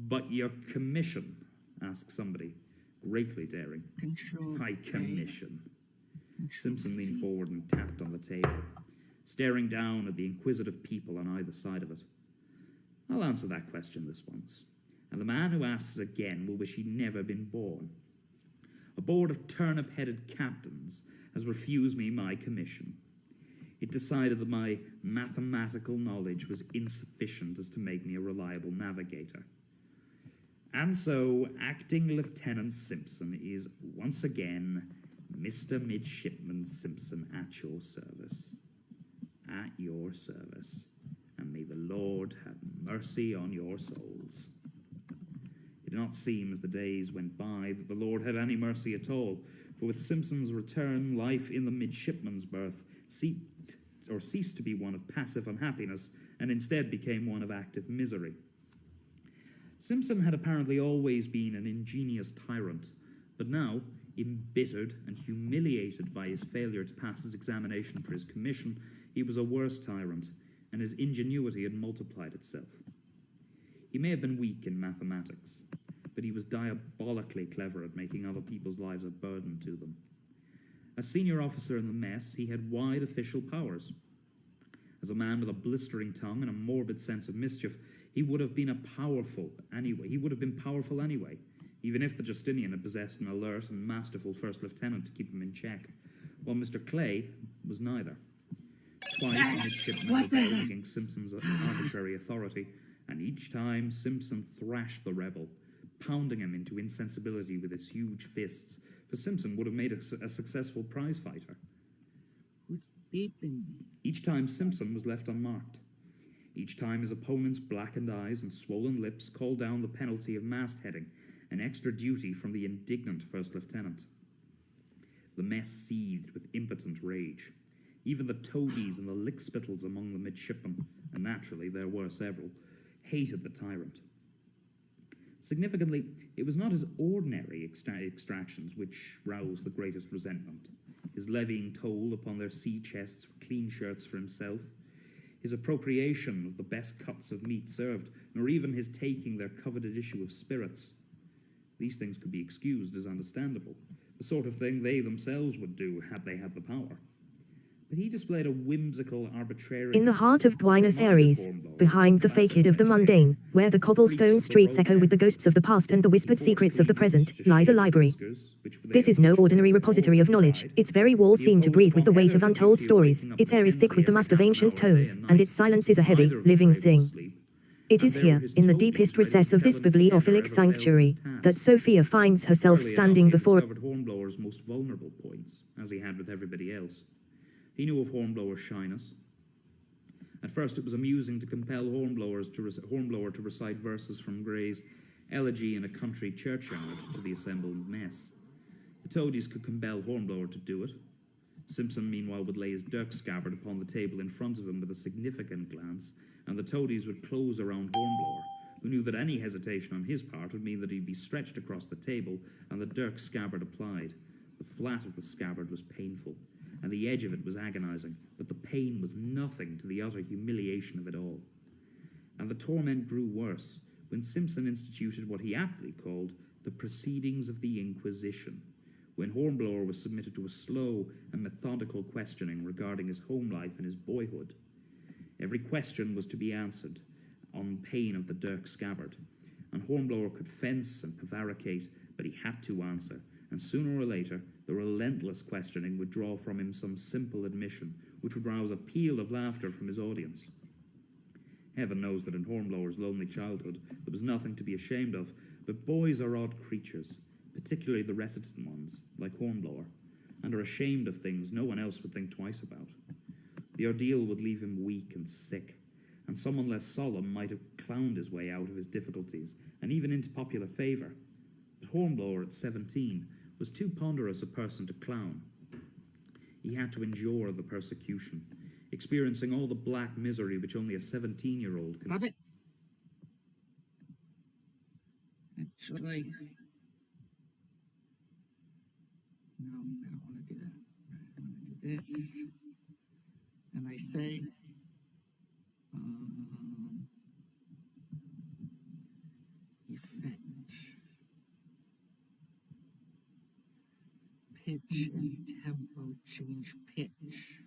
"But your commission?" asked somebody, greatly daring. "My commission." Simpson leaned forward and tapped on the table, staring down at the inquisitive people on either side of it. "I'll answer that question this once, and the man who asks again will wish he'd never been born. A board of turnip-headed captains has refused me my commission. It decided that my mathematical knowledge was insufficient as to make me a reliable navigator. And so, Acting Lieutenant Simpson is once again Mr. Midshipman Simpson at your service. At your service. And may the Lord have mercy on your souls." It did not seem as the days went by that the Lord had any mercy at all, for with Simpson's return, life in the midshipman's berth ceased to be one of passive unhappiness, and instead became one of active misery. Simpson had apparently always been an ingenious tyrant, but now, embittered and humiliated by his failure to pass his examination for his commission, he was a worse tyrant, and his ingenuity had multiplied itself. He may have been weak in mathematics, but he was diabolically clever at making other people's lives a burden to them. As senior officer in the mess, he had wide official powers. As a man with a blistering tongue and a morbid sense of mischief, he would have been powerful anyway, even if the Justinian had possessed an alert and masterful first lieutenant to keep him in check, while Mr. Clay was neither. Twice the midshipmen rebelled against Simpson's arbitrary authority, and each time Simpson thrashed the rebel, pounding him into insensibility with his huge fists for Simpson would have made a successful prize fighter. Who's beeping me? Each time Simpson was left unmarked. Each time his opponent's blackened eyes and swollen lips called down the penalty of mastheading, an extra duty from the indignant first lieutenant. The mess seethed with impotent rage. Even the toadies and the lickspittles among the midshipmen, and naturally there were several, hated the tyrant. Significantly, it was not his ordinary extractions which roused the greatest resentment. His levying toll upon their sea chests for clean shirts for himself, his appropriation of the best cuts of meat served, nor even his taking their coveted issue of spirits. These things could be excused as understandable, the sort of thing they themselves would do had they had the power. But he displayed a whimsical arbitrariness. In the heart of Buenos Aires, behind the facade of the mundane, where the cobblestone streets echo with the ghosts of the past and the whispered secrets of the present, lies a library. This is no ordinary repository of knowledge. Its very walls seem to breathe with the weight of untold stories, its air is thick with the must of ancient tomes, and its silence is a heavy, living thing. It is here, in the deepest recess of this bibliophilic sanctuary, that Sophia finds herself standing before Hornblower's most vulnerable points, as he had with everybody else. He knew of Hornblower's shyness. At first it was amusing to compel Hornblower to recite verses from Gray's Elegy in a Country Churchyard to the assembled mess. The toadies could compel Hornblower to do it. Simpson, meanwhile, would lay his dirk scabbard upon the table in front of him with a significant glance, and the toadies would close around Hornblower, who knew that any hesitation on his part would mean that he'd be stretched across the table and the dirk scabbard applied. The flat of the scabbard was painful, and the edge of it was agonizing, but the pain was nothing to the utter humiliation of it all. And the torment grew worse when Simpson instituted what he aptly called the Proceedings of the Inquisition, when Hornblower was submitted to a slow and methodical questioning regarding his home life and his boyhood. Every question was to be answered on pain of the dirk scabbard, and Hornblower could fence and prevaricate, but he had to answer, and sooner or later the relentless questioning would draw from him some simple admission, which would rouse a peal of laughter from his audience. Heaven knows that in Hornblower's lonely childhood there was nothing to be ashamed of, but boys are odd creatures, particularly the reticent ones, like Hornblower, and are ashamed of things no one else would think twice about. The ordeal would leave him weak and sick, and someone less solemn might have clowned his way out of his difficulties, and even into popular favour. But Hornblower, at 17, was too ponderous a person to clown. He had to endure the persecution, experiencing all the black misery which only a 17-year-old can... Stop it! Actually... No, I don't want to do that. I want to do this. And I say... effect. Pitch and tempo change pitch.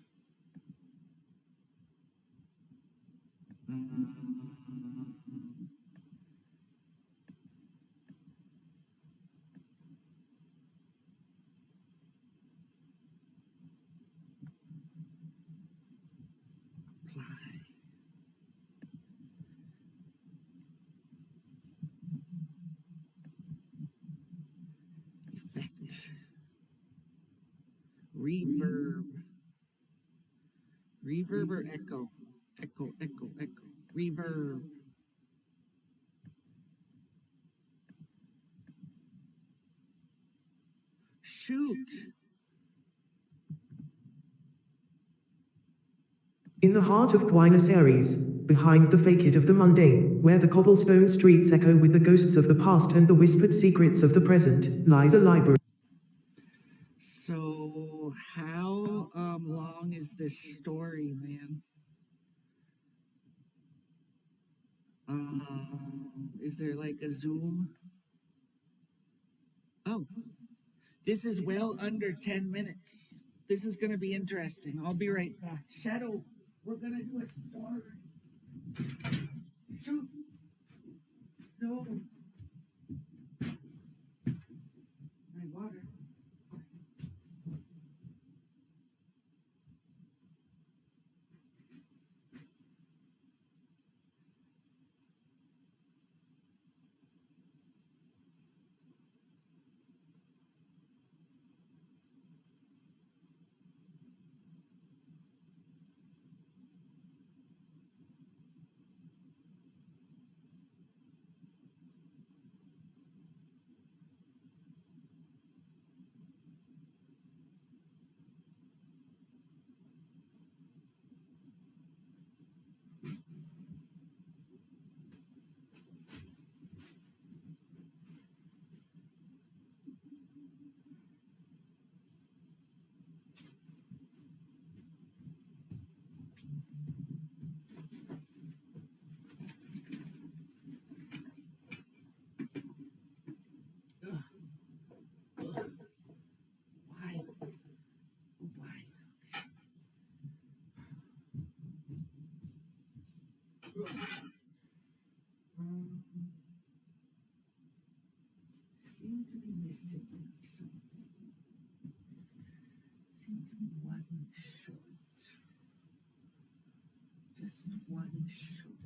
Reverb. Reverb or echo? Echo, echo, echo. Reverb. Shoot. In the heart of Buenos Aires, behind the facade of the mundane, where the cobblestone streets echo with the ghosts of the past and the whispered secrets of the present, lies a library. So, how long is this story, man? Is there like a zoom? Oh, this is well under 10 minutes. This is going to be interesting. I'll be right back. Shadow, we're going to do a story. Shoot. No. My water. Seem to be missing something. Seem to be one short. Just one short.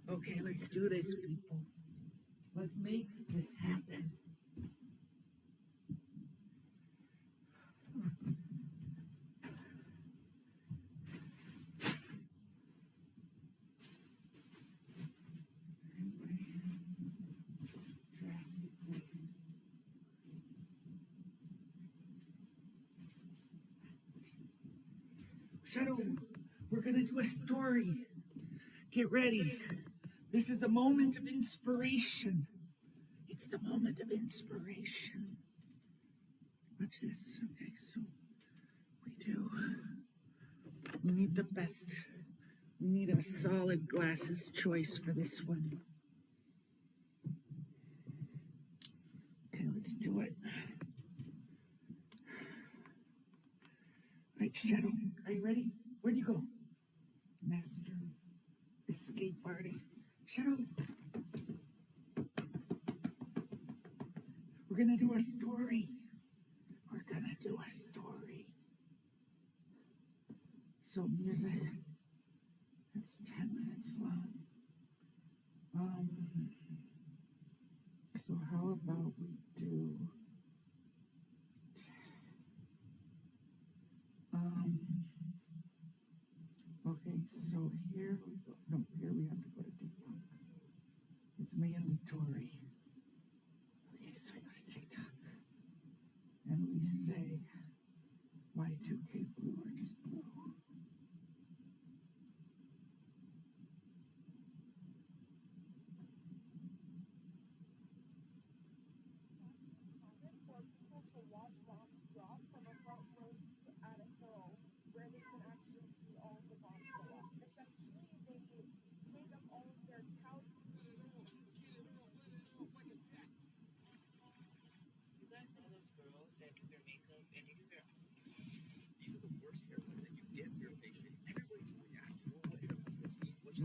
Okay, let's do this, people. Let's make this happen. Shadow, we're gonna do a story. Get ready. This is the moment of inspiration. It's the moment of inspiration. Watch this. Okay, so we need the best. We need a solid glasses choice for this one. Okay, let's do it. All right, Shadow, are you ready? Where'd you go? Master, escape artist. Shadow. We're gonna do a story. We're gonna do a story. So music, it's 10 minutes long. So how about we do, okay, so here we go. No, here we have to go to TikTok. It's mandatory. Okay, so we go to TikTok. And we say, Y2K blue or just blue?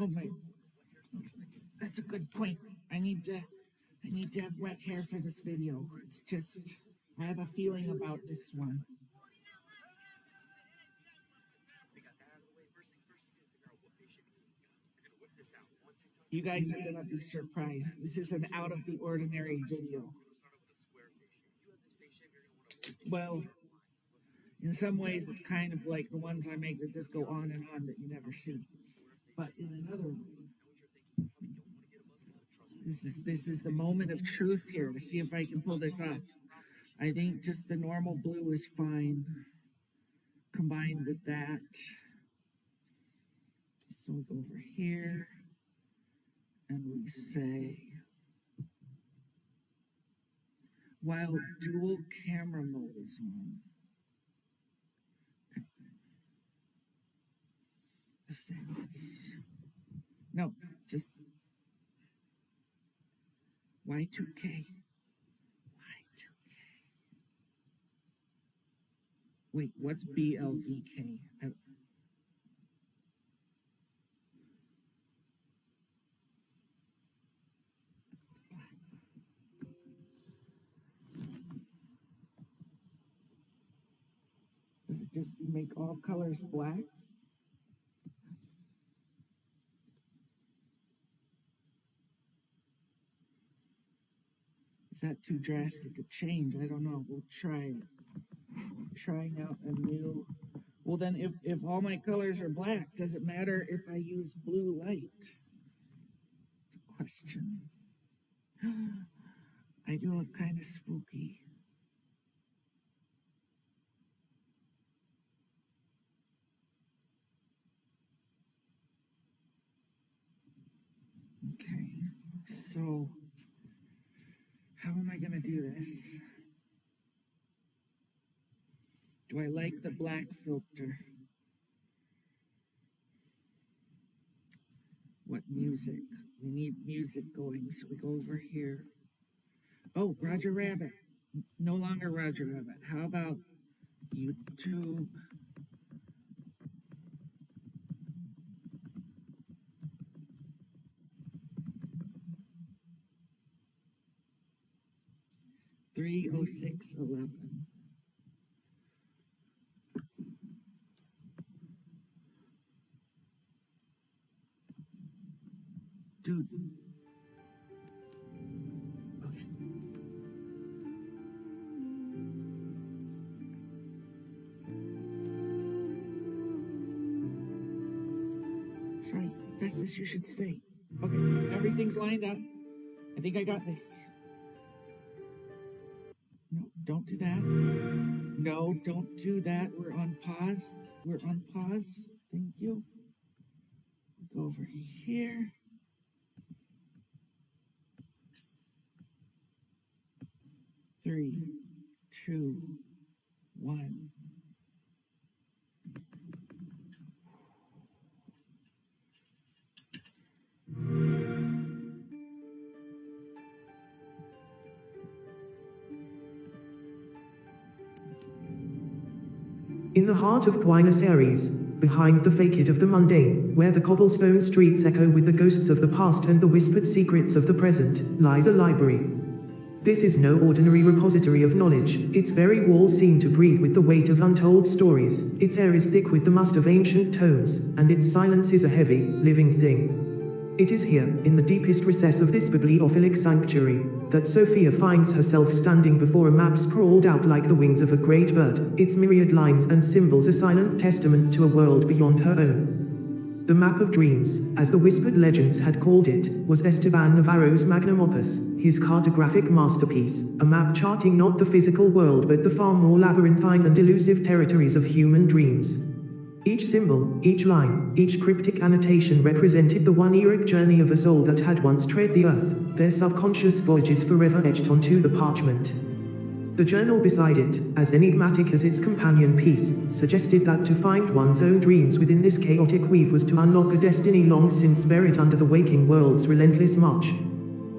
Oh my, that's a good point. I need to have wet hair for this video. It's just, I have a feeling about this one. You guys are gonna be surprised. This is an out of the ordinary video. Well, in some ways it's kind of like the ones I make that just go on and on that you never see. But in another way, this is the moment of truth here to see if I can pull this off. I think just the normal blue is fine combined with that. So we go over here and we say, while dual camera mode is on. Effects. No, just Y2K. Y2K. Wait, what's BLVK? Does it just make all colors black? Is that too drastic a change? I don't know. We'll try it. Trying out a new. Well, then if all my colors are black, does it matter if I use blue light? It's a question. I do look kind of spooky. Okay, so how am I going to do this? Do I like the black filter? What music? We need music going, so we go over here. Oh, Roger Rabbit. No longer Roger Rabbit. How about YouTube? 3:06:11. Dude. Okay. That's right. Festus, you should stay. Okay, everything's lined up. I think I got this. No, don't do that. No, don't do that. We're on pause. We're on pause. Thank you. Go over here. Three, two, one. In the heart of Buenos Aires, behind the facade of the mundane, where the cobblestone streets echo with the ghosts of the past and the whispered secrets of the present, lies a library. This is no ordinary repository of knowledge. Its very walls seem to breathe with the weight of untold stories. Its air is thick with the must of ancient tomes, and its silence is a heavy, living thing. It is here, in the deepest recess of this bibliophilic sanctuary, that Sophia finds herself standing before a map scrawled out like the wings of a great bird, its myriad lines and symbols a silent testament to a world beyond her own. The Map of Dreams, as the whispered legends had called it, was Esteban Navarro's magnum opus, his cartographic masterpiece, a map charting not the physical world but the far more labyrinthine and elusive territories of human dreams. Each symbol, each line, each cryptic annotation represented the one-earic journey of a soul that had once tread the earth, their subconscious voyages forever etched onto the parchment. The journal beside it, as enigmatic as its companion piece, suggested that to find one's own dreams within this chaotic weave was to unlock a destiny long since buried under the waking world's relentless march.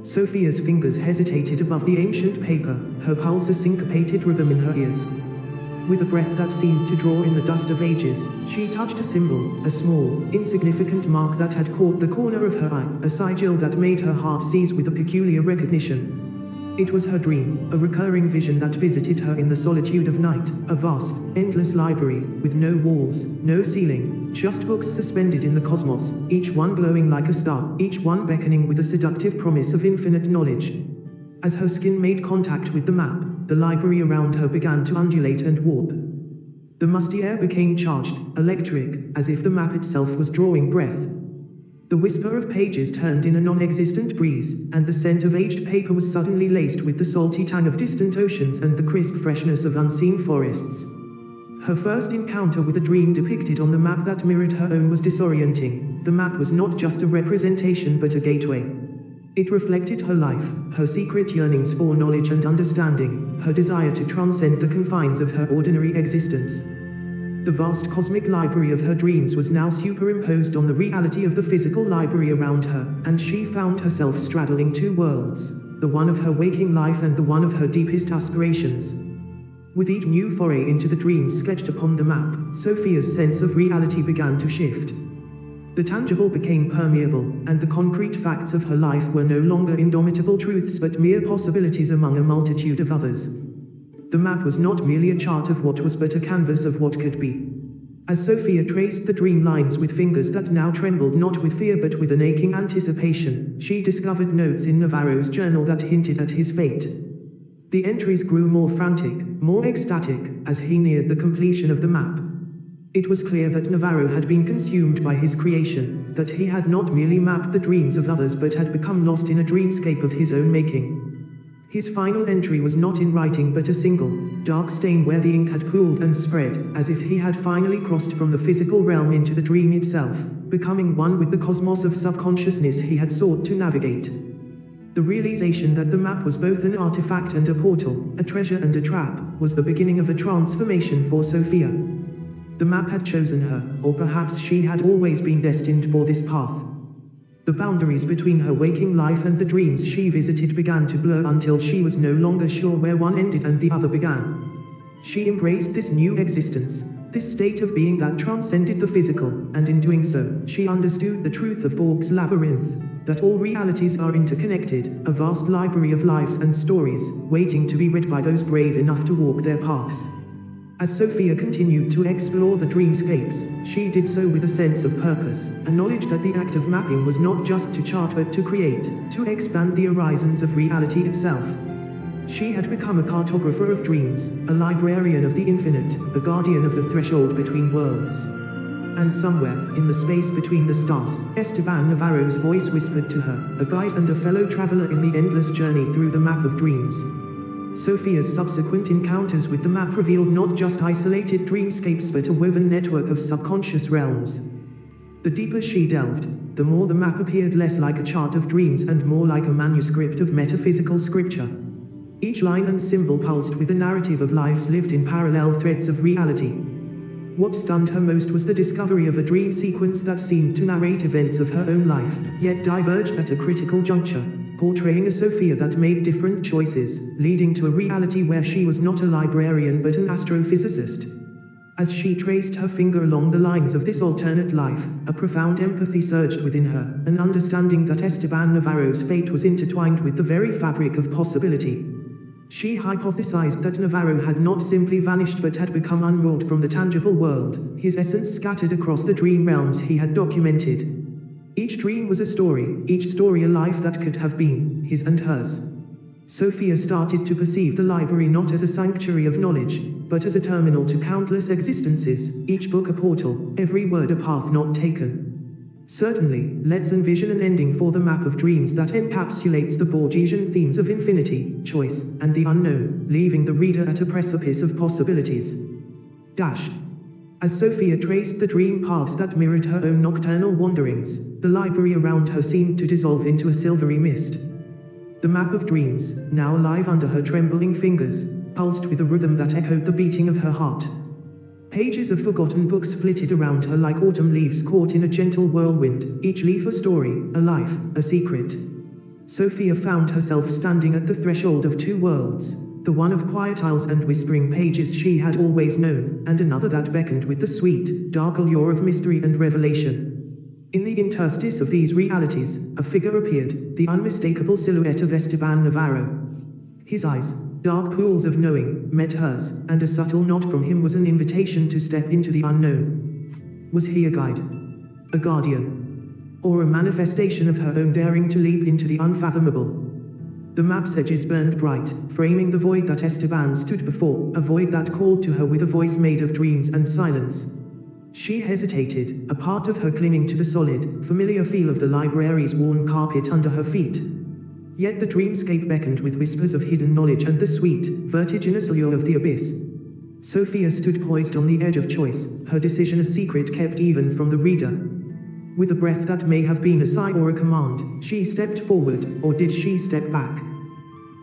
Sophia's fingers hesitated above the ancient paper, her pulse a syncopated rhythm in her ears. With a breath that seemed to draw in the dust of ages, she touched a symbol, a small, insignificant mark that had caught the corner of her eye, a sigil that made her heart seize with a peculiar recognition. It was her dream, a recurring vision that visited her in the solitude of night, a vast, endless library, with no walls, no ceiling, just books suspended in the cosmos, each one glowing like a star, each one beckoning with a seductive promise of infinite knowledge. As her skin made contact with the map, the library around her began to undulate and warp. The musty air became charged, electric, as if the map itself was drawing breath. The whisper of pages turned in a non-existent breeze, and the scent of aged paper was suddenly laced with the salty tang of distant oceans and the crisp freshness of unseen forests. Her first encounter with a dream depicted on the map that mirrored her own was disorienting. The map was not just a representation but a gateway. It reflected her life, her secret yearnings for knowledge and understanding, her desire to transcend the confines of her ordinary existence. The vast cosmic library of her dreams was now superimposed on the reality of the physical library around her, and she found herself straddling two worlds, the one of her waking life and the one of her deepest aspirations. With each new foray into the dreams sketched upon the map, Sophia's sense of reality began to shift. The tangible became permeable, and the concrete facts of her life were no longer indomitable truths but mere possibilities among a multitude of others. The map was not merely a chart of what was but a canvas of what could be. As Sophia traced the dream lines with fingers that now trembled not with fear but with an aching anticipation, she discovered notes in Navarro's journal that hinted at his fate. The entries grew more frantic, more ecstatic, as he neared the completion of the map. It was clear that Navarro had been consumed by his creation, that he had not merely mapped the dreams of others but had become lost in a dreamscape of his own making. His final entry was not in writing but a single, dark stain where the ink had pooled and spread, as if he had finally crossed from the physical realm into the dream itself, becoming one with the cosmos of subconsciousness he had sought to navigate. The realization that the map was both an artifact and a portal, a treasure and a trap, was the beginning of a transformation for Sophia. The map had chosen her, or perhaps she had always been destined for this path. The boundaries between her waking life and the dreams she visited began to blur until she was no longer sure where one ended and the other began. She embraced this new existence, this state of being that transcended the physical, and in doing so, she understood the truth of Borg's labyrinth. that all realities are interconnected, a vast library of lives and stories, waiting to be read by those brave enough to walk their paths. As Sophia continued to explore the dreamscapes, she did so with a sense of purpose, a knowledge that the act of mapping was not just to chart but to create, to expand the horizons of reality itself. She had become a cartographer of dreams, a librarian of the infinite, a guardian of the threshold between worlds. And somewhere, in the space between the stars, Esteban Navarro's voice whispered to her, a guide and a fellow traveler in the endless journey through the map of dreams. Sophia's subsequent encounters with the map revealed not just isolated dreamscapes but a woven network of subconscious realms. The deeper she delved, the more the map appeared less like a chart of dreams and more like a manuscript of metaphysical scripture. Each line and symbol pulsed with a narrative of lives lived in parallel threads of reality. What stunned her most was the discovery of a dream sequence that seemed to narrate events of her own life, yet diverged at a critical juncture, portraying a Sophia that made different choices, leading to a reality where she was not a librarian but an astrophysicist. As she traced her finger along the lines of this alternate life, a profound empathy surged within her, an understanding that Esteban Navarro's fate was intertwined with the very fabric of possibility. She hypothesized that Navarro had not simply vanished but had become unrolled from the tangible world, his essence scattered across the dream realms he had documented. Each dream was a story, each story a life that could have been, his and hers. Sophia started to perceive the library not as a sanctuary of knowledge, but as a terminal to countless existences, each book a portal, every word a path not taken. Certainly, let's envision an ending for the map of dreams that encapsulates the Borgesian themes of infinity, choice, and the unknown, leaving the reader at a precipice of possibilities. As Sophia traced the dream paths that mirrored her own nocturnal wanderings, the library around her seemed to dissolve into a silvery mist. The map of dreams, now alive under her trembling fingers, pulsed with a rhythm that echoed the beating of her heart. Pages of forgotten books flitted around her like autumn leaves caught in a gentle whirlwind, each leaf a story, a life, a secret. Sophia found herself standing at the threshold of two worlds, the one of quiet aisles and whispering pages she had always known, and another that beckoned with the sweet, dark allure of mystery and revelation. In the interstice of these realities, a figure appeared, the unmistakable silhouette of Esteban Navarro. His eyes, dark pools of knowing, met hers, and a subtle nod from him was an invitation to step into the unknown. Was he a guide? A guardian? Or a manifestation of her own daring to leap into the unfathomable? The map's edges burned bright, framing the void that Esteban stood before, a void that called to her with a voice made of dreams and silence. She hesitated, a part of her clinging to the solid, familiar feel of the library's worn carpet under her feet. Yet the dreamscape beckoned with whispers of hidden knowledge and the sweet, vertiginous allure of the abyss. Sophia stood poised on the edge of choice, her decision a secret kept even from the reader. With a breath that may have been a sigh or a command, she stepped forward, or did she step back?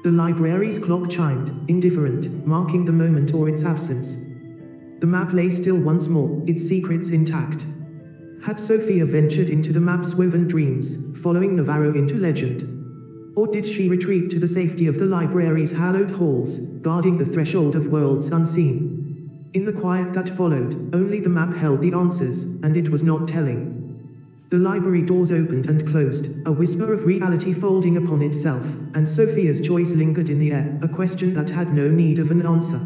The library's clock chimed, indifferent, marking the moment or its absence. The map lay still once more, its secrets intact. Had Sophia ventured into the map's woven dreams, following Navarro into legend? Or did she retreat to the safety of the library's hallowed halls, guarding the threshold of worlds unseen? In the quiet that followed, only the map held the answers, and it was not telling. The library doors opened and closed, a whisper of reality folding upon itself, and Sophia's choice lingered in the air, a question that had no need of an answer.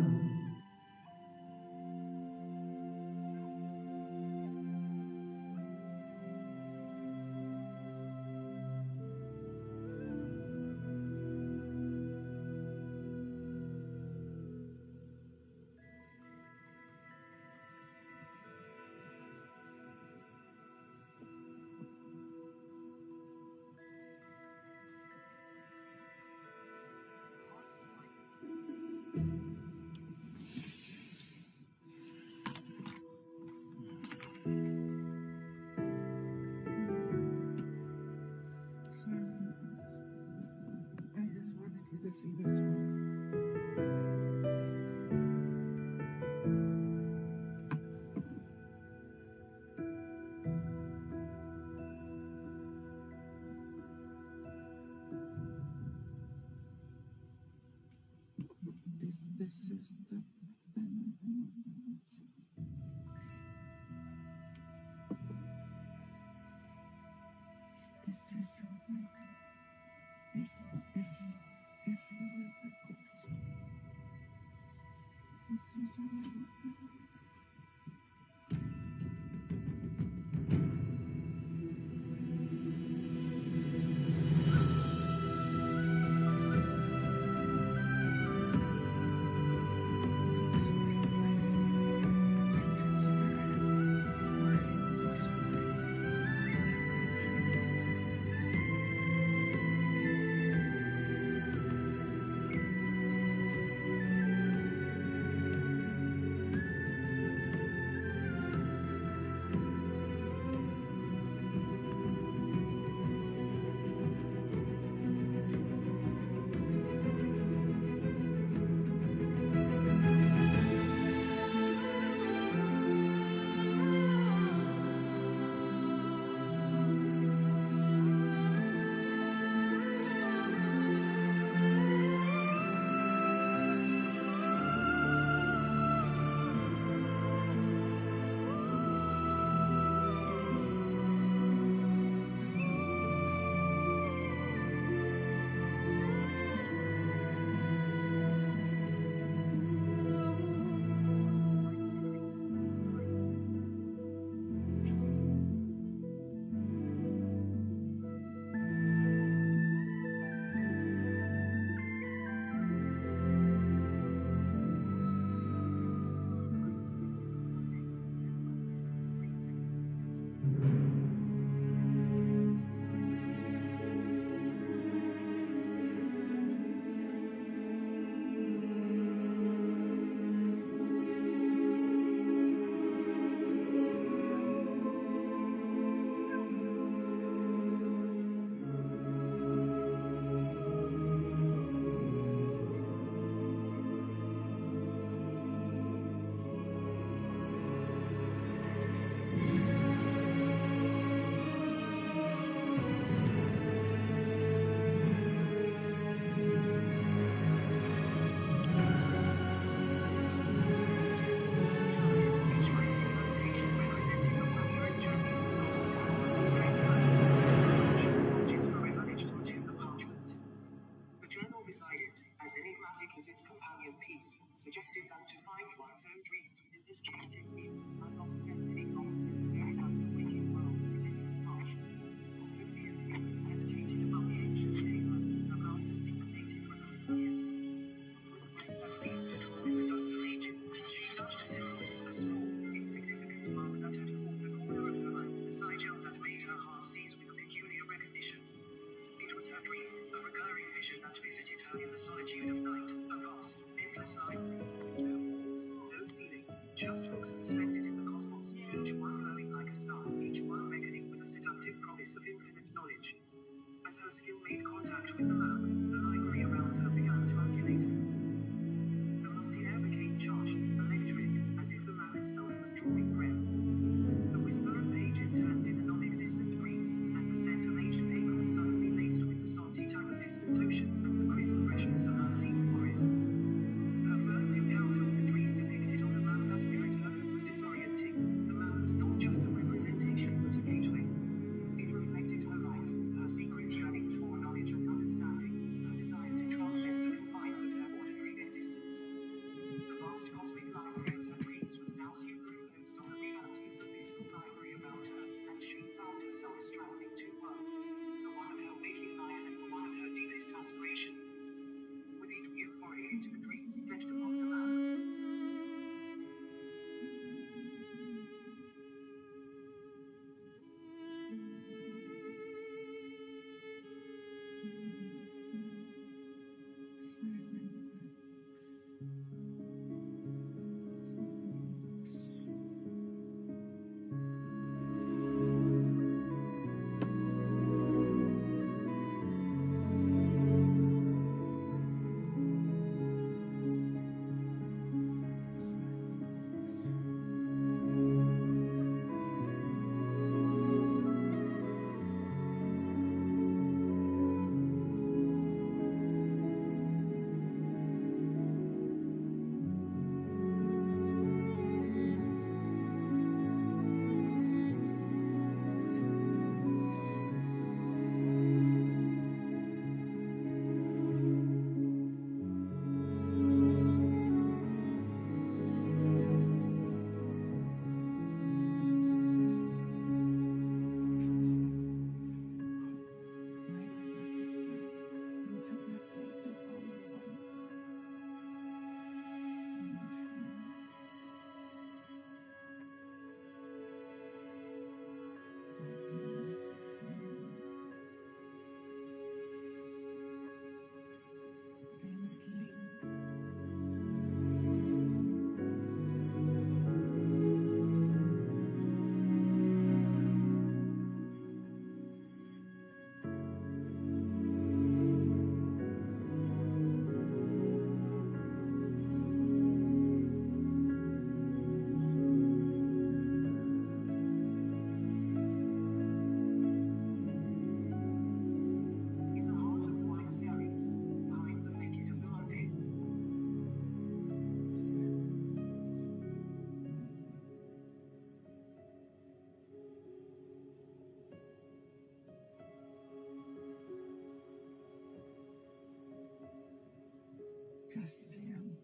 Just him.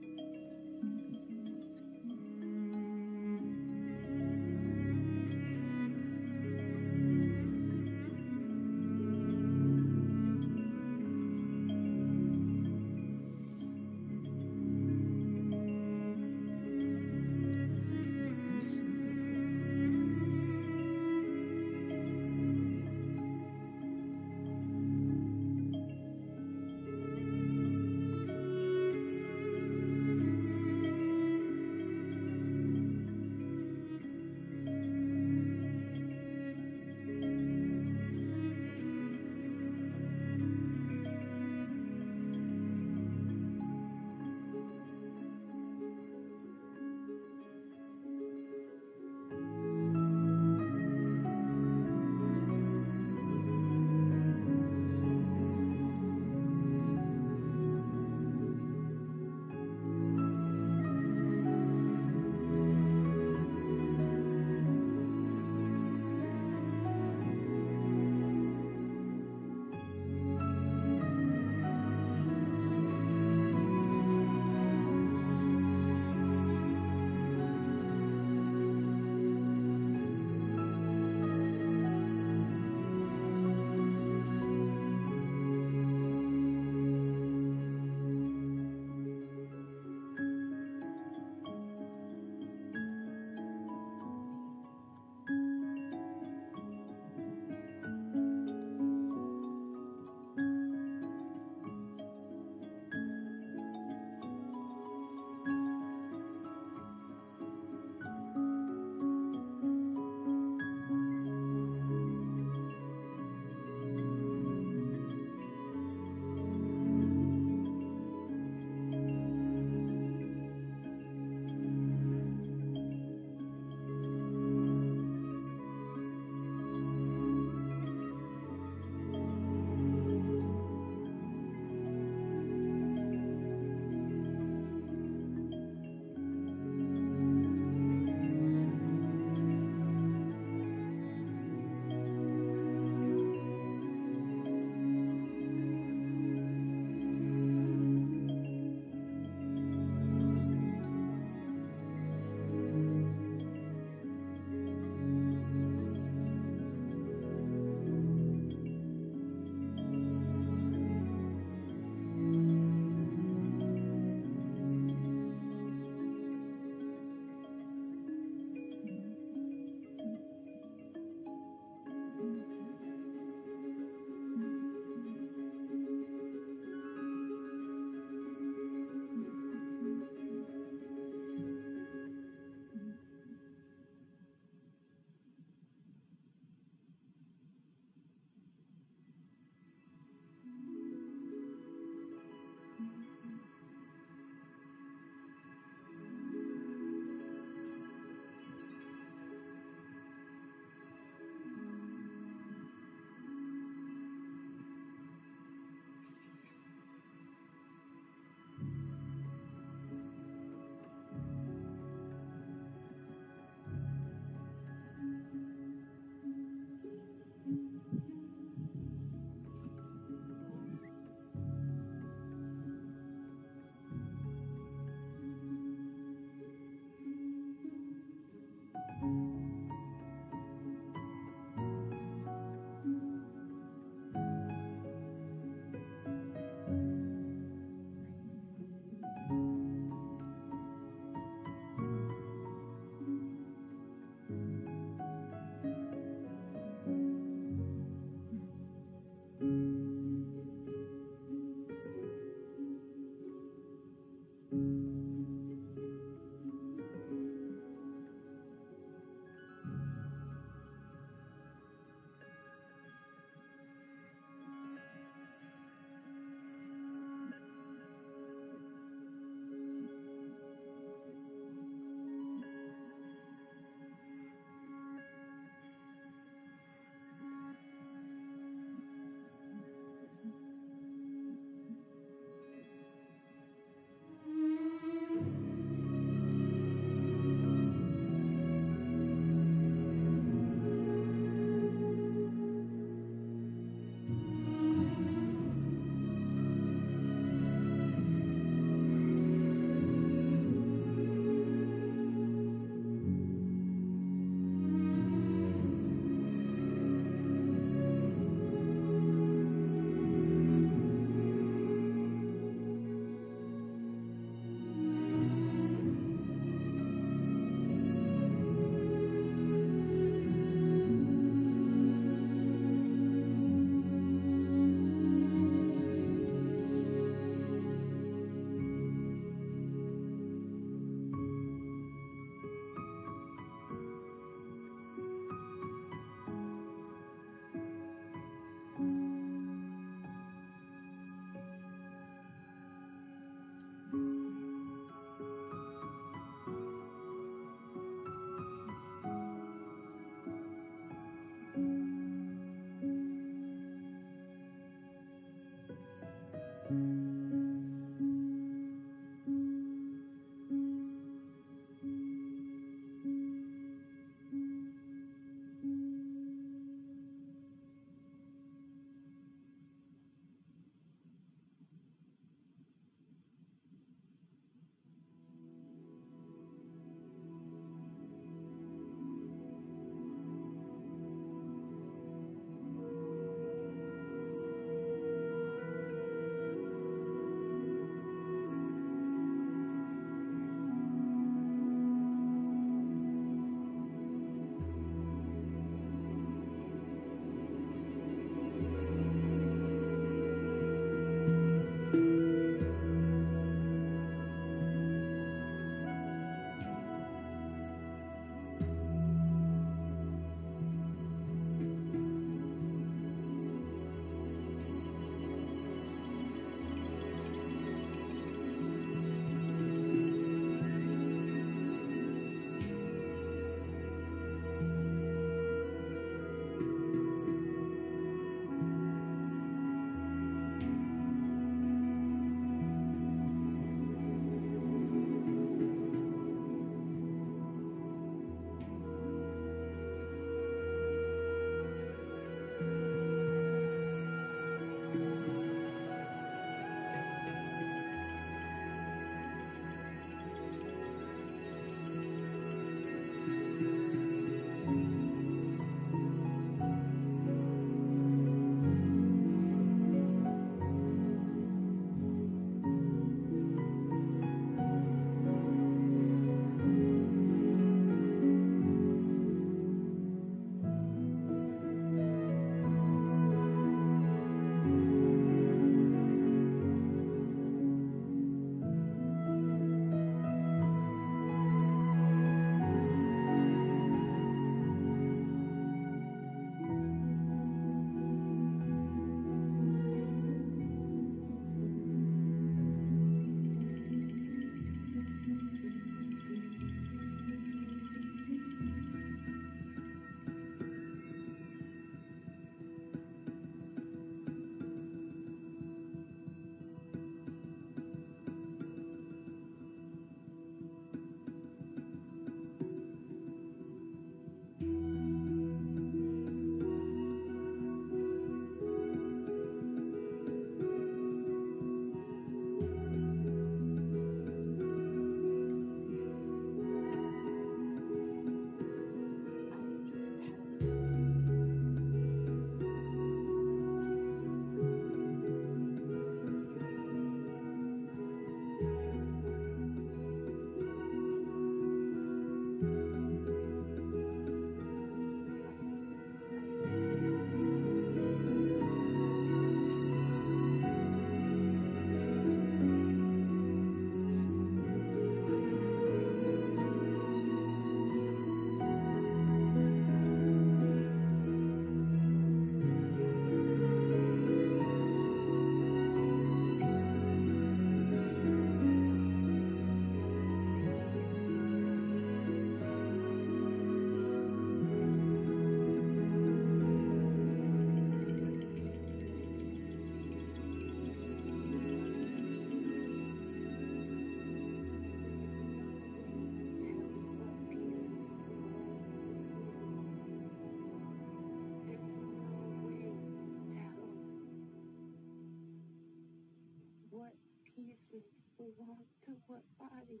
pieces belong to what bodies?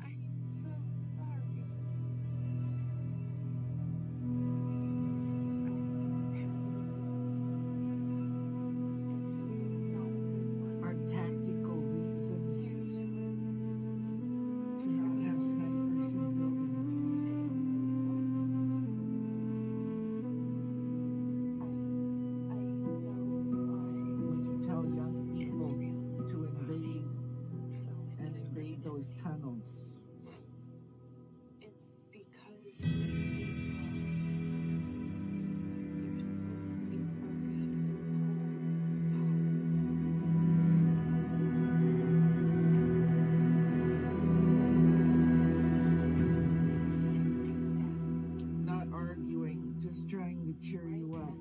I am so sorry. Our tactical reasons to not have snipers in buildings. When you tell young people to invade and invade those tunnels. It's because Not arguing, just trying to cheer you up.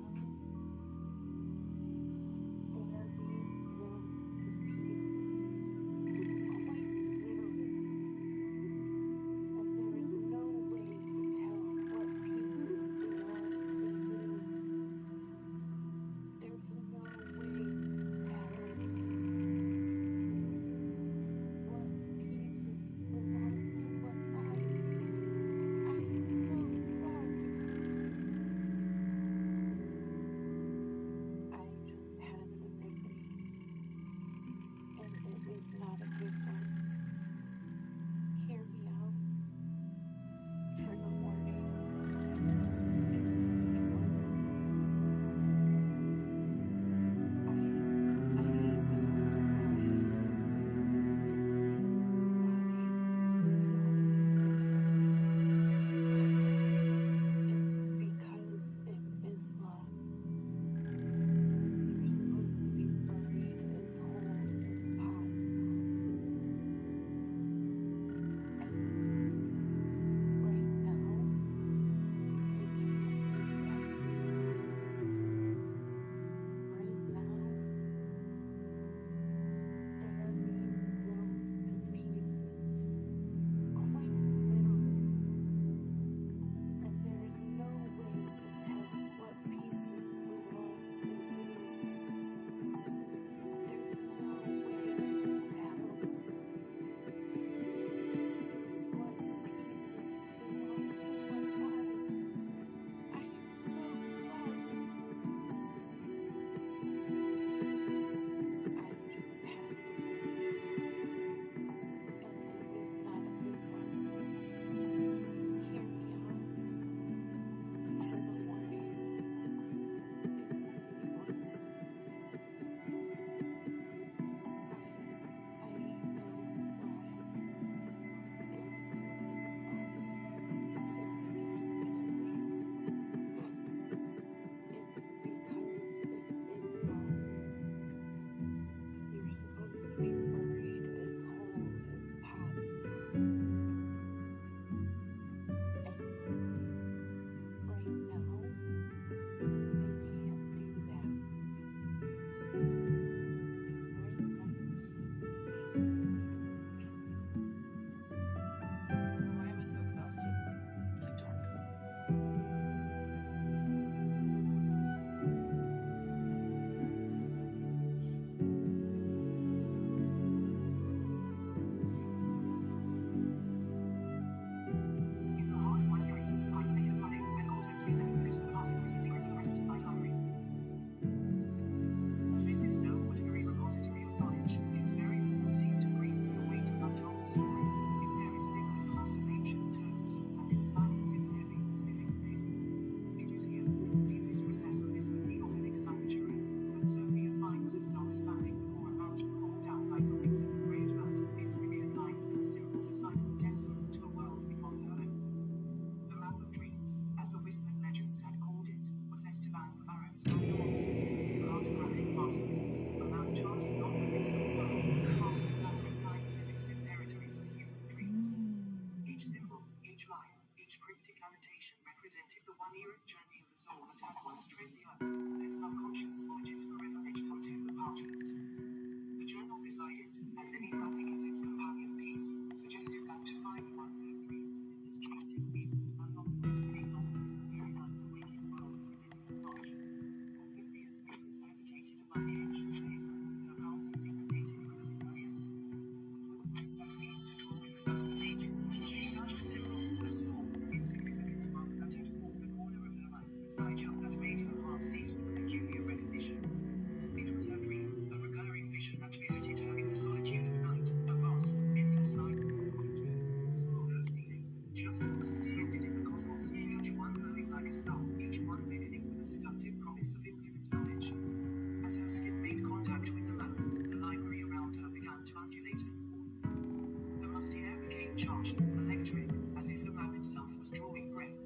suspended in the cosmos, each one glowing like a star, each one beginning with a seductive promise of infinite knowledge. As her skin made contact with the lamp, the library around her began to undulate and fall. The musty air became charged, electric, as if the lamp itself was drawing breath.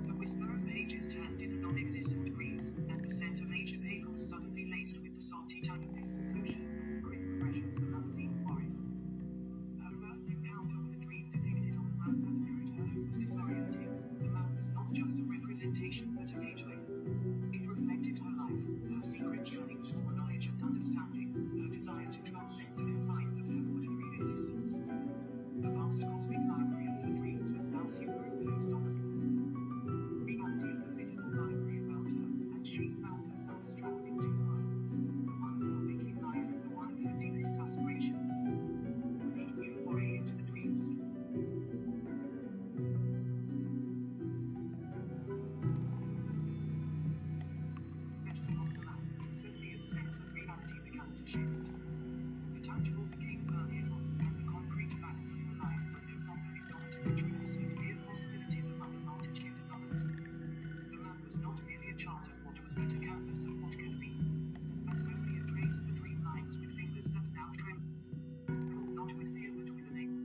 The whisper of pages turned in a non-existent breeze, and the scent of ancient ale was suddenly laced with the salty tongue of distant oceans and the crisp pressures of unseen forests. Her first encounter with a dream depicted on the map that mirrored her was disorienting. The map was not just a representation, but a gateway. It reflected her life, her secret yearnings for knowledge and understanding, her desire to transcend the confines of her ordinary existence. The vast cosmic library of her dreams was now superimposed on the reality of the physical library around her, and she found herself straddling two worlds, the one for waking life and the one for deepest aspirations. Each new foray into the dreams. Resting on the lap, Sophia's sense of reality began to shift. The tangible became permeable, and the concrete facts of her life were no longer ignored in the dreams but mere possibilities among advantage-gifted others. The map was not merely a chart of what was, but a canvas of what could be. As Sophia traced the dream lines with fingers that now trembled, not with fear but with an ache.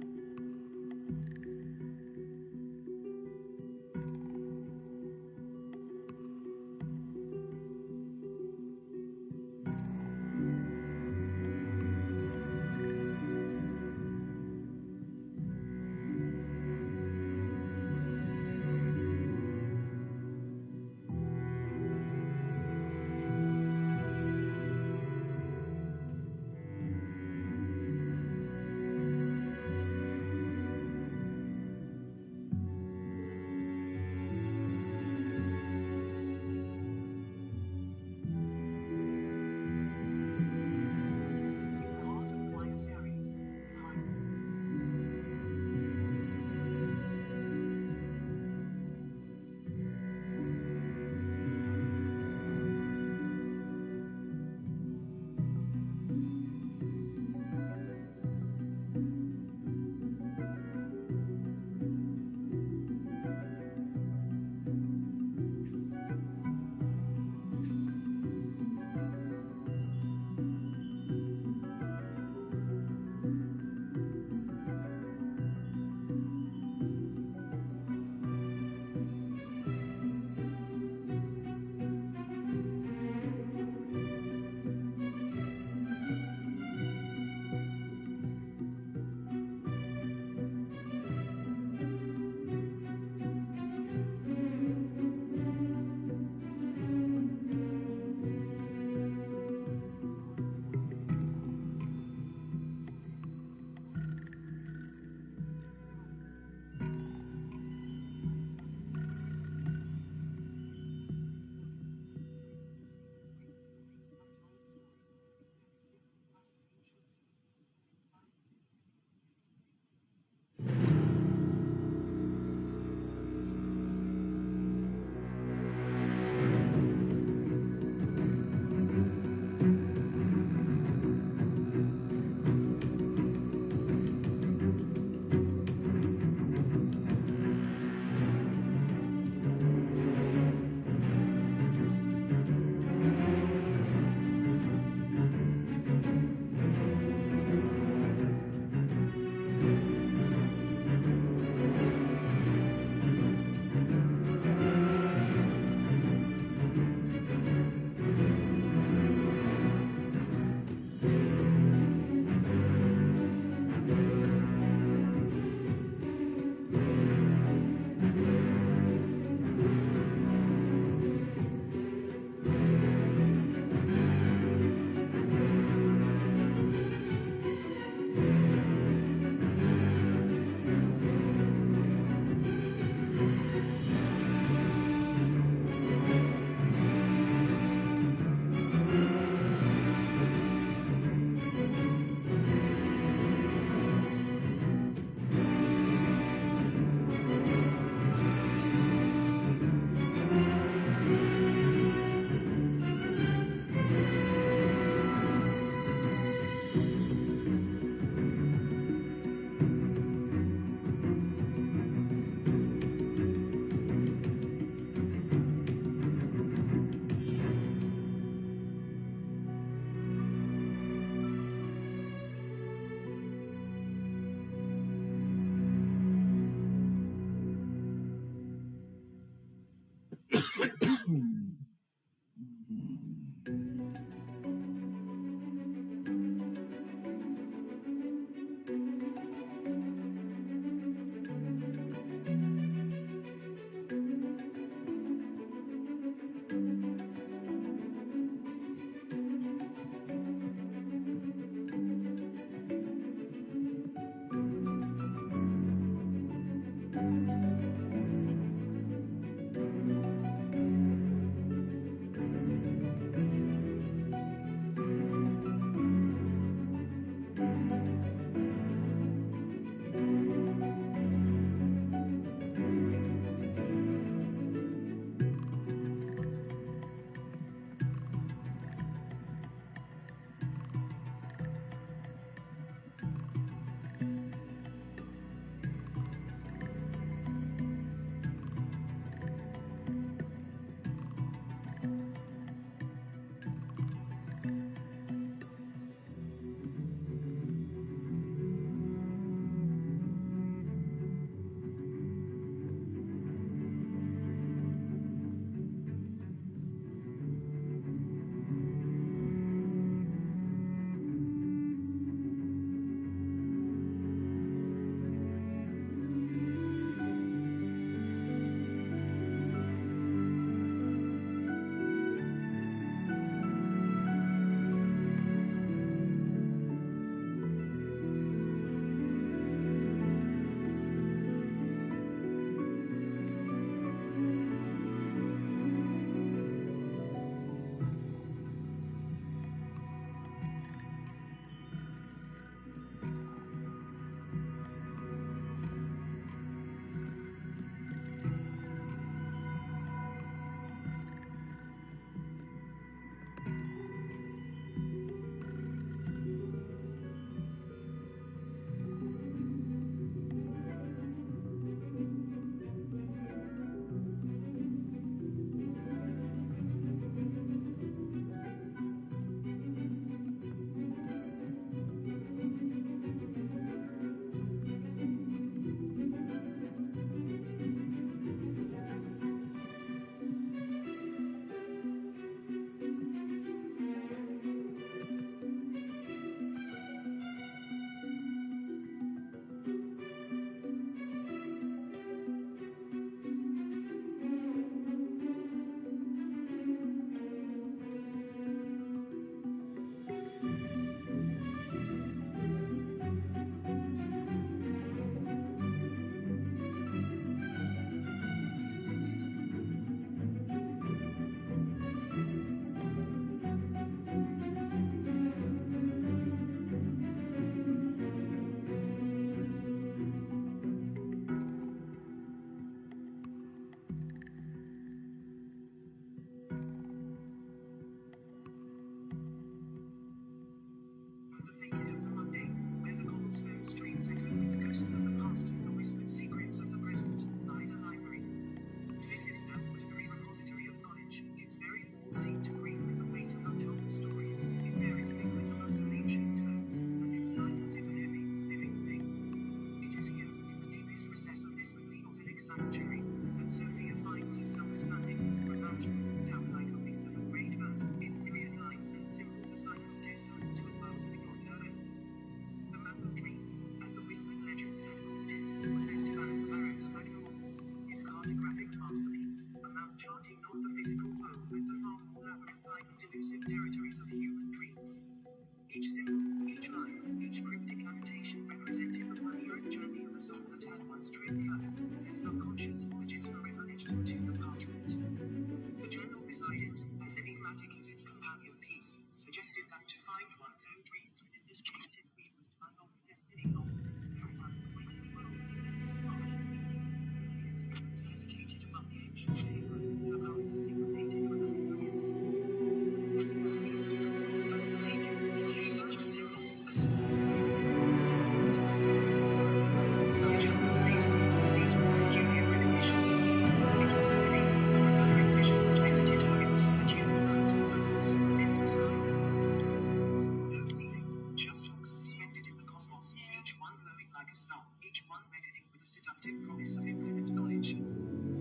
seductive promise of infinite knowledge.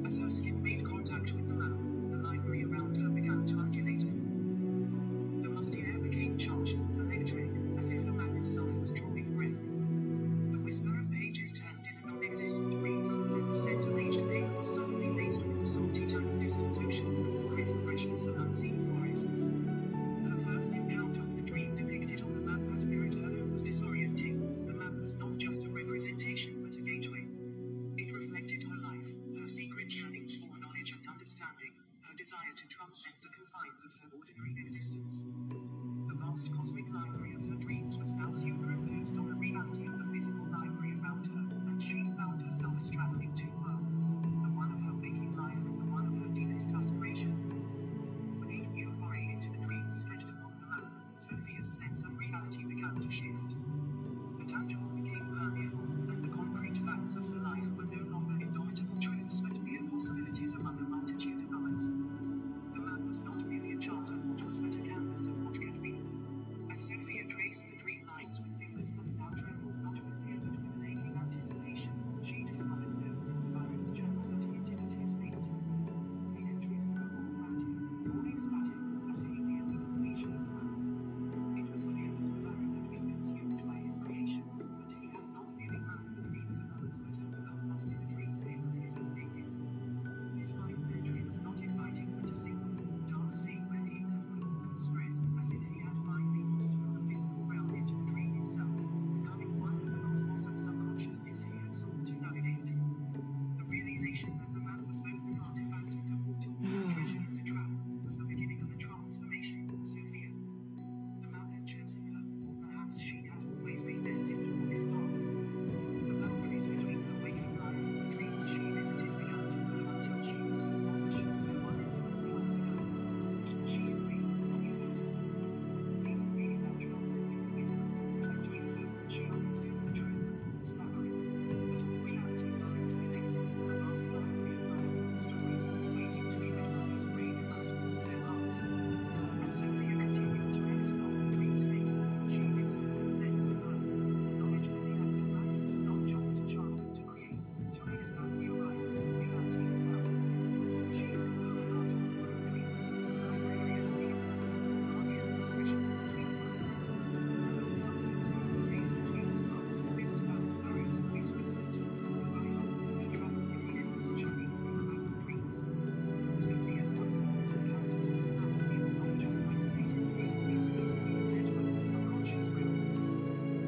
As her skin made contact with the map, the library around her began to undulate. The musty air became charged, electric, as if the map itself was drawing breath. The whisper of pages turned into non-existent breeze, and the scent of aged air was suddenly laced with the salty tone of distant oceans and the crisp freshness of unseen forests. Her first encounter with the dream depicted on the map that mirrored her was disorienting. The map was not just a representation, but a gateway. It reflected her life, her secret yearnings for knowledge and understanding, her desire to transcend the confines of her ordinary existence. The vast cosmic library of her dreams was now superimposed on the reality of the physical library around her, and she found herself straddling two worlds, the one of her waking life and the one of her deepest aspirations. With each new foray into the dreams stretched upon the map, Sophia's sense of reality began to shift. The tangible became permeable, and the concrete facts of her life were no longer indomitable truths but mere possibilities among a multitude of others. The map was not merely a charter, it was but a canvas of what could be. As Sophia traced the dream lines with fingers that now trembled not with fear but with an aching anticipation, she discovered notes in the Baron's journal that hinted at his fate. The entries were all frantic, all ecstatic, as he neared the completion of the map. It was clear that the Baron had been consumed by his creation, but he had not merely mapped the dreams of others but had become lost in the dreamscape of his own making. His final entry was not inviting but a single, dark sea where the ink had flowed and spread, as if he had finally crossed from the physical realm into the dream itself, becoming one with the cosmos of subconsciousness he had sought to navigate. The realization that the map was both an artifact and a portal, a treasure and a trap, was the beginning of a transformation for Sophia. The map had chosen her, or perhaps she had always been destined for this path. The boundaries between her waking life and the dreams she visited began to blur until she was no longer sure where one ended and the other began. She embraced the new existence, hating being natural and living with it. In doing so, she understood the truth that was fabric, that all realities are interconnected, a vast library of lives and stories, waiting to be read by his brain and out of their hearts. As Sophia continued to explore the dream's maze, she did so with a sense of purpose, knowledge that the active life was not just to chart but to create, to expand the horizons of reality itself. She opened her heart to the world dreams, the librarian of the universe, the guardian of the treasure between worlds. Suddenly, from the space between the stars, a mist about the Baron's voice whispered, "Arrival, we travel with the endless journey through the map of dreams." Sophia's subsequent encounters with the map were not just isolated freespace but even led by the subconscious realms.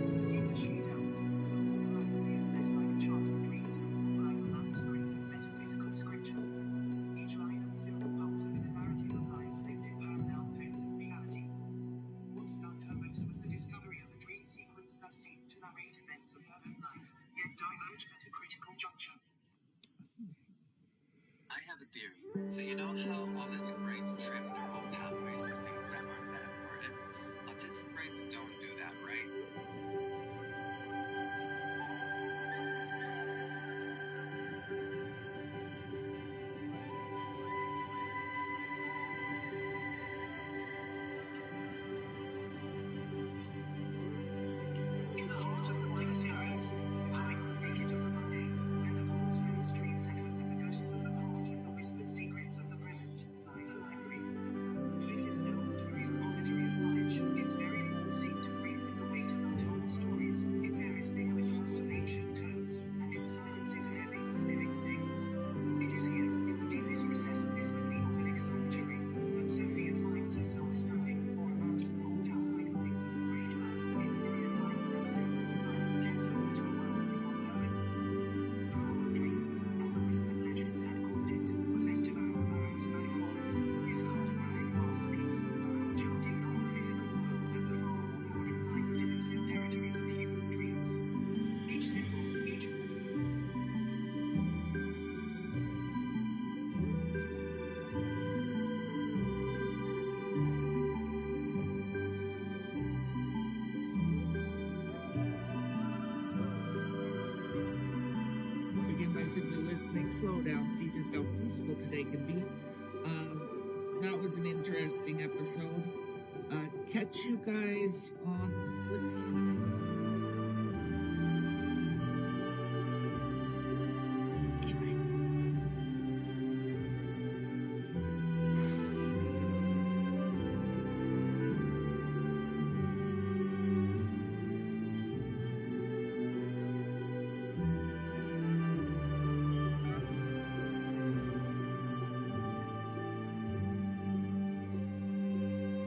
The deeper she delved, the more the library less like a chart of dreams and more like a manuscript of metaphysical scripture. Each line and symbol pulsed with the narrative of lives lived in parallel threads of reality. What stunned her most was the discovery of a dream sequence that seemed to narrate events of her own life, yet diverged at a critical juncture. I have a theory. So you know how autistic brains trim neural pathways for things that aren't that important? Autistic brains don't do that, right? In the heart of the Buenos Aires, behind the thicket of the mundane, where the cobblestone streets echo with the ghosts of the past and the whispered secrets of the present, lies a library. This is no ordinary repository of knowledge. Its very walls seem to breathe with the weight of untold stories. Its air is thick with constellation tones, and its silence is a heavy, living thing. It is here, in the deepest recess of this bibliophilic sanctuary, that Sophia finds herself standing before a vast walled out icons of the great earth, its myriad lines and symbols a silent testament to a world beyond her own. The hall of dreams, as the whispered legends had called it, was Esteban Alvaro's performance, his cartographic masterpiece, a road charting not the physical world but the far more confined and elusive territories of human dreams. Each symbol, each Begin by simply listening. Slow down, see just how peaceful today can be. That was an interesting episode. Catch you guys on